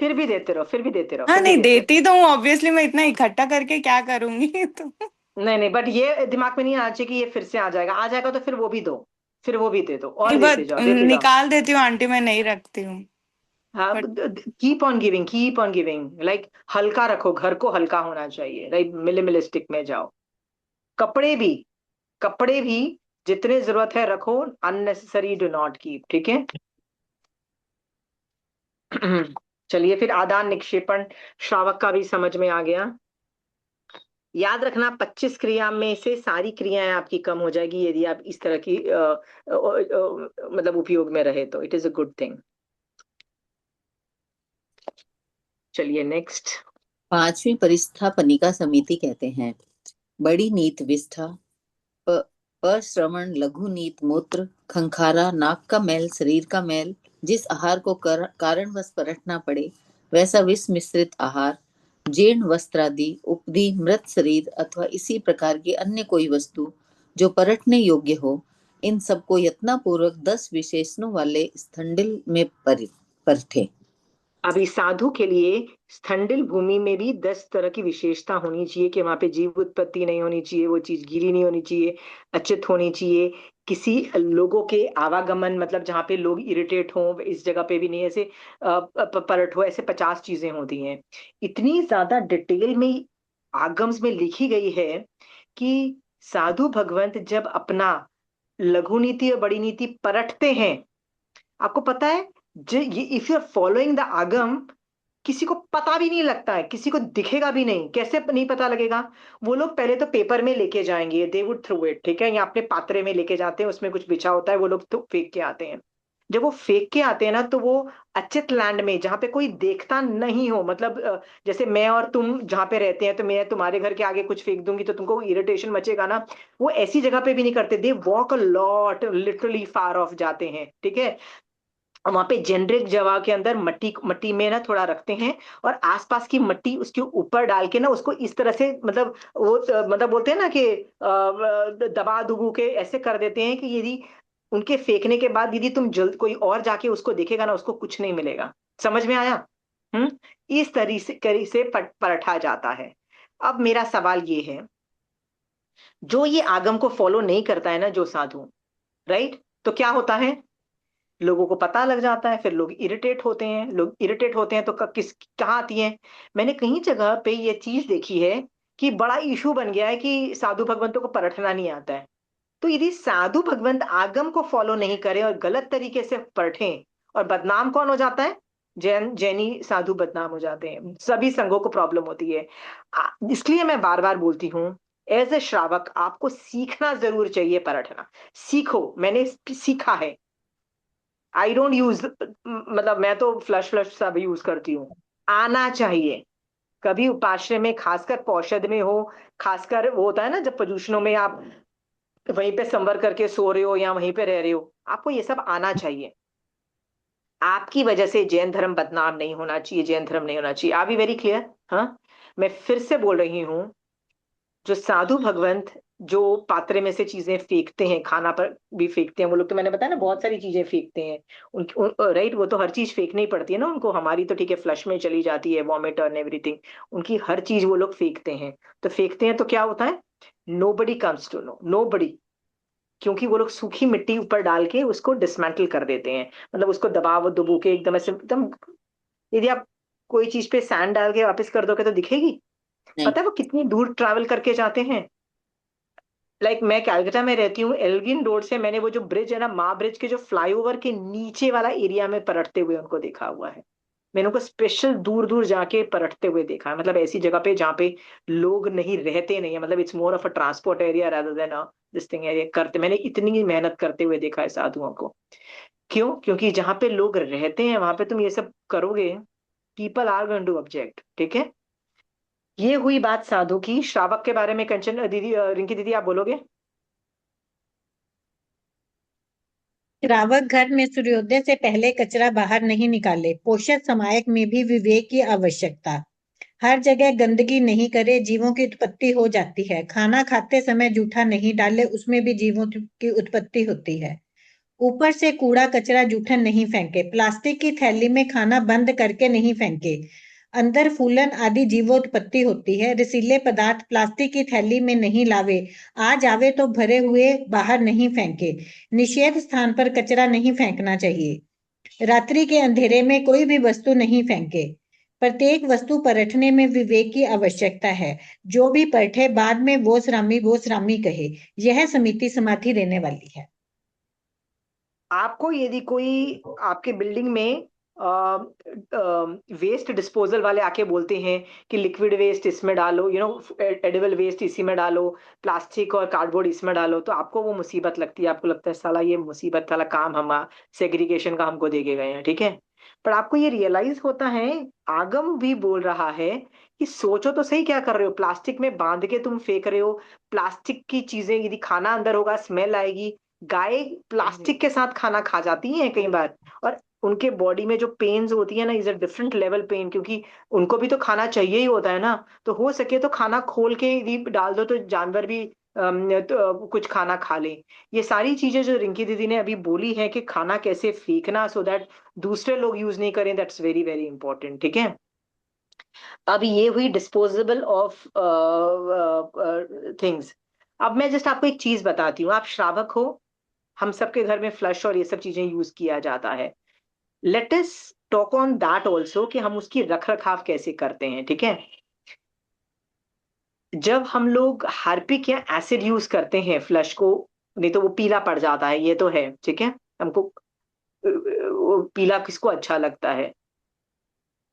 फिर भी देते रहो, फिर भी देते रहो, हाँ फिर भी नहीं देते देती रहो। तो हूँ ऑब्वियसली, मैं इतना इकट्ठा करके क्या करूंगी तो नहीं नहीं, बट ये दिमाग में नहीं आना चाहिए कि ये फिर से आ जाएगा, आ जाएगा तो फिर वो भी दो, फिर वो भी दे दो और नहीं, देते बस जाओ, देते जाओ। निकाल देती हूँ आंटी, मैं नहीं रखती हूँ। हाँ, but keep on giving, keep on giving, like हल्का रखो, घर को हल्का होना चाहिए, राइट, मिनिमलिस्टिक में जाओ। कपड़े भी, कपड़े भी जितने जरूरत है रखो, अननेसेसरी डू नॉट कीप, ठीक है। चलिए फिर आदान निक्षेपण श्रावक का भी समझ में आ गया। याद रखना 25 क्रिया में से सारी क्रियाएं आपकी कम हो जाएगी यदि आप इस तरह की मतलब उपयोग में रहे, तो it is a good thing. चलिए नेक्स्ट। पांचवी परिस्थापनिका समिति कहते हैं, बड़ी नीत विष्ठा, अश्रवण, लघु नीत मूत्र, खंखारा, नाक का मैल, शरीर का मैल, जिस आहार को कारणवश परखना पड़े वैसा विष मिश्रित आहार, जीर्ण वस्त्र आदि, उपदी, मृत शरीर अथवा इसी प्रकार की अन्य कोई वस्तु जो परखने योग्य हो, इन सबको यत्नपूर्वक 10 विशेषणों वाले स्थंडिल में परखे। अभी साधु के लिए स्थंडिल भूमि में भी 10 तरह की विशेषता होनी चाहिए, कि वहां पे जीव उत्पत्ति नहीं होनी चाहिए, वो चीज गीली नहीं होनी चाहिए, अचित होनी चाहिए, किसी लोगों के आवागमन, मतलब जहाँ पे लोग इरिटेट हों इस जगह पे भी नहीं, ऐसे पलट हो, ऐसे 50 चीजें होती हैं। इतनी ज्यादा डिटेल में आगम्स में लिखी गई है कि साधु भगवंत जब अपना लघु नीति और बड़ी नीति परखते हैं, आपको पता है, if you are following the आगम, किसी को पता भी नहीं लगता है, किसी को दिखेगा भी नहीं। कैसे नहीं पता लगेगा? वो लोग पहले तो पेपर में लेके जाएंगे, दे वुड थ्रू इट, ठीक है, या अपने पात्रे में लेके जाते हैं, उसमें कुछ बिछा होता है, वो लोग तो फेंक के आते हैं। जब वो फेंक के आते हैं ना, तो वो अचित लैंड में, जहां पे कोई देखता नहीं हो, मतलब जैसे मैं और तुम जहां पे रहते हैं, तो मैं तुम्हारे घर के आगे कुछ फेंक दूंगी तो तुमको इरिटेशन मचेगा ना। वो ऐसी जगह पे भी नहीं करते, they walk a lot, literally far of जाते हैं, ठीक है। वहां पे जेनरिक जगह के अंदर मट्टी मट्टी में ना थोड़ा रखते हैं, और आसपास की मट्टी उसके ऊपर डाल के ना उसको इस तरह से, मतलब वो मतलब बोलते हैं ना कि दबा दुबू के ऐसे कर देते हैं कि यदि उनके फेंकने के बाद यदि तुम जल्द कोई और जाके उसको देखेगा ना, उसको कुछ नहीं मिलेगा। समझ में आया? हम्म। इस तरीके से परखा जाता है। अब मेरा सवाल ये है, जो ये आगम को फॉलो नहीं करता है ना, जो साधु, राइट, तो क्या होता है? लोगों को पता लग जाता है, फिर लोग इरिटेट होते हैं। लोग इरिटेट होते हैं तो किस कहाँ आती है? मैंने कहीं जगह पे ये चीज देखी है कि बड़ा इशू बन गया है कि साधु भगवंतों को परखना नहीं आता है। तो यदि साधु भगवंत आगम को फॉलो नहीं करें और गलत तरीके से पढ़ें, और बदनाम कौन हो जाता है? जैनी साधु बदनाम हो जाते हैं, सभी संघों को प्रॉब्लम होती है। इसलिए मैं बार बार बोलती हूँ, एज ए श्रावक आपको सीखना जरूर चाहिए परखना। सीखो, मैंने सीखा है। आई डोंट यूज, मतलब मैं तो फ्लश फ्लश सब यूज करती हूँ। आना चाहिए। कभी उपाश्रय में, खासकर पौषध में हो, खासकर वो होता है ना जब प्रदूषणों में आप वहीं पे संवर करके सो रहे हो या वहीं पे रह रहे हो, आपको ये सब आना चाहिए। आपकी वजह से जैन धर्म बदनाम नहीं होना चाहिए, जैन धर्म नहीं होना चाहिए। R be very clear? हाँ, मैं फिर से बोल रही हूँ, जो साधु भगवंत जो पात्रे में से चीजें फेंकते हैं, खाना पर भी फेंकते हैं वो लोग, तो मैंने बताया ना बहुत सारी चीजें फेंकते हैं। राइट, वो तो हर चीज फेंकनी पड़ती है ना उनको, हमारी तो ठीक है फ्लश में चली जाती है, वॉमिट और एवरीथिंग, उनकी हर चीज वो लोग फेंकते हैं। तो फेंकते हैं तो क्या होता है? Nobody comes to know, nobody, क्योंकि वो लोग सूखी मिट्टी ऊपर डाल के उसको डिसमेंटल कर देते हैं, मतलब उसको दबाव दुबू के एकदम ऐसे एकदम। यदि आप कोई चीज पे सैंड डाल के वापस कर दोगे तो दिखेगी? नहीं। पता है वो कितनी दूर ट्रैवल करके जाते हैं? मैं कैलकाटा में रहती हूँ, एल्गिन रोड से मैंने वो जो ब्रिज है ना, माँ ब्रिज के जो फ्लाईओवर के नीचे वाला एरिया में पलटते हुए उनको देखा हुआ है। मैंने उनको स्पेशल दूर दूर जाके पलटते हुए देखा है, मतलब ऐसी जगह पे जहाँ पे लोग नहीं रहते नहीं है, मतलब it's more of a transport area rather than a this thing area. करते मैंने इतनी मेहनत करते हुए देखा है साधुओं को। क्यों? क्योंकि जहाँ पे लोग रहते हैं वहां पे तुम ये सब करोगे, people are going to object, ठीक है। ये हुई बात साधु की। श्रावक के बारे में कंचन दीदी, रिंकी दीदी आप बोलोगे? श्रावक घर में सूर्योदय से पहले कचरा बाहर नहीं निकाले। पोषक समायक में भी विवेक की आवश्यकता। हर जगह गंदगी नहीं करे, जीवों की उत्पत्ति हो जाती है। खाना खाते समय जूठा नहीं डाले, उसमें भी जीवों की उत्पत्ति होती है। ऊपर से कूड़ा कचरा जूठन नहीं फेंके। प्लास्टिक की थैली में खाना बंद करके नहीं फेंके, अंदर फूलन आदि जीवोत्पत्ति होती है। रसीले पदार्थ प्लास्टिक की थैली में नहीं लावे, आ जावे तो भरे हुए बाहर नहीं फेंके। निषेध स्थान पर कचरा नहीं फेंकना चाहिए। रात्रि के अंधेरे में कोई भी वस्तु नहीं फेंके। प्रत्येक वस्तु परखने में विवेक की आवश्यकता है। जो भी परखे बाद में वो श्रामी कहे। यह समिति समाधि देने वाली है। आपको यदि कोई आपके बिल्डिंग में वेस्ट डिस्पोजल वाले आके बोलते हैं कि लिक्विड वेस्ट इसमें डालो, एडिबल वेस्ट इसी में डालो, प्लास्टिक और कार्डबोर्ड इसमें डालो, तो आपको वो मुसीबत लगती है, आपको लगता है साला ये मुसीबत वाला काम हम सेग्रीगेशन का हमको दे के गए हैं, ठीक है। पर आपको ये रियलाइज होता है, आगम भी बोल रहा है कि सोचो तो सही, क्या कर रहे हो? प्लास्टिक में बांध के तुम फेंक रहे हो। प्लास्टिक की चीजें, यदि खाना अंदर होगा स्मेल आएगी। गाय प्लास्टिक के साथ खाना खा जाती हैं कई बार, और उनके बॉडी में जो पेन्स होती है ना, is a different level pain, क्योंकि उनको भी तो खाना चाहिए ही होता है ना। तो हो सके तो खाना खोल के यदि डाल दो तो जानवर भी कुछ खाना खा ले। ये सारी चीजें जो रिंकी दीदी ने अभी बोली है कि खाना कैसे फेंकना सो दैट दूसरे लोग यूज नहीं करें, दैट्स वेरी वेरी इंपॉर्टेंट, ठीक है। अब ये हुई डिस्पोजेबल ऑफ थिंग्स। अब मैं जस्ट आपको एक चीज बताती हूँ, आप श्रावक हो, हम सबके घर में फ्लश और ये सब चीजें यूज किया जाता है। Let us talk on that also कि हम उसकी रख रखाव कैसे करते हैं, ठीक है। जब हम लोग हार्पिक या एसिड यूज करते हैं फ्लश को, नहीं तो वो पीला पड़ जाता है, ये तो है, ठीक है, हमको वो पीला किसको अच्छा लगता है?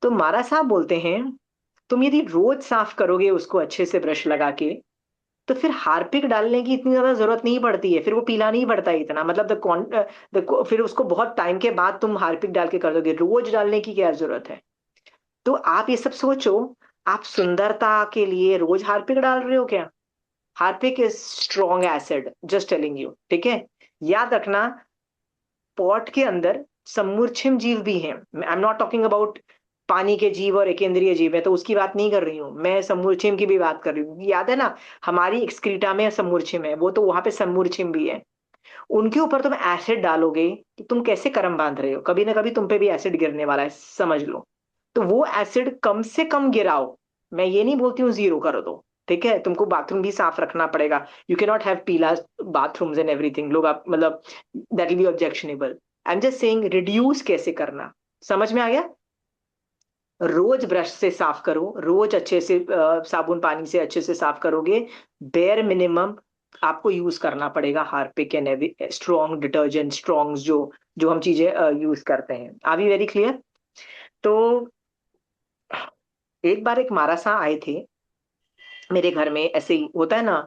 तो मारा साहब बोलते हैं तुम यदि रोज साफ करोगे उसको अच्छे से ब्रश लगा के, तो फिर हार्पिक डालने की इतनी ज्यादा जरूरत नहीं पड़ती है, फिर वो पीला नहीं पड़ता है इतना, मतलब फिर उसको बहुत टाइम के बाद तुम हार्पिक डाल के कर दोगे, रोज डालने की क्या जरूरत है? तो आप ये सब सोचो, आप सुंदरता के लिए रोज हार्पिक डाल रहे हो क्या? Harpic is strong acid, just telling you, ठीक है? याद रखना, पॉट के अंदर समूर्छिम जीव भी हैं। आई एम नॉट टॉकिंग अबाउट पानी के जीव और एकेंद्रीय जीव है, तो उसकी बात नहीं कर रही हूँ मैं, समूर्छिम की भी बात कर रही हूँ। याद है ना, हमारी एक्सक्रीटा में समूर्छिम है, वो तो वहां पे समूर्छिम भी है। उनके ऊपर तुम एसिड डालोगे तो तुम कैसे कर्म बांध रहे हो? कभी ना कभी तुम पे भी एसिड गिरने वाला है, समझ लो। तो वो एसिड कम से कम गिराओ, मैं ये नहीं बोलती हूँ जीरो कर दो, ठीक है? तुमको बाथरूम भी साफ रखना पड़ेगा, यू कैन नॉट हैव पीला बाथरूम्स एंड एवरीथिंग, लोग आप मतलब that will be objectionable. I am just saying reduce कैसे करना, समझ में आ गया? रोज ब्रश से साफ करो, रोज अच्छे से साबुन पानी से अच्छे से साफ करोगे, बेयर मिनिमम आपको यूज करना पड़ेगा Harpic and strong detergent, strong जो जो हम चीजें यूज करते हैं। Are we very clear? तो एक बार एक मारासा आए थे मेरे घर में, ऐसे ही होता है ना,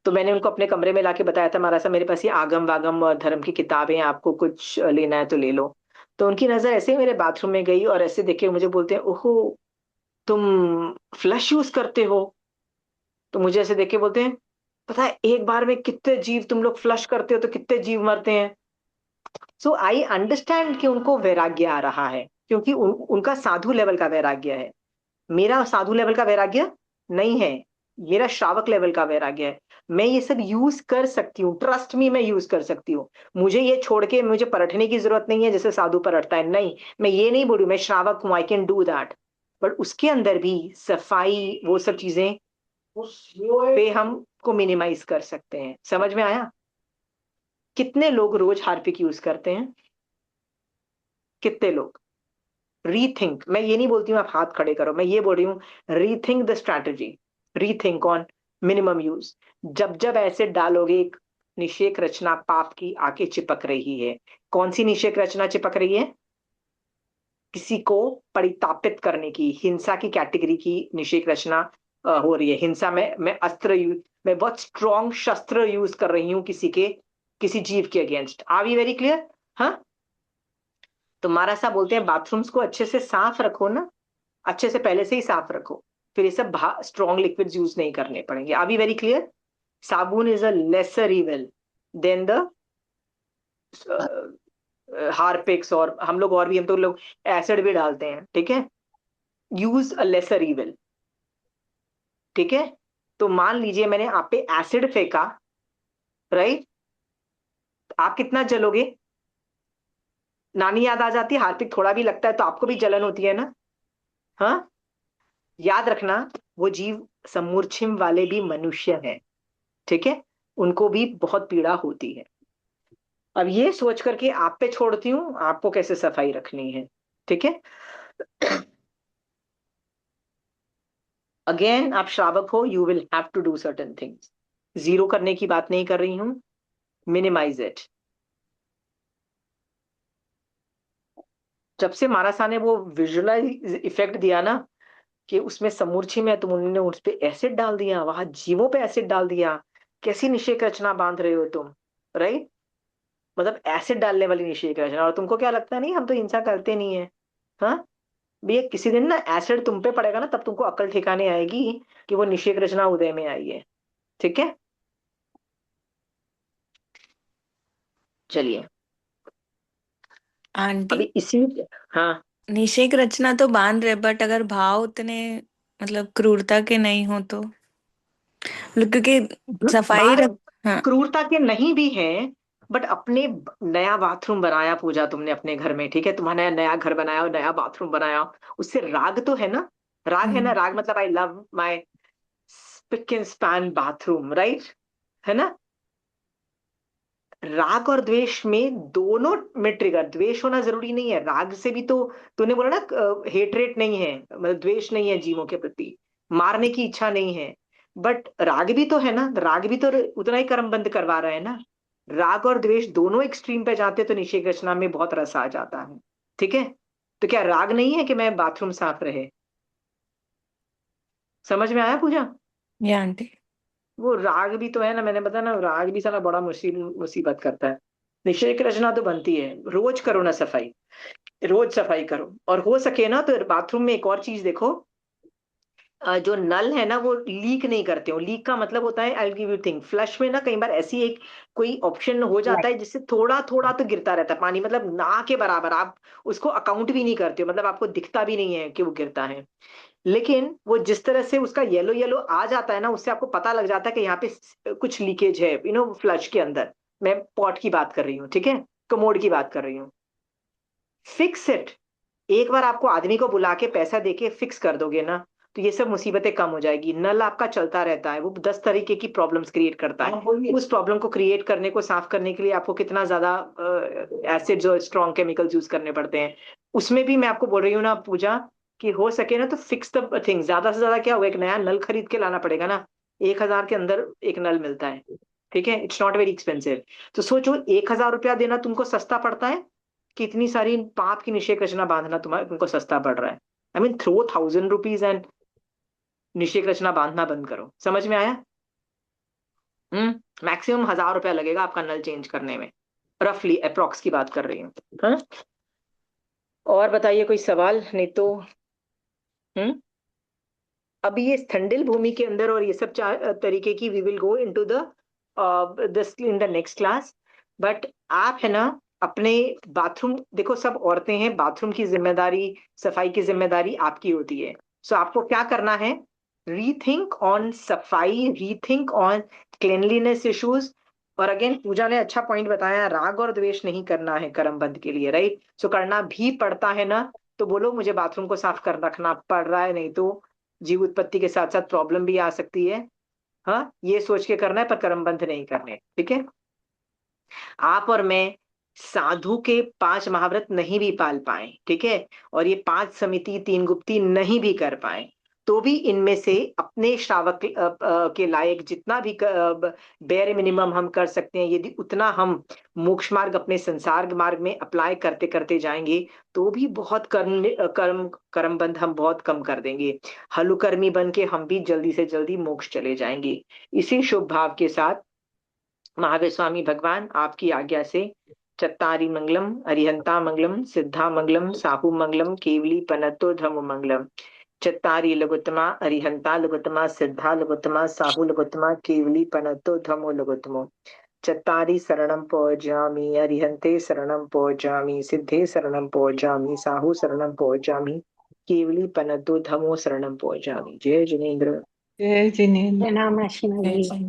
तो मैंने उनको अपने कमरे में लाके बताया था, मारासा मेरे पास ये आगम वागम और धर्म की किताबें हैं, आपको कुछ लेना है तो ले लो। तो उनकी नजर ऐसे ही मेरे बाथरूम में गई और ऐसे देखे मुझे बोलते हैं, ओहो तुम फ्लश यूज करते हो? तो मुझे ऐसे देख के बोलते हैं, पता है एक बार में कितने जीव, तुम लोग फ्लश करते हो तो कितने जीव मरते हैं। सो आई अंडरस्टैंड कि उनको वैराग्य आ रहा है, क्योंकि उनका साधु लेवल का वैराग्य है। मेरा साधु लेवल का वैराग्य नहीं है, मेरा श्रावक लेवल का वैराग्य है। मैं ये सब यूज कर सकती हूँ, ट्रस्ट मी, मैं यूज कर सकती हूँ। मुझे ये छोड़ के मुझे परखने की जरूरत नहीं है जैसे साधु परखता है, नहीं, मैं ये नहीं बोलूँ, मैं श्रावक हूँ, I can do that. But उसके अंदर भी सफाई, वो सब चीजें पे हमको मिनिमाइज कर सकते हैं। समझ में आया? कितने लोग रोज हार्पिक यूज करते हैं? कितने लोग? रीथिंक, मैं ये नहीं बोलती हूँ आप हाथ खड़े करो, मैं ये बोल रही हूँ rethink the strategy, rethink on minimum use. जब जब ऐसे डालोगे, एक निषेक रचना पाप की आके चिपक रही है। कौन सी निषेक रचना चिपक रही है? किसी को परितापित करने की, हिंसा की कैटेगरी की निषेक रचना हो रही है। हिंसा में मैं मैं बहुत स्ट्रॉन्ग शस्त्र यूज कर रही हूँ किसी के, किसी जीव के against. Are we very clear? हाँ। तो महाराज साहब बोलते हैं बाथरूम्स को अच्छे से साफ रखो ना, अच्छे से पहले से ही साफ रखो, फिर ये सब स्ट्रॉन्ग लिक्विड्स यूज नहीं करने पड़ेंगे। Are we very clear? साबुन is a lesser evil than the Harpics, और हम लोग और भी, हम तो लोग एसिड भी डालते हैं, ठीक है? यूज अ लेसर इविल, ठीक है? तो मान लीजिए मैंने आप पे एसिड फेंका, राइट? आप कितना जलोगे? नानी याद आ जाती है, हार्पिक थोड़ा भी लगता है तो आपको भी जलन होती है ना? हाँ, याद रखना, वो जीव समूर्छिम वाले भी मनुष्य हैं, ठीक है? उनको भी बहुत पीड़ा होती है। अब ये सोच करके आप पे छोड़ती हूँ आपको कैसे सफाई रखनी है, ठीक है? अगेन आप श्रावक हो, you will have to do certain things. Zero करने की बात नहीं कर रही हूं, मिनिमाइज इट। जब से मारासा ने वो विजुअलाइज इफेक्ट दिया ना कि उसमें समूर्छी में, तुम उन्होंने उस पे एसिड डाल दिया, वहां जीवों पे एसिड डाल दिया, कैसी निषेक रचना बांध रहे हो तुम, राइट? मतलब एसिड डालने वाली निषेक रचना, और तुमको क्या लगता है नहीं हम तो हिंसा करते नहीं है? हाँ भैया, किसी दिन ना एसिड तुम पे पड़ेगा ना, तब तुमको अकल ठिकाने आएगी कि वो निषेक रचना उदय में आई है, ठीक है? चलिए आंटी, अभी इसी, हाँ निषेक रचना तो बांध रहे, बट अगर भाव उतने मतलब क्रूरता के नहीं हो तो, मतलब क्योंकि सफाई बाहर रख। हाँ। क्रूरता के नहीं भी है, बट अपने नया बाथरूम बनाया पूजा तुमने अपने घर में, ठीक है? तुम्हारा नया घर बनाया और नया बाथरूम बनाया, उससे राग तो है ना? राग है ना? हम्म। राग मतलब I love my spick and span bathroom, right? है ना? राग और द्वेष में, दोनों में ट्रिगर, द्वेष होना जरूरी नहीं है, राग से भी तो, तूने बोला ना हेटरेट नहीं है, मतलब द्वेष नहीं है जीवों के प्रति, मारने की इच्छा नहीं है, बट राग भी तो है ना, राग भी तो उतना ही कर्म बंद करवा रहा है ना, राग और द्वेष दोनों एक्सट्रीम पे जाते तो निषेक रचना में बहुत रस आ जाता है। ठीक है, तो क्या राग नहीं है कि मैं बाथरूम साफ रहे? समझ में आया पूजा? या आंटी। वो राग भी तो है ना, मैंने बताया ना, राग भी साला बड़ा मुसीबत करता है। निषेक रचना तो बनती है, रोज करो ना सफाई, रोज सफाई करो। और हो सके ना तो बाथरूम में एक और चीज देखो, जो नल है ना वो लीक नहीं करते हो। लीक का मतलब होता है, I give you thing, flush में ना कई बार ऐसी एक कोई ऑप्शन हो जाता है जिससे थोड़ा थोड़ा तो गिरता रहता है पानी, मतलब ना के बराबर, आप उसको अकाउंट भी नहीं करते हो, मतलब आपको दिखता भी नहीं है कि वो गिरता है। लेकिन वो जिस तरह से उसका येलो येलो आ जाता है ना, उससे आपको पता लग जाता है कि यहाँ पे कुछ लीकेज है, फ्लश के अंदर। मैं पॉट की बात कर रही हूँ, ठीक है, कमोड की बात कर रही हूँ। Fix it. एक बार आपको आदमी को बुला के पैसा देके फिक्स कर दोगे ना, तो ये सब मुसीबतें कम हो जाएगी। नल आपका चलता रहता है, वो 10 तरीके की प्रॉब्लम्स क्रिएट करता है। उस प्रॉब्लम को क्रिएट करने को, साफ करने के लिए आपको कितना ज्यादा एसिड्स और स्ट्रॉन्ग केमिकल्स यूज करने पड़ते हैं। उसमें भी मैं आपको बोल रही हूँ ना पूजा, कि हो सके ना तो फिक्स द थिंग। ज्यादा से ज्यादा क्या होगा, एक नया नल खरीद के लाना पड़ेगा ना, 1,000 के अंदर एक नल मिलता है। ठीक है, इट्स नॉट वेरी एक्सपेंसिव। तो सोचो 1,000 रुपया देना तुमको सस्ता पड़ता है, कितनी सारी पाप की निषेक रचना बांधना तुम्हारे तुमको सस्ता पड़ रहा है। I mean throw 1,000 rupees and निषेक रचना बांधना बंद करो। समझ में आया? मैक्सिमम 1,000 रुपया लगेगा आपका नल चेंज करने में, रफली अप्रोक्स की बात कर रही हूँ। हाँ, और बताइए कोई सवाल, नहीं तो हम्म अभी ये ठंडिल भूमि के अंदर और ये सब तरीके की we will go into the this in the next class. But आप है ना अपने बाथरूम देखो, सब औरतें हैं, बाथरूम की जिम्मेदारी, सफाई की जिम्मेदारी आपकी होती है। सो आपको क्या करना है, रीथिंक ऑन सफाई, रीथिंक ऑन क्लीनलीनेस इश्यूज। और अगेन पूजा ने अच्छा पॉइंट बताया, राग और द्वेष नहीं करना है कर्म बंध के लिए, राइट? सो करना भी पड़ता है ना, तो बोलो मुझे बाथरूम को साफ कर रखना पड़ रहा है, नहीं तो जीव उत्पत्ति के साथ साथ प्रॉब्लम भी आ सकती है। हाँ, ये सोच के करना है, पर कर्म बंध नहीं करने। ठीक है, आप और मैं साधु के 5 महाव्रत नहीं भी पाल पाए, ठीक है, और ये 5 समिति 3 गुप्ती नहीं भी कर पाए, तो भी इनमें से अपने श्रावक के लायक जितना भी बेयर मिनिमम हम कर सकते हैं, यदि उतना हम मोक्ष मार्ग अपने संसार मार्ग में अप्लाई करते करते जाएंगे, तो भी बहुत कर्म बंध हम बहुत कम कर देंगे। हलुकर्मी बन के हम भी जल्दी से जल्दी मोक्ष चले जाएंगे। इसी शुभ भाव के साथ महावीर स्वामी भगवान आपकी आज्ञा से चत्तारी मंगलम, अरिहंता मंगलम, सिद्धा मंगलम, साहू मंगलम, केवली पनतो धर्म मंगलम। चत्तारी लघुत्तमा, अरिहंता लघुत्तमा, सिद्धा लघुत्तमा, साहू लघुत्तमा, केवली पनतो धर्मो लघुत्तमो। चत्तारी शरणं पौजामि, अरिहंते शरणं पौजामि, सिद्धे शरणं पौजामि, साहू शरणं पौजामि, केवली पनतो धर्मो शरणं पौजामि। जय जिनेन्द्र। जय जिनेन्द्र। प्रणाम अश्विनी जी।